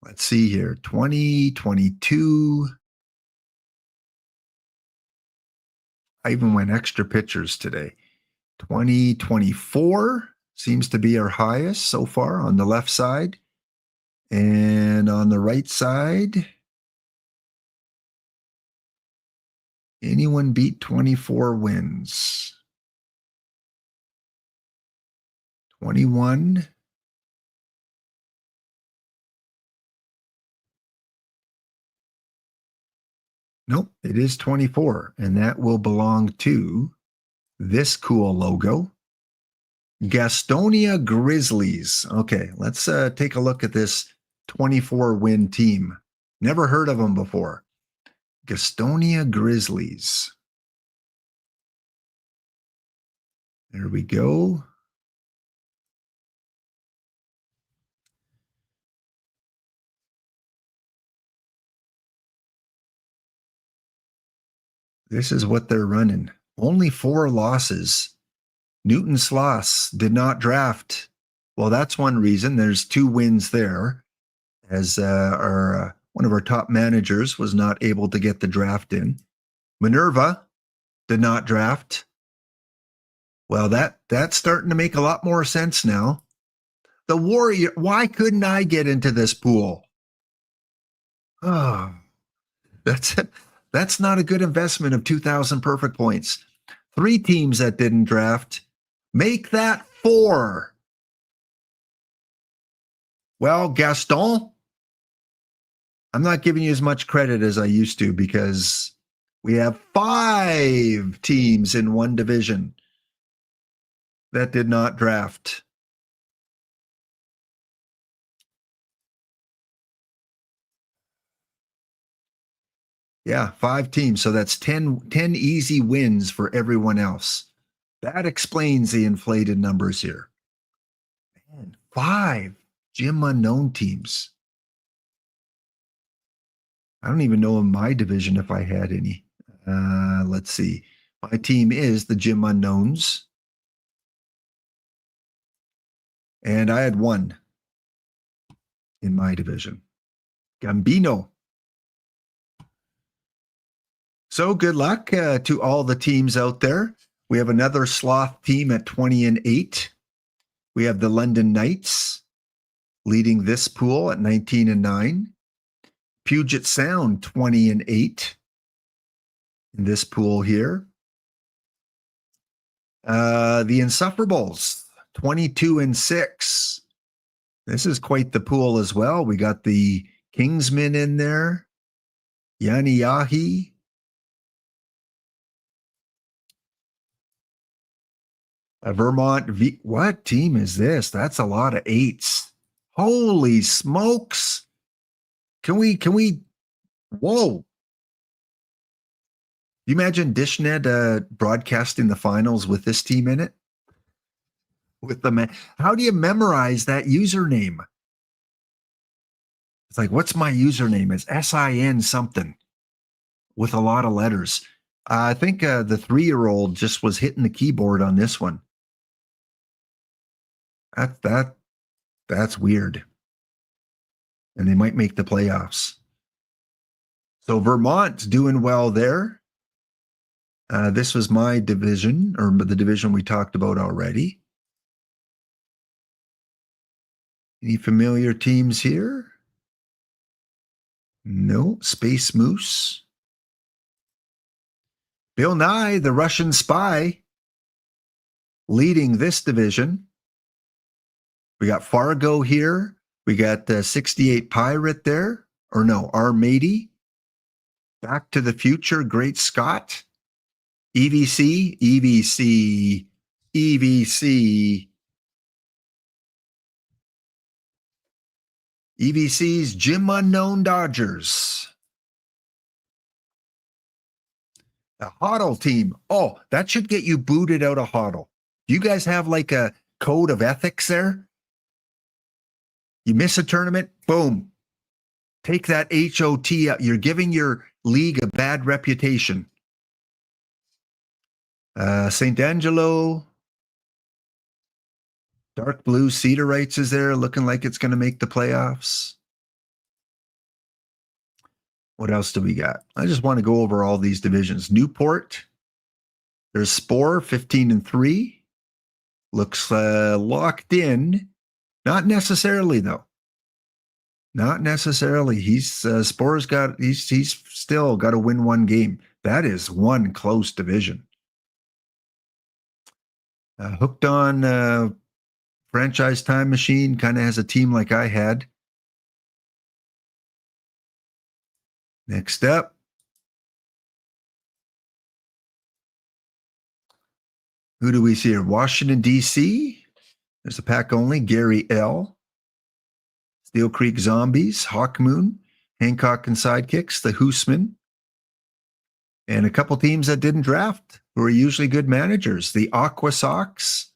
Let's see here. 2022. I even went extra pitchers today. 2024 seems to be our highest so far on the left side. And on the right side, anyone beat 24 wins? 21. Nope, it is 24, and that will belong to this cool logo, Gastonia Grizzlies. Okay, let's take a look at this 24-win team. Never heard of them before. Gastonia Grizzlies. There we go. This is what they're running. Only 4 losses. Newton Sloss did not draft. Well, that's one reason. There's 2 wins there, as our one of our top managers was not able to get the draft in. Minerva did not draft. Well, that's starting to make a lot more sense now. The Warrior, why couldn't I get into this pool? Oh, that's not a good investment of 2,000 perfect points. 3 teams that didn't draft. Make that 4. Well, Gaston, I'm not giving you as much credit as I used to, because we have 5 teams in one division that did not draft. Yeah, 5 teams. So that's 10 easy wins for everyone else. That explains the inflated numbers here. Man, 5 Gym Unknown teams. I don't even know in my division if I had any. Let's see. My team is the Gym Unknowns. And I had 1 in my division. Gambino. So good luck to all the teams out there. We have another Sloth team at 20-8. We have the London Knights leading this pool at 19-9. Puget Sound 20-8 in this pool here. The Insufferables, 22-6. This is quite the pool as well. We got the Kingsmen in there. Yani Yahi. Vermont. What team is this? That's a lot of 8s. Holy smokes. Can we, whoa. You imagine Dishnet broadcasting the finals with this team in it? With the how do you memorize that username? It's like, what's my username? It's SIN something with a lot of letters. I think the 3-year-old just was hitting the keyboard on this one. That's weird. And they might make the playoffs. So Vermont's doing well there. This was my division, or the division we talked about already. Any familiar teams here? No. Space Moose. Bill Nye, the Russian spy, leading this division. We got Fargo here. We got 68 Pirate there. Or no, Armady. Back to the Future, Great Scott. EVC, EVC, EVC. EVC's Jim Unknown Dodgers. A HODL team. Oh, that should get you booted out of HODL. You guys have like a code of ethics there? You miss a tournament, boom. Take that HOT out. You're giving your league a bad reputation. St. Angelo. Dark blue Cedarites is there, looking like it's going to make the playoffs. What else do we got? I just want to go over all these divisions. Newport. There's Spore, 15-3. Looks locked in. Not necessarily, though. Not necessarily. Spore's got. He's still got to win one game. That is one close division. Hooked on Franchise Time Machine kind of has a team like I had. Next up. Who do we see here? Washington, D.C. There's a pack only. Gary L. Steel Creek Zombies, Hawk Moon, Hancock and Sidekicks, the Hoosman. And a couple teams that didn't draft who are usually good managers. The Aqua Sox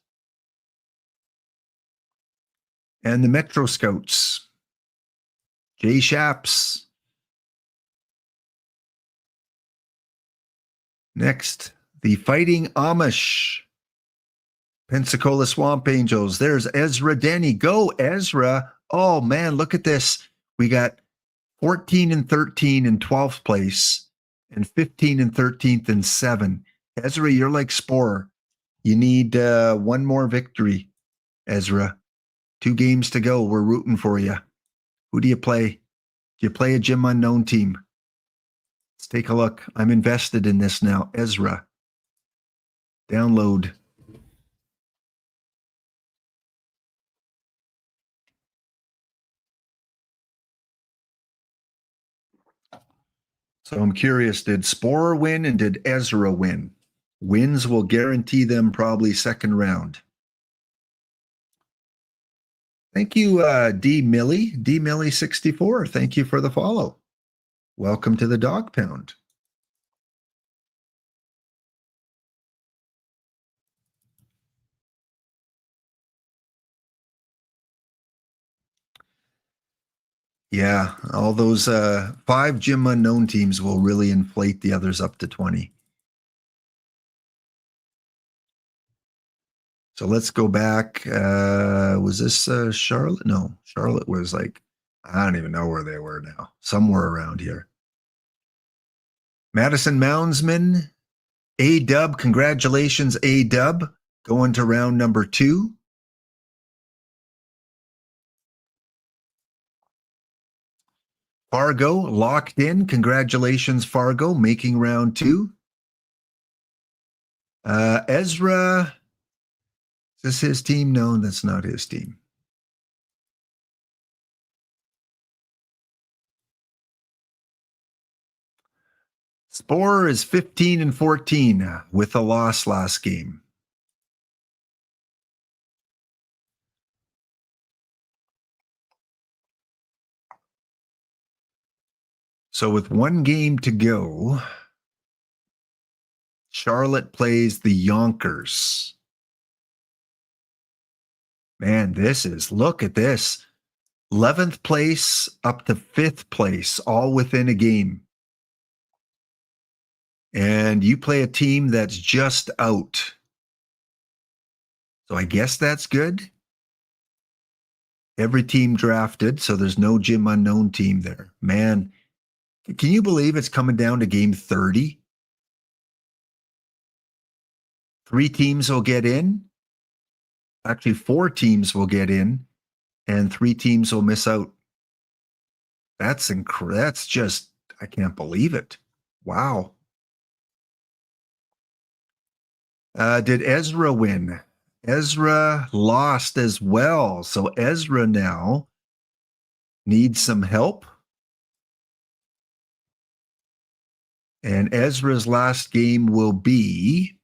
and the Metro Scouts. Jay Shaps. Next, the Fighting Amish. Pensacola Swamp Angels. There's Ezra Denny. Go, Ezra. Oh, man, look at this. We got 14-13 in 12th place and 15 and 13th in 7. Ezra, you're like Spore. You need one more victory, Ezra. 2 games to go. We're rooting for you. Who do you play? Do you play a Jim Unknown team? Let's take a look. I'm invested in this now. Ezra. Download. So I'm curious, did Spore win and did Ezra win? Wins will guarantee them probably second round. Thank you, D. Millie. D. Millie 64. Thank you for the follow. Welcome to the Dog Pound. Yeah, all those 5 Jim Unknown teams will really inflate the others up to 20. So let's go back. Was this Charlotte? No, Charlotte was like, I don't even know where they were now. Somewhere around here. Madison Moundsman, A-Dub. Congratulations, A-Dub. Going to round number 2. Fargo locked in. Congratulations, Fargo, making round 2. Ezra Is this his team? No, that's not his team. Spore is 15-14 with a loss last game. So with one game to go, Charlotte plays the Yonkers. Man, look at this. 11th place up to 5th place, all within a game. And you play a team that's just out. So I guess that's good. Every team drafted, so there's no Jim Unknown team there. Man, can you believe it's coming down to game 30? 3 teams will get in. Actually, 4 teams will get in, and 3 teams will miss out. That's just, I can't believe it. Wow. Did Ezra win? Ezra lost as well. So Ezra now needs some help. And Ezra's last game will be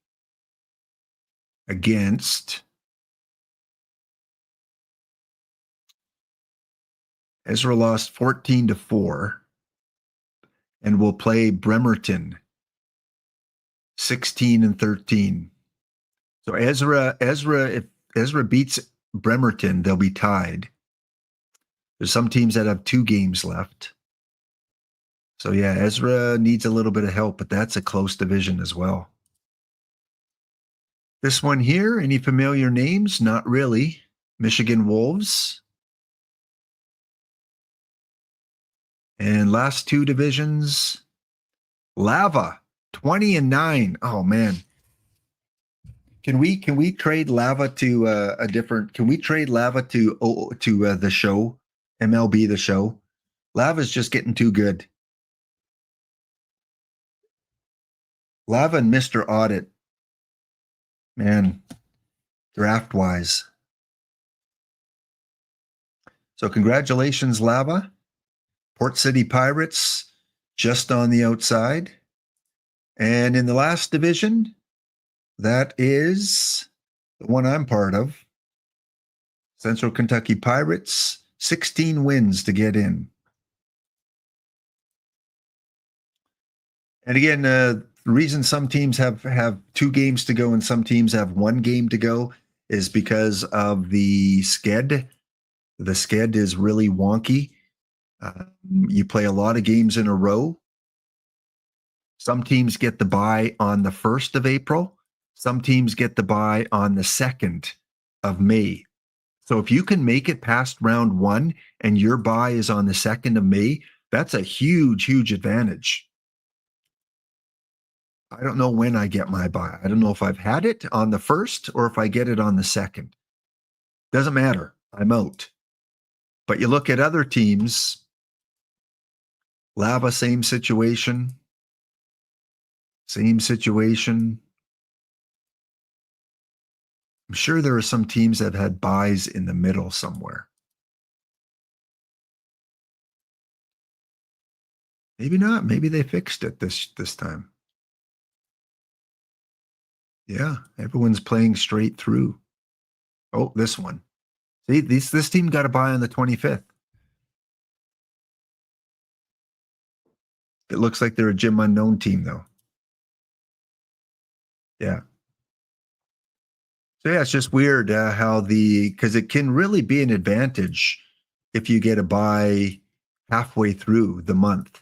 against Ezra lost 14-4 and will play Bremerton 16-13. So if Ezra beats Bremerton, they'll be tied. There's some teams that have 2 games left. So yeah, Ezra needs a little bit of help, but that's a close division as well. This one here, any familiar names? Not really. Michigan Wolves. And last 2 divisions, Lava, 20-9. Oh man. Can we trade Lava to a different? Can we trade Lava to the show, MLB the Show? Lava's just getting too good. Lava and Mr. Audit, man, draft wise. So congratulations, Lava. Port City Pirates just on the outside. And in the last division, that is the one I'm part of. Central Kentucky Pirates, 16 wins to get in. And again, the reason some teams have 2 games to go and some teams have 1 game to go is because of the sked. The sked is really wonky. You play a lot of games in a row. Some teams get the bye on the 1st of April. Some teams get the bye on the 2nd of May. So if you can make it past round 1 and your bye is on the 2nd of May, that's a huge, huge advantage. I don't know when I get my bye. I don't know if I've had it on the 1st or if I get it on the 2nd. Doesn't matter. I'm out. But you look at other teams, Lava, same situation. Same situation. I'm sure there are some teams that have had buys in the middle somewhere. Maybe not. Maybe they fixed it this time. Yeah, everyone's playing straight through. Oh, this one. See, this team got a bye on the 25th. It looks like they're a Jim Unknown team, though. Yeah. So yeah, it's just weird how because it can really be an advantage if you get a bye halfway through the month.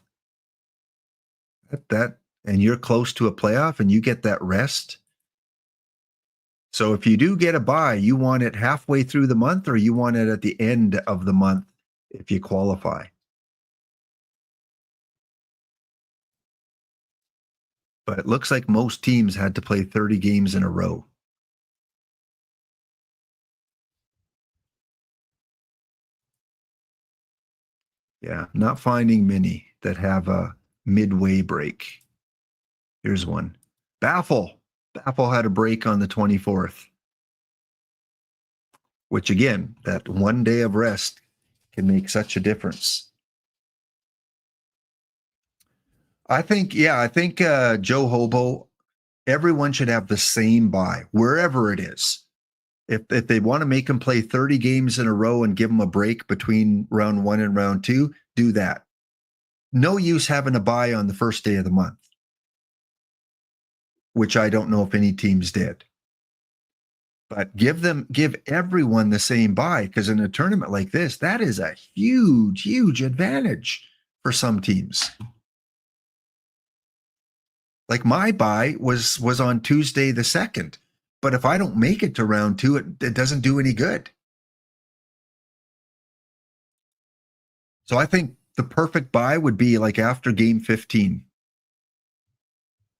And you're close to a playoff and you get that rest. So if you do get a bye, you want it halfway through the month or you want it at the end of the month if you qualify. But it looks like most teams had to play 30 games in a row. Yeah, not finding many that have a midway break. Here's one. Baffle had a break on the 24th. which again, that 1 day of rest can make such a difference. I think Joe Hobo, everyone should have the same bye wherever it is. If they want to make them play 30 games in a row and give them a break between round 1 and round 2, do that. No use having a bye on the first day of the month, which I don't know if any teams did. But give everyone the same bye, because in a tournament like this, that is a huge, huge advantage for some teams. Like my bye was on Tuesday the 2nd, but if I don't make it to round 2, it doesn't do any good. So I think the perfect bye would be like after game 15.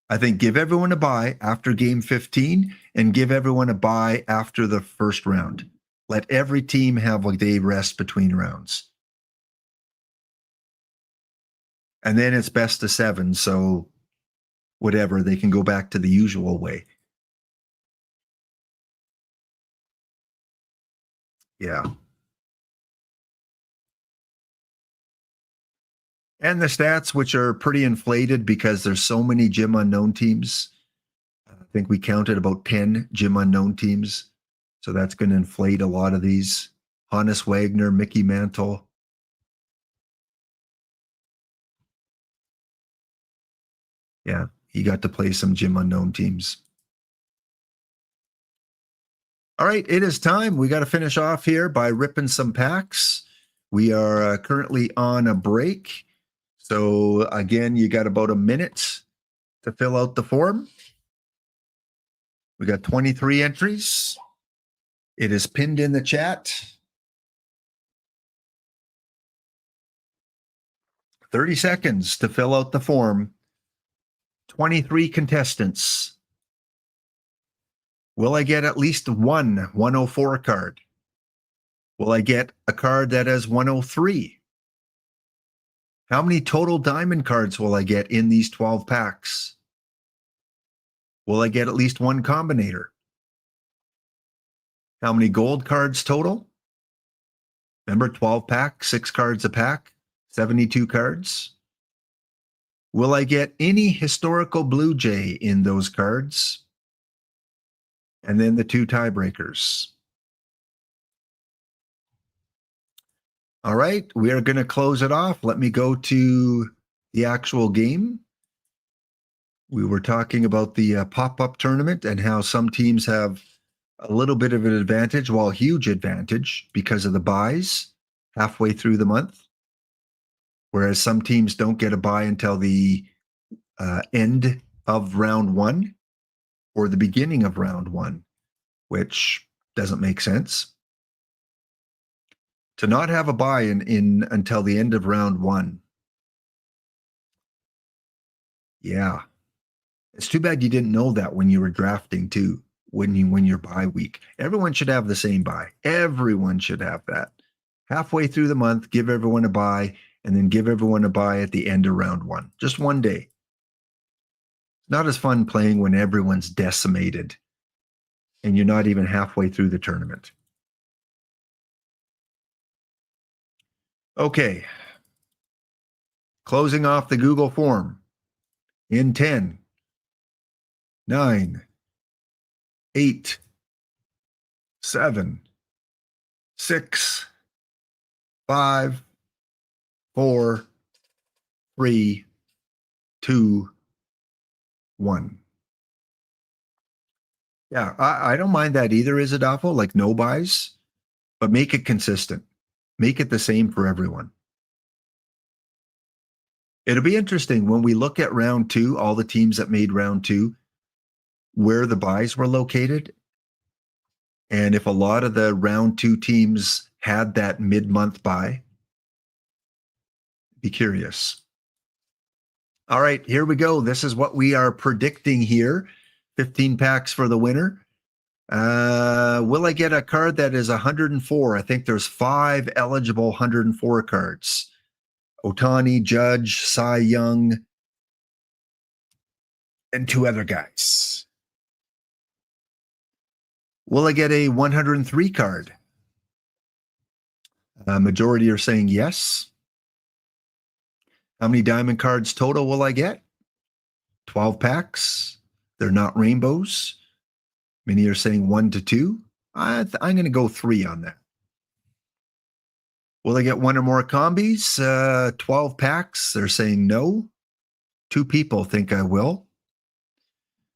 I think give everyone a bye after game 15 and give everyone a bye after the first round. Let every team have a day rest between rounds. And then it's best of 7, so whatever, they can go back to the usual way. Yeah. And the stats, which are pretty inflated because there's so many Gym Unknown teams. I think we counted about 10 Gym Unknown teams. So that's going to inflate a lot of these. Hannes Wagner, Mickey Mantle. Yeah, he got to play some Gym Unknown teams. All right, it is time. We got to finish off here by ripping some packs. We are currently on a break. So again, you got about a minute to fill out the form. We got 23 entries. It is pinned in the chat. 30 seconds to fill out the form. 23 contestants. Will I get at least one 104 card? Will I get a card that has 103? How many total diamond cards will I get in these 12 packs? Will I get at least one combinator? How many gold cards total? Remember, 12 packs, 6 cards a pack, 72 cards. Will I get any historical Blue Jay in those cards? And then the 2 tiebreakers. All right, we are going to close it off. Let me go to the actual game. We were talking about the pop-up tournament and how some teams have a little bit of an advantage, well, a huge advantage because of the buys halfway through the month, whereas some teams don't get a buy until the end of round 1 or the beginning of round 1, which doesn't make sense. To not have a buy in until the end of round 1. Yeah. It's too bad you didn't know that when you were drafting too, when your bye week. Everyone should have the same bye. Everyone should have that. Halfway through the month, give everyone a bye, and then give everyone a bye at the end of round 1. Just 1 day. Not as fun playing when everyone's decimated and you're not even halfway through the tournament. Okay. Closing off the Google form in 10, 9, 8, 7, 6, 5, 4, 3, 2, 1. Yeah, I don't mind that either, Isadafo, like no buys, but make it consistent. Make it the same for everyone. It'll be interesting when we look at round 2, all the teams that made round 2, where the buys were located. And if a lot of the round 2 teams had that mid-month buy, be curious. All right, here we go. This is what we are predicting here. 15 packs for the winner. Will I get a card that is 104? I think there's 5 eligible 104 cards. Ohtani, Judge, Cy Young, and 2 other guys. Will I get a 103 card? Majority are saying yes. How many diamond cards total will I get? 12 packs. They're not rainbows. Many are saying 1 to 2. I'm going to go 3 on that. Will I get 1 or more combis? 12 packs. They're saying no. 2 people think I will.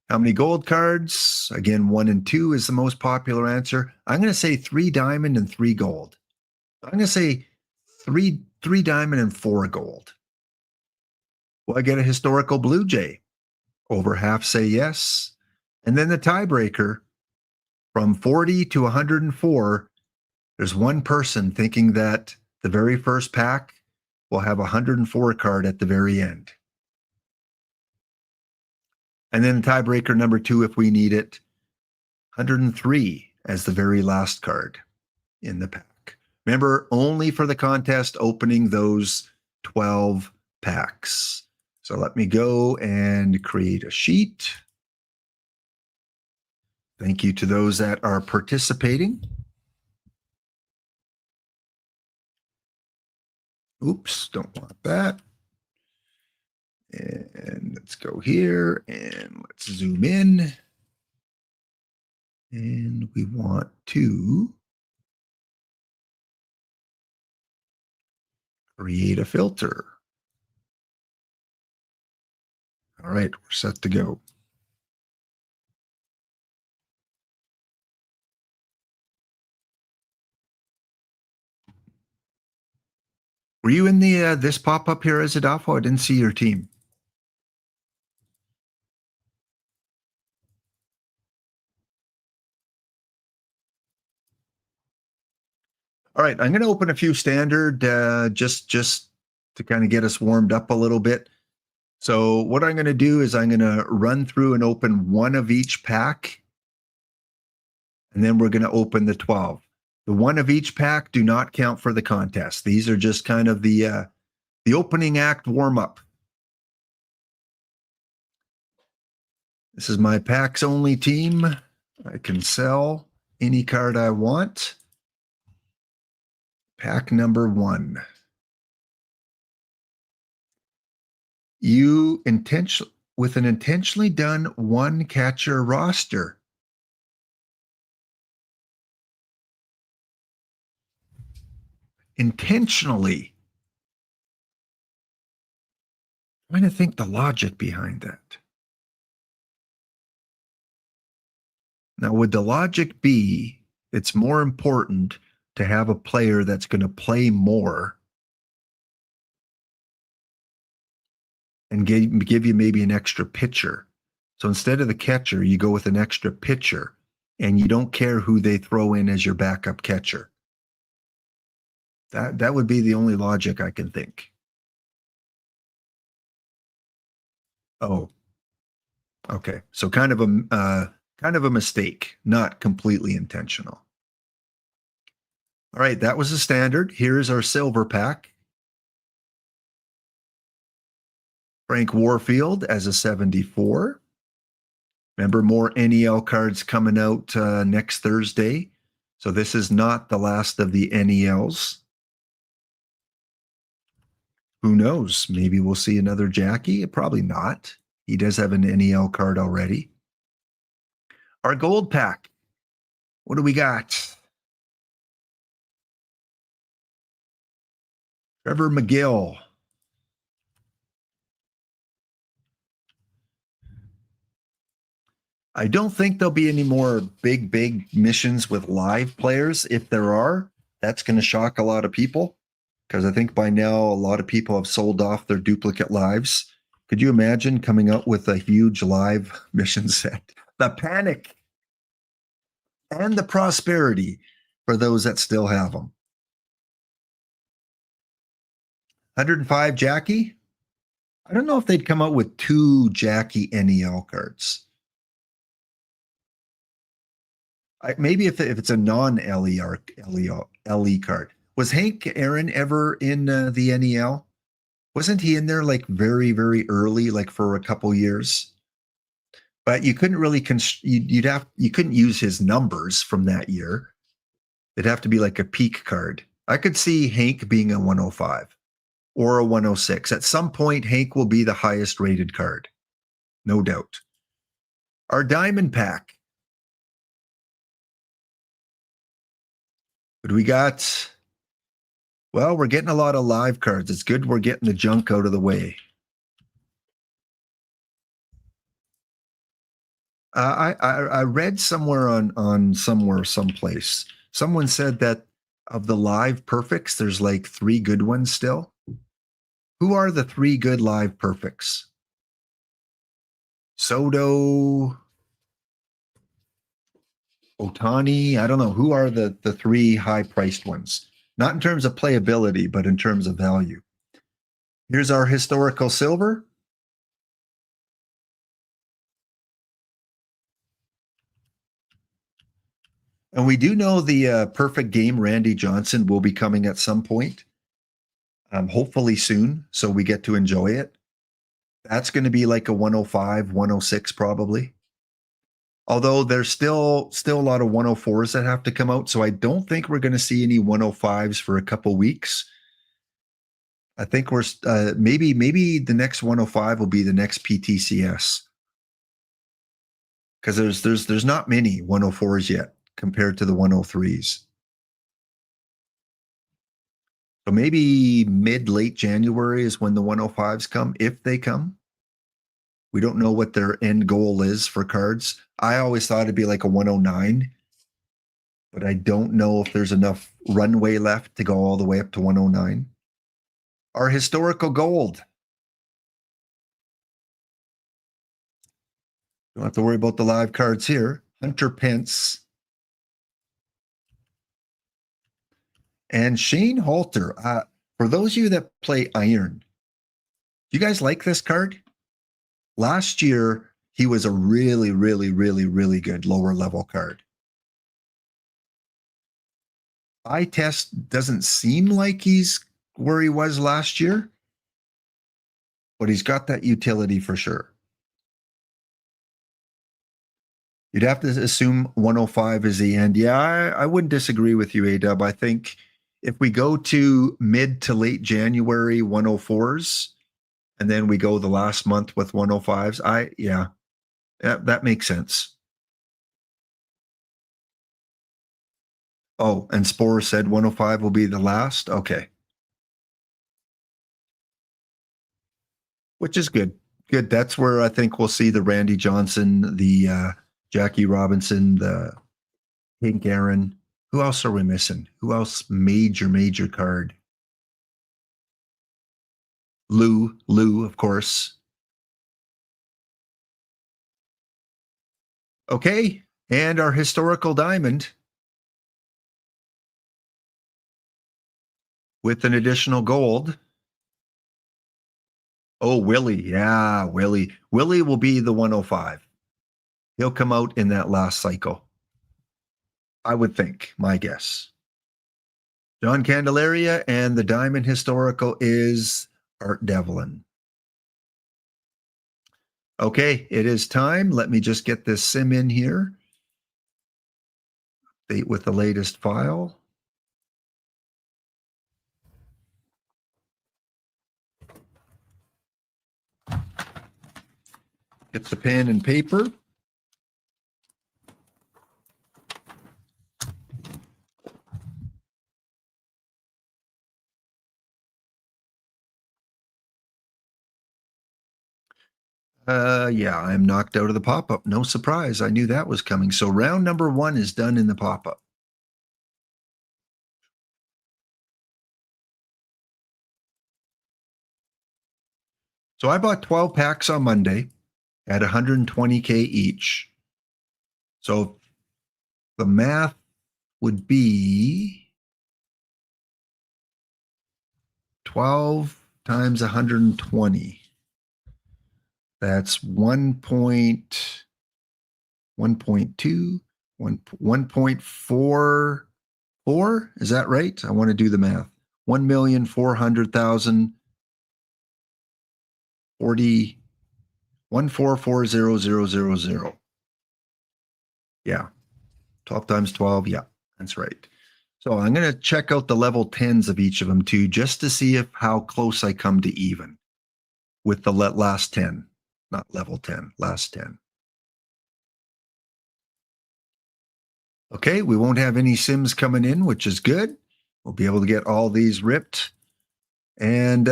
How many gold cards? Again, 1 and 2 is the most popular answer. I'm going to say 3 diamond and 3 gold. I'm going to say 3 diamond and 4 gold. Will I get a historical Blue Jay? Over half say yes. And then the tiebreaker, from 40 to 104, there's one person thinking that the very first pack will have a 104 card at the very end. And then tiebreaker number 2, if we need it, 103 as the very last card in the pack. Remember, only for the contest opening those 12 packs. So let me go and create a sheet. Thank you to those that are participating. Oops, don't want that. And let's go here and let's zoom in. And we want to create a filter. All right, we're set to go. Were you in the this pop-up here as Adolfo? I didn't see your team. All right, I'm going to open a few standard just to kind of get us warmed up a little bit. So what I'm going to do is I'm going to run through and open 1 of each pack, and then we're going to open the 12. The 1 of each pack do not count for the contest. These are just kind of the opening act warm-up. This is my packs only team. I can sell any card I want. Pack number 1. You with an intentionally done 1 catcher roster. Intentionally. I'm trying to think the logic behind that. Now, would the logic be it's more important to have a player that's going to play more and give you maybe an extra pitcher? So instead of the catcher, you go with an extra pitcher, and you don't care who they throw in as your backup catcher. That would be the only logic I can think. Oh, okay. So kind of a mistake, not completely intentional. All right, that was a standard. Here's our silver pack. Frank Warfield as a 74. Remember, more NEL cards coming out next Thursday. So this is not the last of the NELs. Who knows? Maybe we'll see another Jackie. Probably not. He does have an NEL card already. Our gold pack. What do we got? Trevor McGill. I don't think there'll be any more big missions with live players. If there are, that's going to shock a lot of people, because I think by now a lot of people have sold off their duplicate lives. Could you imagine coming out with a huge live mission set? The panic and the prosperity for those that still have them. 105 Jackie. I don't know if they'd come out with 2 Jackie NEL cards. Maybe if it's a non-LE card. Was Hank Aaron ever in the NEL? Wasn't he in there like very, very early, like for a couple years? But you couldn't really you couldn't use his numbers from that year. It'd have to be like a peak card. I could see Hank being a 105 or a 106. At some point, Hank will be the highest rated card. No doubt. Our diamond pack. But we got, well, we're getting a lot of live cards. It's good we're getting the junk out of the way. I read somewhere someplace, someone said that of the live perfects, there's like 3 good ones still. Who are the 3 good live perfects? Soto, Otani, I don't know. Who are the 3 high-priced ones? Not in terms of playability, but in terms of value. Here's our historical silver. And we do know the perfect game Randy Johnson will be coming at some point, hopefully soon, so we get to enjoy it. That's going to be like a 105, 106 probably. Although there's still a lot of 104s that have to come out, so I don't think we're going to see any 105s for a couple weeks. I think we're maybe the next 105 will be the next PTCS, because there's not many 104s yet compared to the 103s. So maybe late January is when the 105s come, if they come. We don't know what their end goal is for cards. I always thought it'd be like a 109, but I don't know if there's enough runway left to go all the way up to 109. Our historical gold. Don't have to worry about the live cards here. Hunter Pence. And Shane Halter. For those of you that play Iron, do you guys like this card? Last year, he was a really, really, really, really good lower level card. Eye test doesn't seem like he's where he was last year, but he's got that utility for sure. You'd have to assume 105 is the end. Yeah, I wouldn't disagree with you, A-Dub. I think if we go to mid to late January 104s, and then we go the last month with 105s, that makes sense. Oh, and Spore said 105 will be the last? Okay. Which is good. Good. That's where I think we'll see the Randy Johnson, the Jackie Robinson, the Hank Aaron. Who else are we missing? Who else? Major card. Lou, of course. Okay. And our historical diamond with an additional gold. Oh, Willie. Yeah, Willie. Willie will be the 105. He'll come out in that last cycle. I would think, my guess. John Candelaria, and the diamond historical is Art Devlin. Okay, it is time. Let me just get this sim in here. Update with the latest file. Get the pen and paper. Yeah, I'm knocked out of the pop-up. No surprise. I knew that was coming. So round number 1 is done in the pop-up. So I bought 12 packs on Monday at 120K each. So the math would be 12 times 120. That's 1.2, 1.44. Is that right? I want to do the math. 1,400,000 1440000. Yeah. 12 times 12. Yeah, that's right. So I'm going to check out the level 10s of each of them too, just to see how close I come to even with the last 10, not level 10, last 10. Okay, we won't have any sims coming in, which is good. We'll be able to get all these ripped. And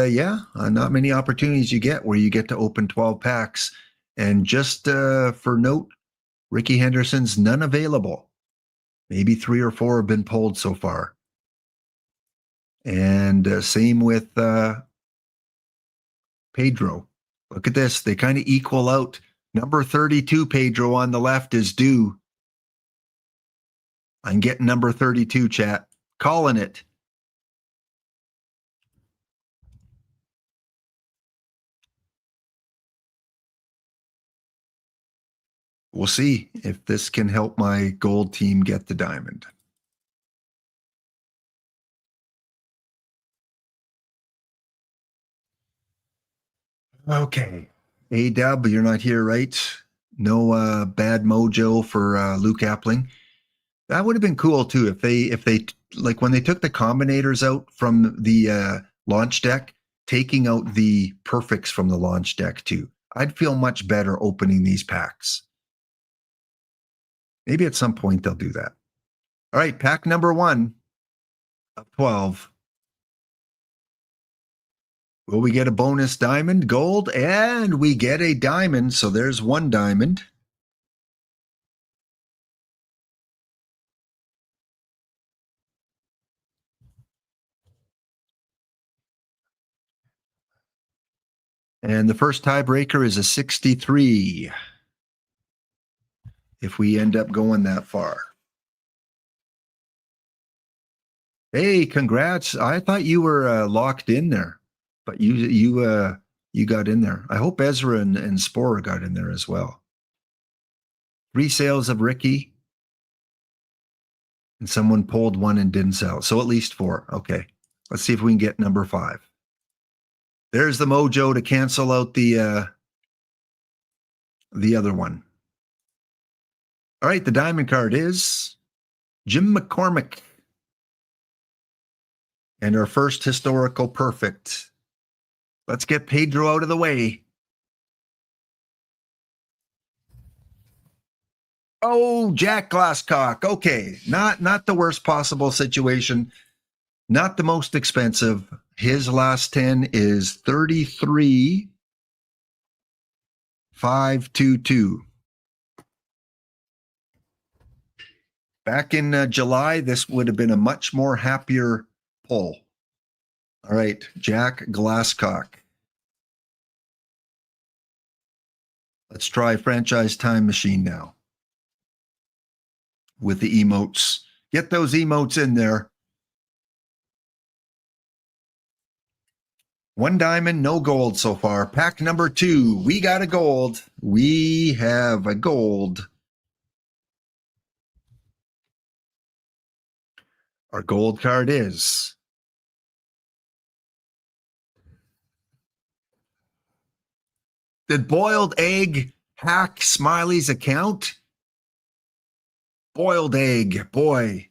not many opportunities you get where you get to open 12 packs. And just for note, Ricky Henderson's none available. Maybe 3 or 4 have been pulled so far. And same with Pedro. Look at this. They kind of equal out. Number 32, Pedro, on the left is due. I'm getting number 32, chat. Calling it. We'll see if this can help my gold team get the diamond. Okay. A-Dub, you're not here, right? No bad mojo for Luke Appling. That would have been cool too if they like when they took the combinators out from the launch deck, taking out the perfects from the launch deck too. I'd feel much better opening these packs. Maybe at some point they'll do that. All right, pack number 1 of 12. Will we get a bonus diamond, gold, and we get a diamond. So there's 1 diamond. And the first tiebreaker is a 63. If we end up going that far. Hey, congrats. I thought you were locked in there, but you got in there. I hope Ezra and Spore got in there as well. 3 sales of Ricky. And someone pulled 1 and didn't sell. So at least 4. Okay. Let's see if we can get number 5. There's the mojo to cancel out the other one. All right, the diamond card is Jim McCormick. And our first historical perfect. Let's get Pedro out of the way. Oh, Jack Glasscock. Okay, not the worst possible situation. Not the most expensive. His last 10 is 33,522. Back in July, this would have been a much more happier pull. All right, Jack Glasscock. Let's try Franchise Time Machine now. With the emotes. Get those emotes in there. 1 diamond, no gold so far. Pack number 2. We got a gold. We have a gold. Our gold card is Did Boiled Egg hack Smiley's account? Boiled Egg, boy.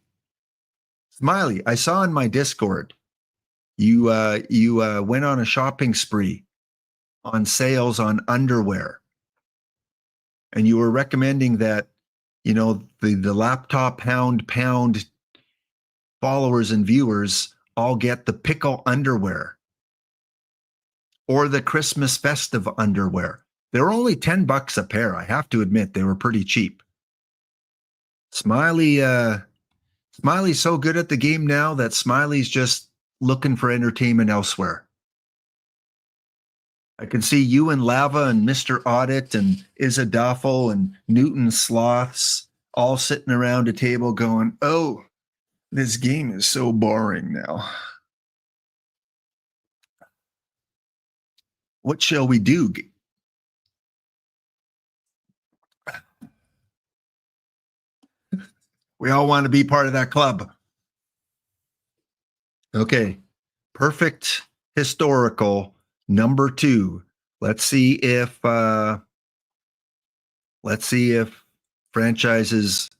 Smiley, I saw in my Discord, you went on a shopping spree on sales on underwear. And you were recommending that, the laptop pound followers and viewers all get the pickle underwear or the Christmas festive underwear. They're only $10 a pair. I have to admit, they were pretty cheap. Smiley's so good at the game now that Smiley's just looking for entertainment elsewhere. I can see you and Lava and Mr. Audit and Izadaffel and Newton Sloths all sitting around a table going, oh, this game is so boring now. What shall we do? We all want to be part of that club. Okay. Perfect historical number 2. Let's see if franchises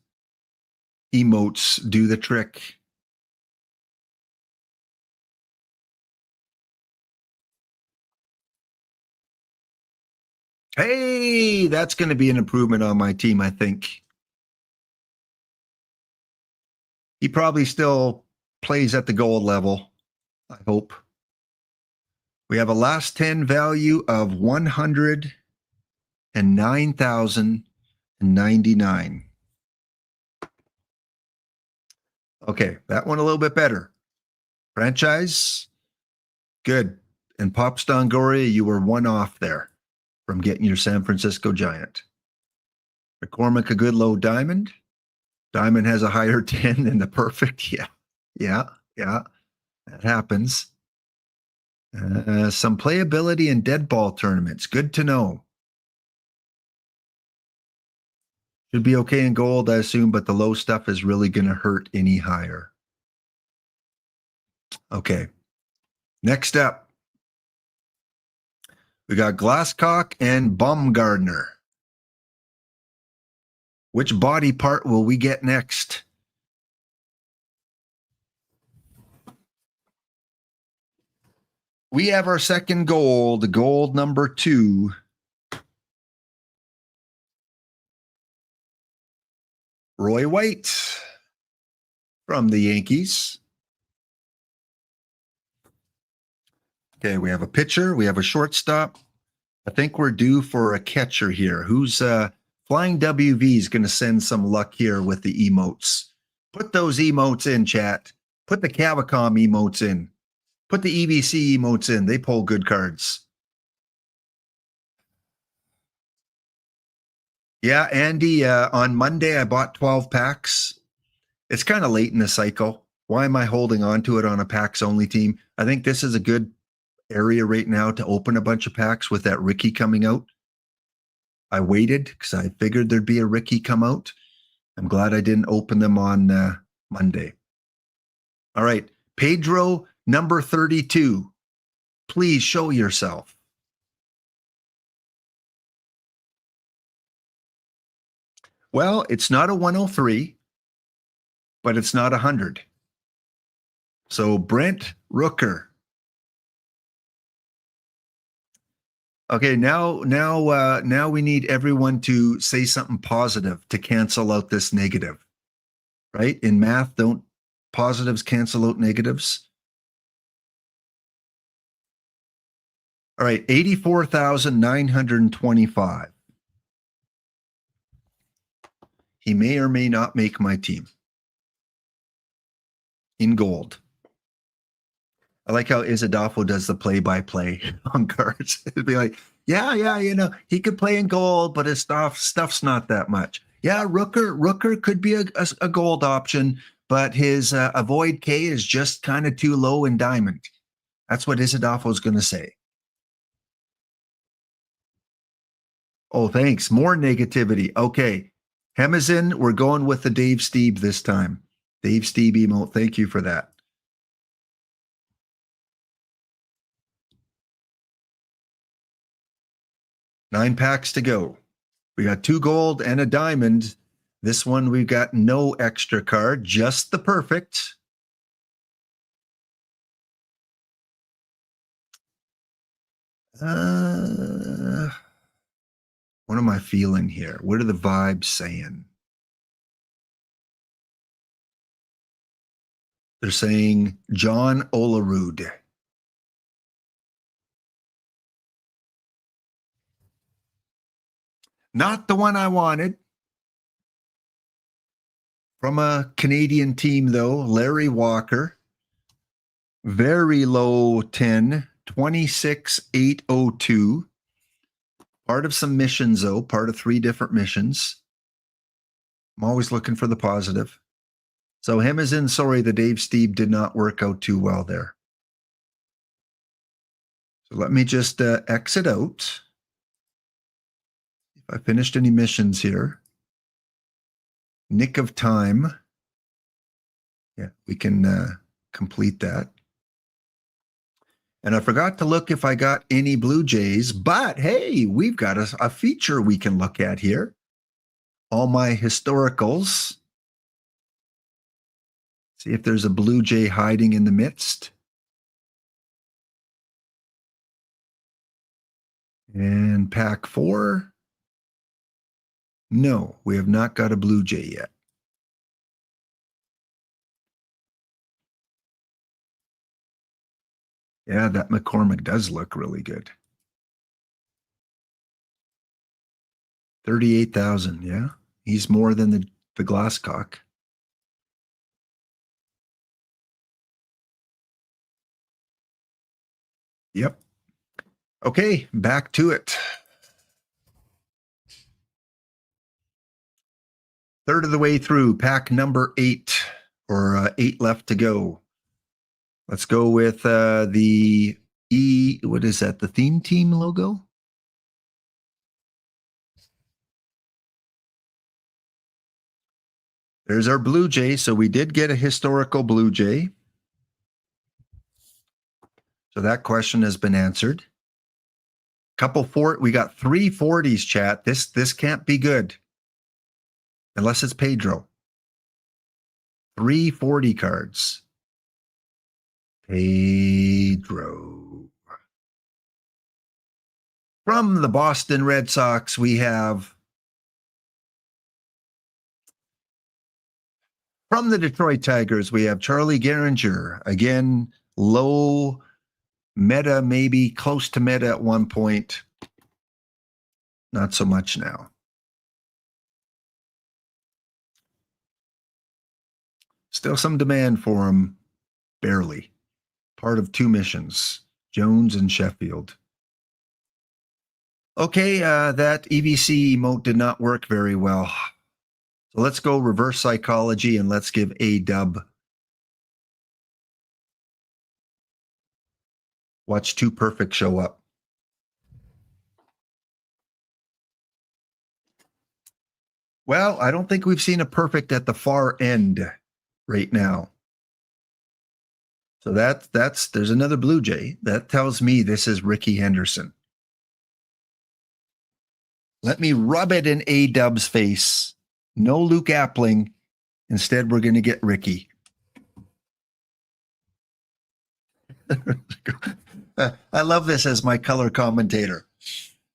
emotes do the trick. Hey, that's going to be an improvement on my team, I think. He probably still plays at the gold level, I hope. We have a last 10 value of 109,099. Okay, that one a little bit better. Franchise, good. And Pop Stongoria, you were one off there from getting your San Francisco Giant. McCormick, a good low diamond. Diamond has a higher 10 than the perfect. Yeah. That happens. Some playability in dead ball tournaments. Good to know. Should be okay in gold, I assume, but the low stuff is really going to hurt any higher. Okay. Next up, we got Glasscock and Baumgartner. Which body part will we get next? We have our second gold number 2. Roy White from the Yankees. Okay, we have a pitcher, we have a shortstop. I think we're due for a catcher here. Who's Flying WV is going to send some luck here with the emotes. Put those emotes in, chat. Put the Cavacom emotes in. Put the EBC emotes in. They pull good cards. Yeah, Andy, on Monday I bought 12 packs. It's kind of late in the cycle. Why am I holding on to it on a packs only team? I think this is a good area right now to open a bunch of packs with that Ricky coming out. I waited because I figured there'd be a Ricky come out. I'm glad I didn't open them on Monday. All right, Pedro, number 32. Please show yourself. Well, it's not a 103, but it's not 100. So Brent Rooker. Okay, now we need everyone to say something positive to cancel out this negative. Right? In math, don't positives cancel out negatives? All right, 84,925. He may or may not make my team. In gold. I like how Isadolfo does the play-by-play on cards. It'd be like, yeah, he could play in gold, but his stuff's not that much. Yeah, Rooker could be a gold option, but his avoid K is just kind of too low in diamond. That's what Isadolfo's going to say. Oh, thanks. More negativity. Okay. Hemazin, we're going with the Dave Steeb this time. Dave Steeb emote. Thank you for that. Nine packs to go. We got 2 gold and a diamond. This one, we've got no extra card, just the perfect. What am I feeling here? What are the vibes saying? They're saying John Olerud. Not the one I wanted. From a Canadian team, though, Larry Walker. Very low 10, 26,802. Part of some missions, though, part of 3 different missions. I'm always looking for the positive. So him is in, sorry, the Dave Steeb did not work out too well there. So let me just exit out. If I finished any missions here. Nick of time. Yeah, we can complete that. And I forgot to look if I got any Blue Jays, but hey, we've got a feature we can look at here. All my historicals. See if there's a Blue Jay hiding in the midst. And pack 4. No, we have not got a Blue Jay yet. Yeah, that McCormick does look really good. 38,000, yeah. He's more than the Glasscock. Yep. Okay, back to it. Third of the way through, pack number 8, or 8 left to go. Let's go with the what is that? The theme team logo? There's our Blue Jay. So we did get a historical Blue Jay. So that question has been answered. We got 3 40s, chat. This can't be good. Unless it's Pedro. 3 40 cards. Pedro. From the Boston Red Sox, we have. From the Detroit Tigers, we have Charlie Gehringer. Again, low meta, maybe close to meta at one point. Not so much now. Still some demand for him, barely. Part of 2 missions, Jones and Sheffield. Okay, that EVC emote did not work very well. So let's go reverse psychology and let's give a dub. Watch 2 perfect show up. Well, I don't think we've seen a perfect at the far end right now. So there's another Blue Jay. That tells me this is Ricky Henderson. Let me rub it in A-Dub's face. No Luke Appling. Instead, we're going to get Ricky. I love this as my color commentator.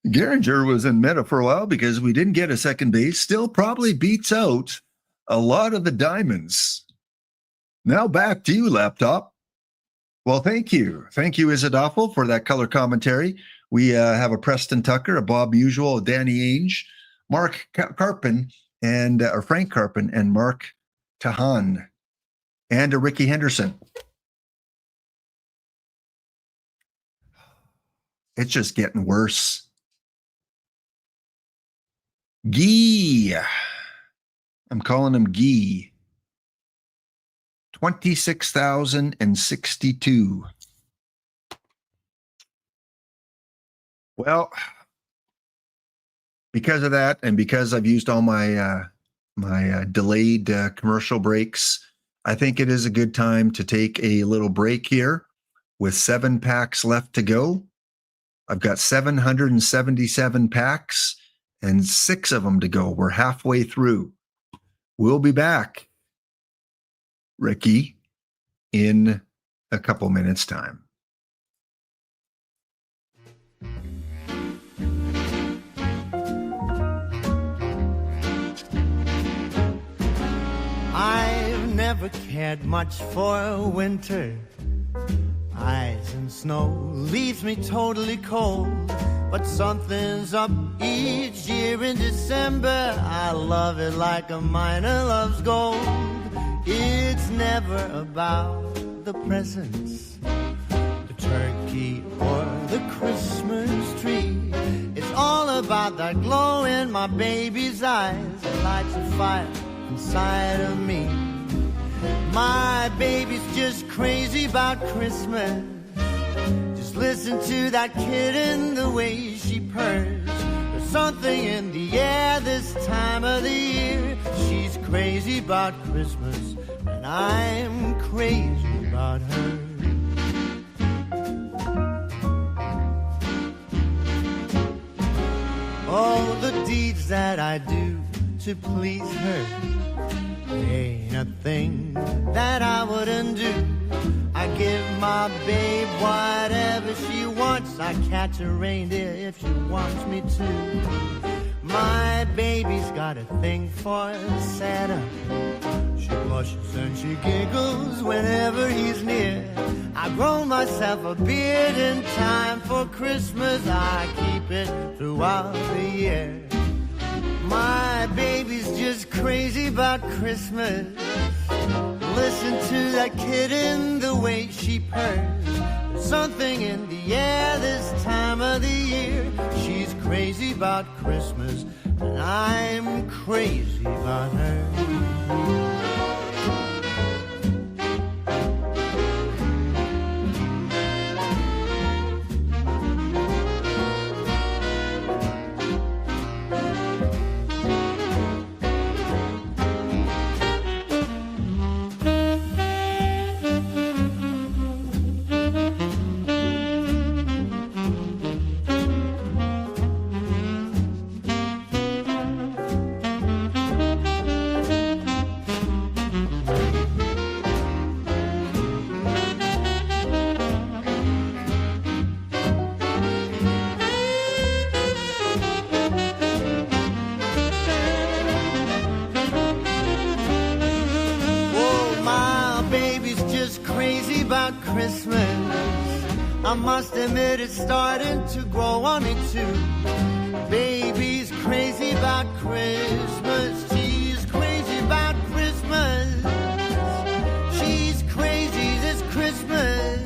Gehringer was in meta for a while because we didn't get a second base. Still probably beats out a lot of the diamonds. Now back to you, laptop. Well, thank you. Thank you, Is It Awful, for that color commentary. We have a Preston Tucker, a Bob Usual, a Danny Ainge, Mark Carpin, and or Frank Carpin, and Mark Tahan, and a Ricky Henderson. It's just getting worse. Gee. I'm calling him Gee. 26,062. Well, because of that, and because I've used all my delayed commercial breaks, I think it is a good time to take a little break here with 7 packs left to go. I've got 777 packs and 6 of them to go. We're halfway through. We'll be back, Ricky, in a couple minutes' time. I've never cared much for winter. Ice and snow leaves me totally cold. But something's up each year in December. I love it like a miner loves gold. It's never about the presents, the turkey or the Christmas tree. It's all about that glow in my baby's eyes that lights a fire inside of me. My baby's just crazy about Christmas. Just listen to that kitten, the way she purrs. There's something in the air this time of the year. She's crazy about Christmas, and I'm crazy about her. Oh, the deeds that I do to please her, ain't a thing that I wouldn't do. I give my babe whatever she wants. I'd catch a reindeer if she wants me to. My baby's got a thing for Santa. She blushes and she giggles whenever he's near. I grow myself a beard in time for Christmas. I keep it throughout the year. My baby's just crazy about Christmas. Listen to that kitten, the way she purrs. There's something in the air this time of the year. She's crazy about Christmas, and I'm crazy about her. I must admit it's starting to grow on me too. Baby's crazy about Christmas. She's crazy about Christmas. She's crazy this Christmas.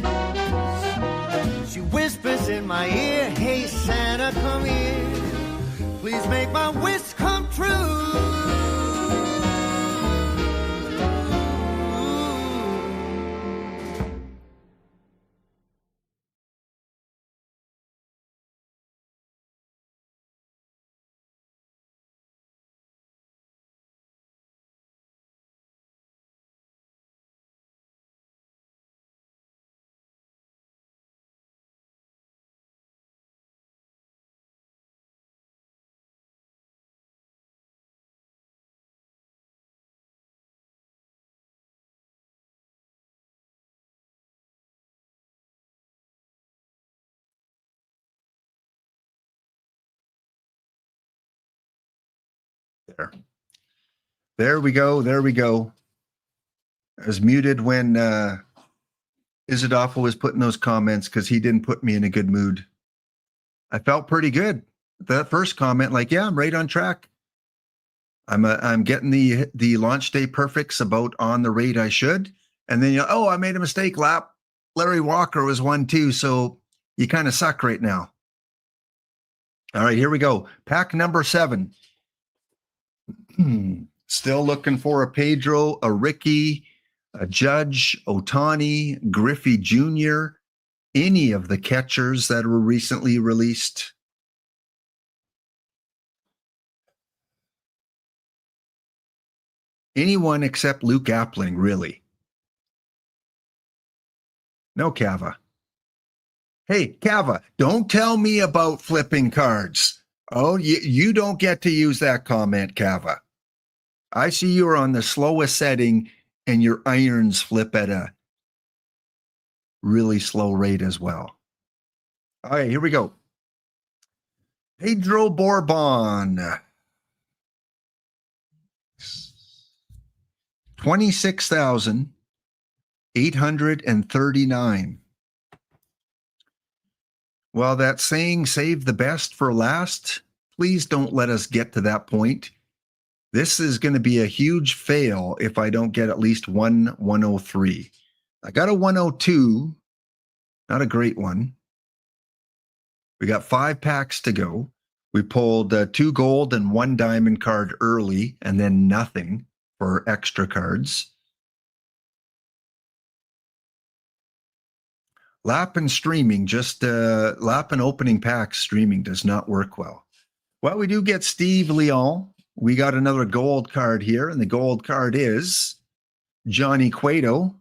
She whispers in my ear, hey Santa, come here. Please make my wish come true. There we go. There we go. I was muted when Isidofo was putting those comments because he didn't put me in a good mood. I felt pretty good. That first comment, like, yeah, I'm right on track. I'm getting the launch day perfects about on the rate I should. And then I made a mistake. Larry Walker was 1-2, so you kind of suck right now. All right, here we go. Pack number 7. Still looking for a Pedro, a Ricky, a Judge, Otani, Griffey Jr., any of the catchers that were recently released. Anyone except Luke Appling, really. No Cava. Hey, Cava, don't tell me about flipping cards. Oh, you don't get to use that comment, Cava. I see you're on the slowest setting and your irons flip at a really slow rate as well. All right, here we go. Pedro Bourbon. 26,839. Well, that saying, save the best for last, please don't let us get to that point. This is going to be a huge fail if I don't get at least one 103. I got a 102, not a great one. We got 5 packs to go. We pulled 2 gold and 1 diamond card early, and then nothing for extra cards. Lap and streaming, just lap and opening packs streaming does not work well. Well, we do get Steve Leon. We got another gold card here, and the gold card is Johnny Cueto.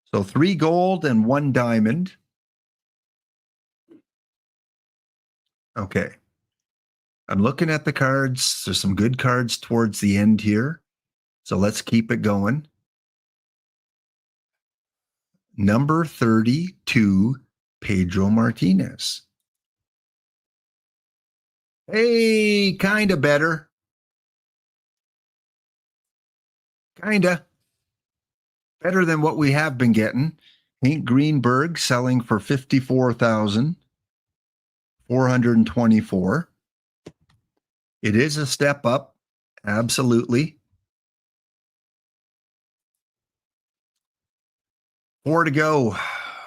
So 3 gold and 1 diamond. Okay. I'm looking at the cards. There's some good cards towards the end here. So let's keep it going. Number 32, Pedro Martinez. Hey, kind of better. Kinda better than what we have been getting. Hank Greenberg selling for 54,424. It is a step up, absolutely. 4 to go.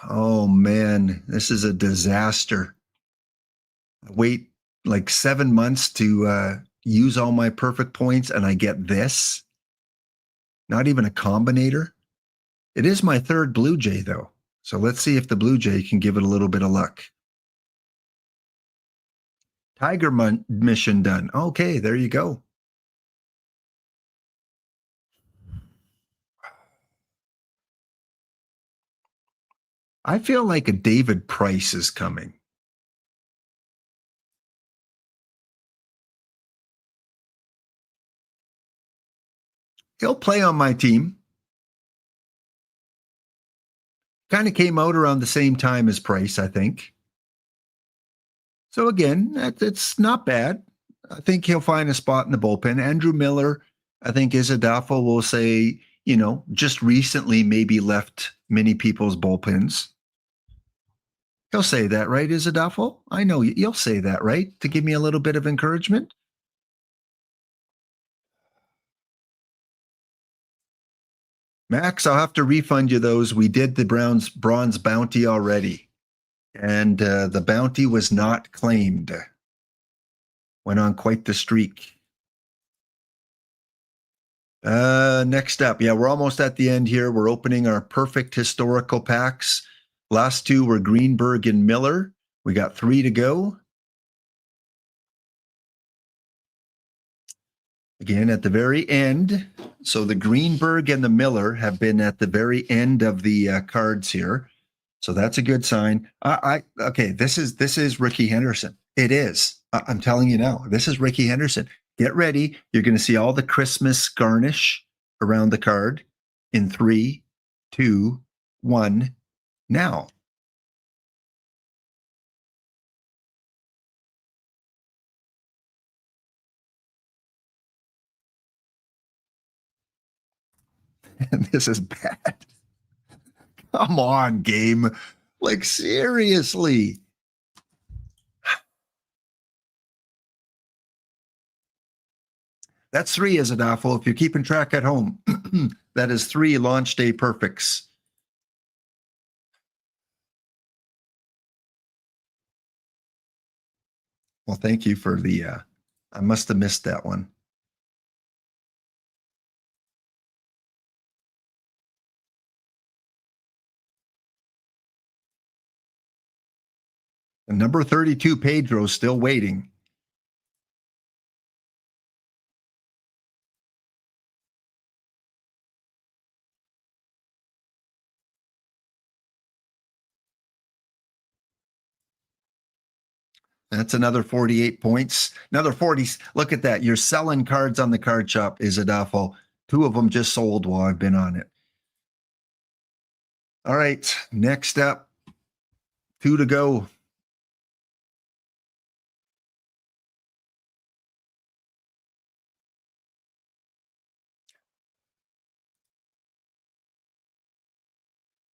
Oh man, this is a disaster. Wait like 7 months to use all my perfect points, and I get this. Not even a combinator. It is my third Blue Jay, though. So let's see if the Blue Jay can give it a little bit of luck. Tiger mission done. Okay, there you go. I feel like a David Price is coming. He'll play on my team. Kind of came out around the same time as Price, I think. So again, it's not bad. I think he'll find a spot in the bullpen. Andrew Miller, I think Izadafo will say, just recently maybe left many people's bullpens. He'll say that, right, Izadafo? I know you'll say that, right? To give me a little bit of encouragement. Max, I'll have to refund you those. We did the bronze bounty already. And the bounty was not claimed. Went on quite the streak. Next up. Yeah, we're almost at the end here. We're opening our perfect historical packs. Last two were Greenberg and Miller. We got 3 to go. Again, at the very end. So the Greenberg and the Miller have been at the very end of the cards here. So that's a good sign. Okay, this is Ricky Henderson. It is. I'm telling you now, this is Ricky Henderson. Get ready. You're going to see all the Christmas garnish around the card in 3, 2, 1, now. This is bad. Come on, game. Like, seriously. That's 3 as an awful. If you're keeping track at home, that is 3 launch day perfects. Well, thank you for the, I must have missed that one. And number 32, Pedro, still waiting. That's another 48 points. Another 40. Look at that. You're selling cards on the card shop, Izadafo. 2 of them just sold while I've been on it. All right. Next up, 2 to go.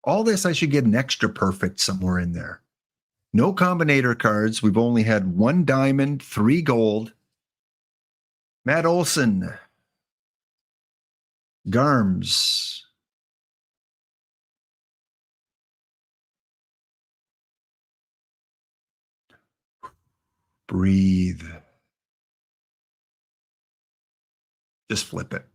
All this, I should get an extra perfect somewhere in there. No combinator cards. We've only had 1 diamond, 3 gold. Matt Olson. Garms. Breathe. Just flip it.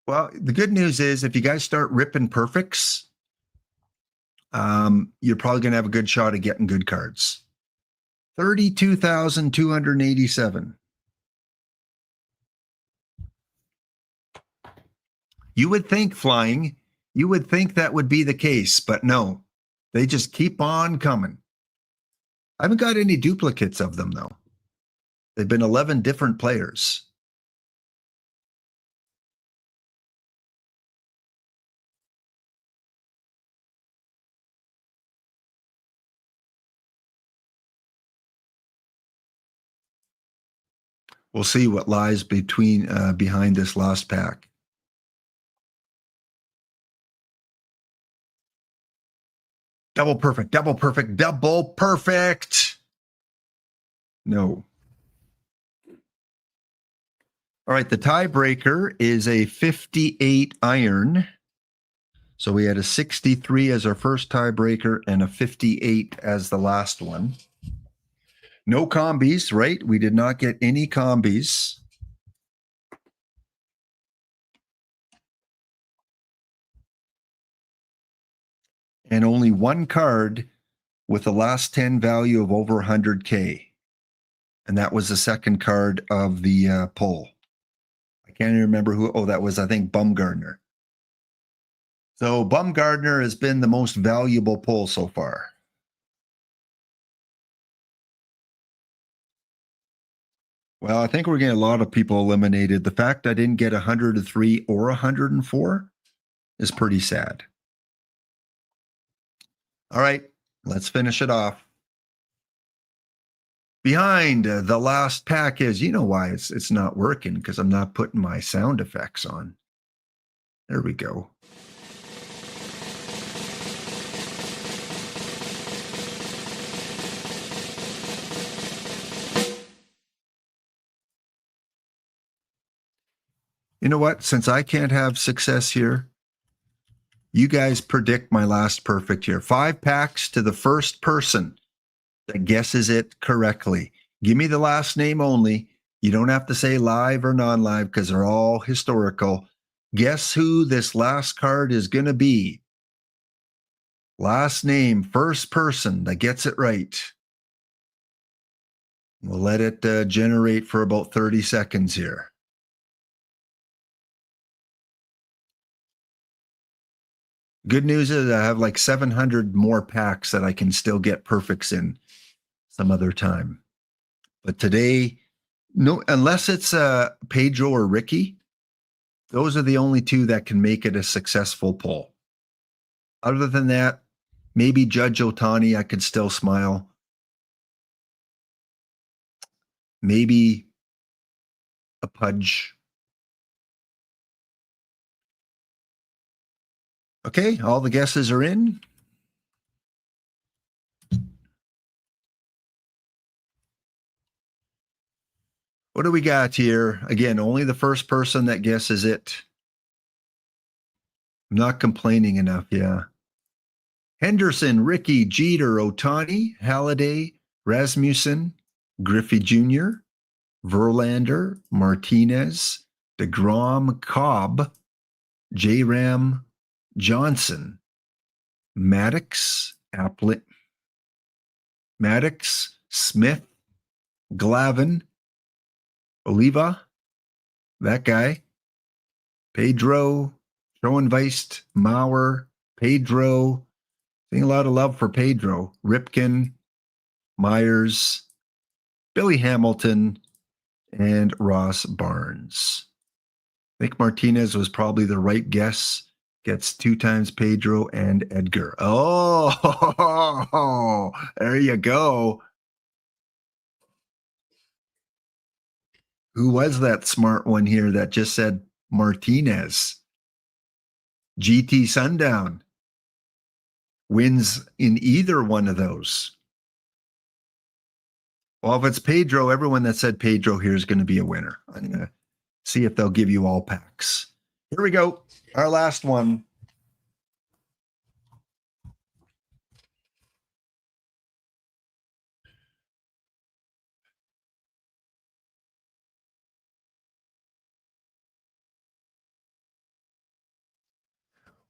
Well, the good news is if you guys start ripping perfects, you're probably going to have a good shot at getting good cards. 32,287. You would think, Flying, you would think that would be the case, but no. They just keep on coming. I haven't got any duplicates of them, though. They've been 11 different players. We'll see what lies behind this last pack. Double perfect, double perfect, double perfect. No. All right, the tiebreaker is a 58 iron. So we had a 63 as our first tiebreaker and a 58 as the last one. No combis, right? We did not get any combis. And only one card with the last 10 value of over 100K. And that was the second card of the poll. I can't even remember who. Oh, that was, I think, Bumgardner. So Bumgardner has been the most valuable poll so far. Well, I think we're getting a lot of people eliminated. The fact I didn't get 103 or 104 is pretty sad. All right, let's finish it off. Behind the last pack is, you know why it's not working, because I'm not putting my sound effects on. There we go. You know what? Since I can't have success here, you guys predict my last perfect here. 5 packs to the first person that guesses it correctly. Give me the last name only. You don't have to say live or non-live because they're all historical. Guess who this last card is going to be. Last name, first person that gets it right. We'll let it generate for about 30 seconds here. Good news is I have like 700 more packs that I can still get perfects in some other time. But today, no, unless it's Pedro or Ricky, those are the only two that can make it a successful poll. Other than that, maybe Judge Otani, I could still smile. Maybe a Pudge. Okay, all the guesses are in. What do we got here? Again, only the first person that guesses it. I'm not complaining enough, yeah. Henderson, Ricky, Jeter, Otani, Halladay, Rasmussen, Griffey Jr., Verlander, Martinez, DeGrom, Cobb, J-Ram, Johnson, Maddox, Maddox, Smith, Glavine, Oliva, that guy, Pedro, Schoenweist, Mauer, Pedro, seeing a lot of love for Pedro, Ripken, Myers, Billy Hamilton, and Ross Barnes. I think Martinez was probably the right guess. Gets 2 times Pedro and Edgar. Oh, there you go. Who was that smart one here that just said Martinez? GT Sundown wins in either one of those. Well, if it's Pedro, everyone that said Pedro here is going to be a winner. I'm going to see if they'll give you all packs. Here we go. Our last one.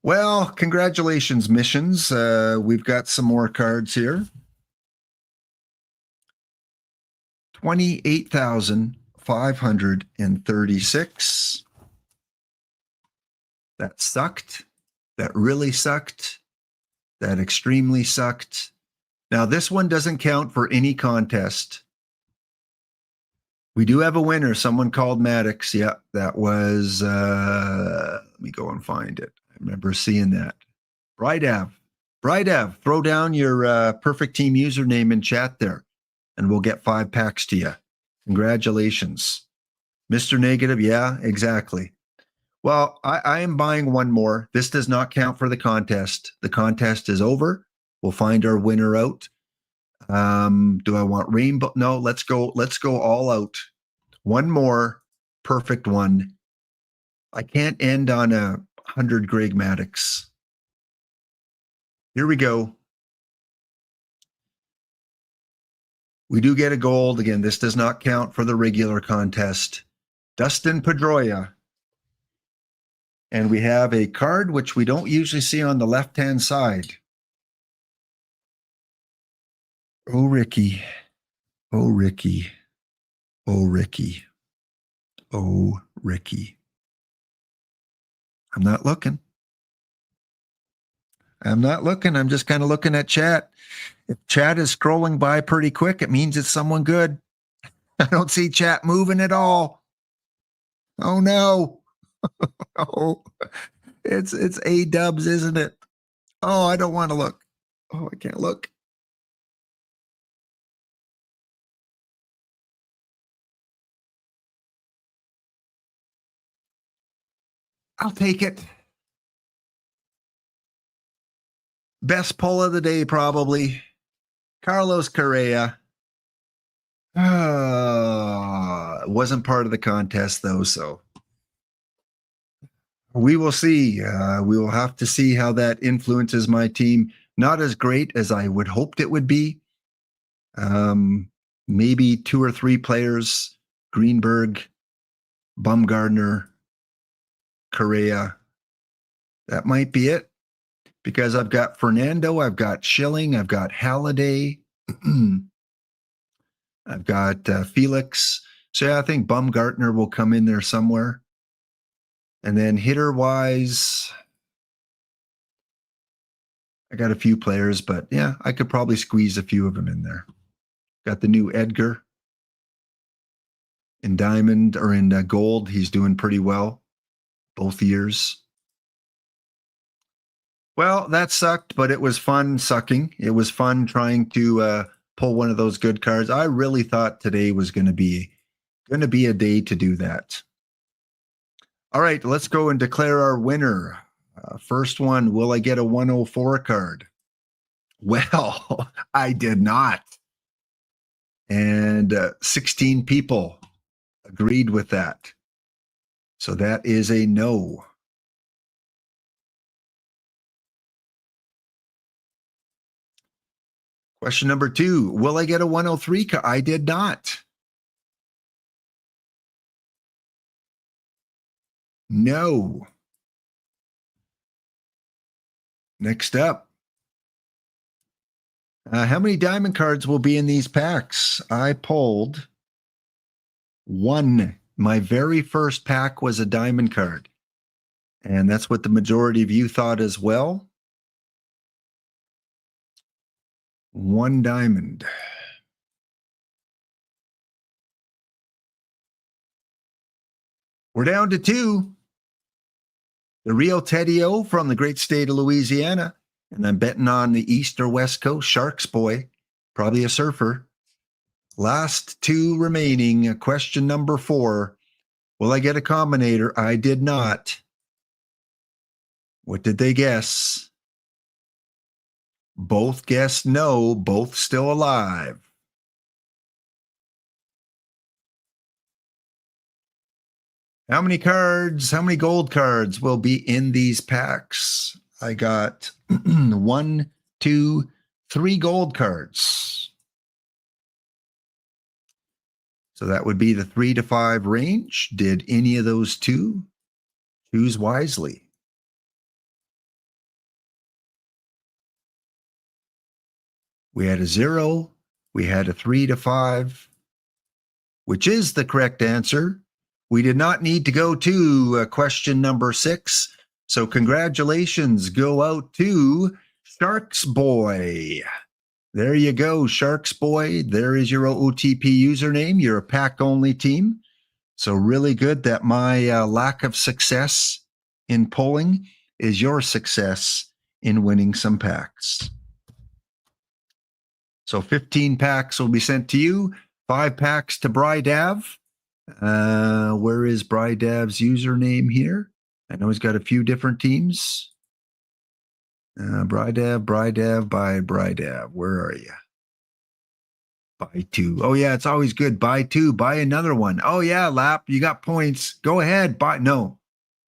Well, congratulations, Missions. We've got some more cards here. 28,536. That sucked. That really sucked. That extremely sucked. Now, this one doesn't count for any contest. We do have a winner. Someone called Maddox. Yeah, that was, let me go and find it. I remember seeing that. Brydev, throw down your perfect team username in chat there, and we'll get 5 packs to you. Congratulations. Mr. Negative, yeah, exactly. Well, I am buying one more. This does not count for the contest. The contest is over. We'll find our winner out. Do I want rainbow? No, let's go all out. One more perfect one. I can't end on 100 Greg Maddux. Here we go. We do get a gold. Again, this does not count for the regular contest. Dustin Pedroia. And we have a card which we don't usually see on the left-hand side. Oh, Ricky. Oh, Ricky. Oh, Ricky. Oh, Ricky. I'm not looking. I'm not looking. I'm just kind of looking at chat. If chat is scrolling by pretty quick, it means it's someone good. I don't see chat moving at all. Oh, no. Oh, it's A-dubs, isn't it? Oh, I don't want to look. Oh, I can't look. I'll take it. Best pull of the day, probably. Carlos Correa. Wasn't part of the contest, though, so we will see. We will have to see how that influences my team. Not as great as I would hoped it would be. Maybe 2 or 3 players, Greenberg, Bumgardner, Correa. That might be it, because I've got Fernando, I've got Schilling, I've got Halliday, I've got Felix. So yeah, I think Bumgartner will come in there somewhere. And then hitter-wise, I got a few players, but yeah, I could probably squeeze a few of them in there. Got the new Edgar in diamond or in gold. He's doing pretty well both years. Well, that sucked, but it was fun sucking. It was fun trying to pull one of those good cards. I really thought today was going to be a day to do that. All right, let's go and declare our winner. First one, will I get a 104 card? Well, I did not. And 16 people agreed with that. So that is a no. Question number 2, will I get a 103 card? I did not. No. Next up. How many diamond cards will be in these packs? I pulled 1. My very first pack was a diamond card. And that's what the majority of you thought as well. 1 diamond. We're down to 2. The Rio Tedio from the great state of Louisiana. And I'm betting on the East or West Coast. Sharks boy. Probably a surfer. Last 2 remaining. Question number 4. Will I get a combinator? I did not. What did they guess? Both guessed no. Both still alive. How many cards, how many gold cards will be in these packs? I got 1, 2, 3 gold cards. So that would be the 3 to 5 range. Did any of those 2? Choose wisely. We had a 0. We had a 3 to 5, which is the correct answer. We did not need to go to question number 6. So congratulations go out to Sharks Boy. There you go, Sharks Boy. There is your OOTP username. You're a pack-only team. So really good that my lack of success in pulling is your success in winning some packs. So 15 packs will be sent to you, 5 packs to Bry Dav. Where is Brydav's username here? I know he's got a few different teams. Brydav, where are you? Buy two. Oh yeah, it's always good. Buy two, buy another one. Oh yeah, Lap, you got points. Go ahead, buy. No,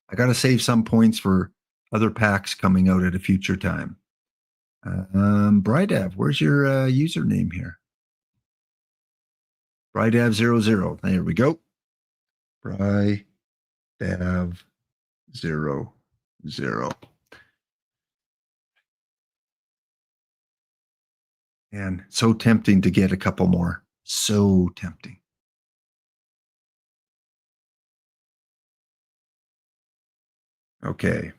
I got to save some points for other packs coming out at a future time. Brydav, where's your username here? Brydav00. There we go. Brydav00. And so tempting to get a couple more. So tempting. Okay.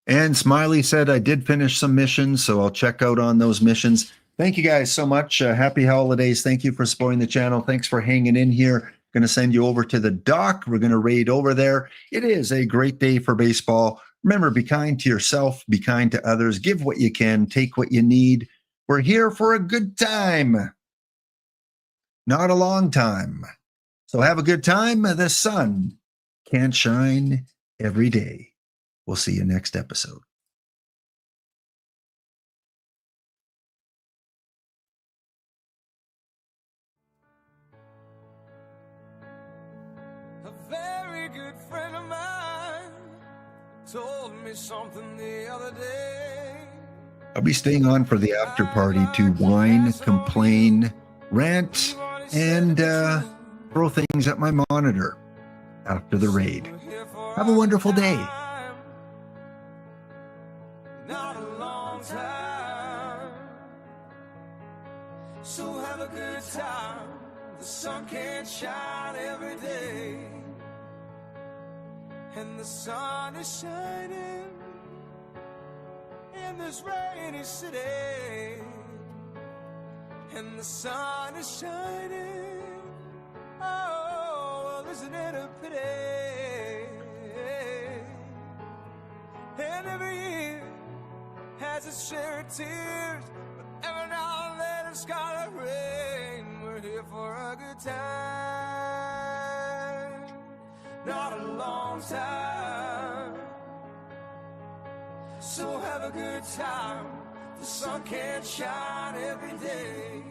And Smiley said I did finish some missions, so I'll check out on those missions. Thank you guys so much. Happy holidays. Thank you for supporting the channel. Thanks for hanging in here. Going to send you over to the dock. We're going to raid over there. It is a great day for baseball. Remember, be kind to yourself, be kind to others, give what you can, take what you need. We're here for a good time, not a long time. So have a good time. The sun can't shine every day. We'll see you next episode. A very good friend of mine told me something the other day. I'll be staying on for the after party to whine, complain, rant, and throw things at my monitor after the raid. Have a wonderful day. Not a long time. So have a good time. The sun can't shine every day. And the sun is shining in this rainy city. And the sun is shining. Oh, well, isn't it a pity? And every year has its share of tears, but every now and then it's gotta rain. We're here for a good time, not a long time. So have a good time. The sun can't shine every day.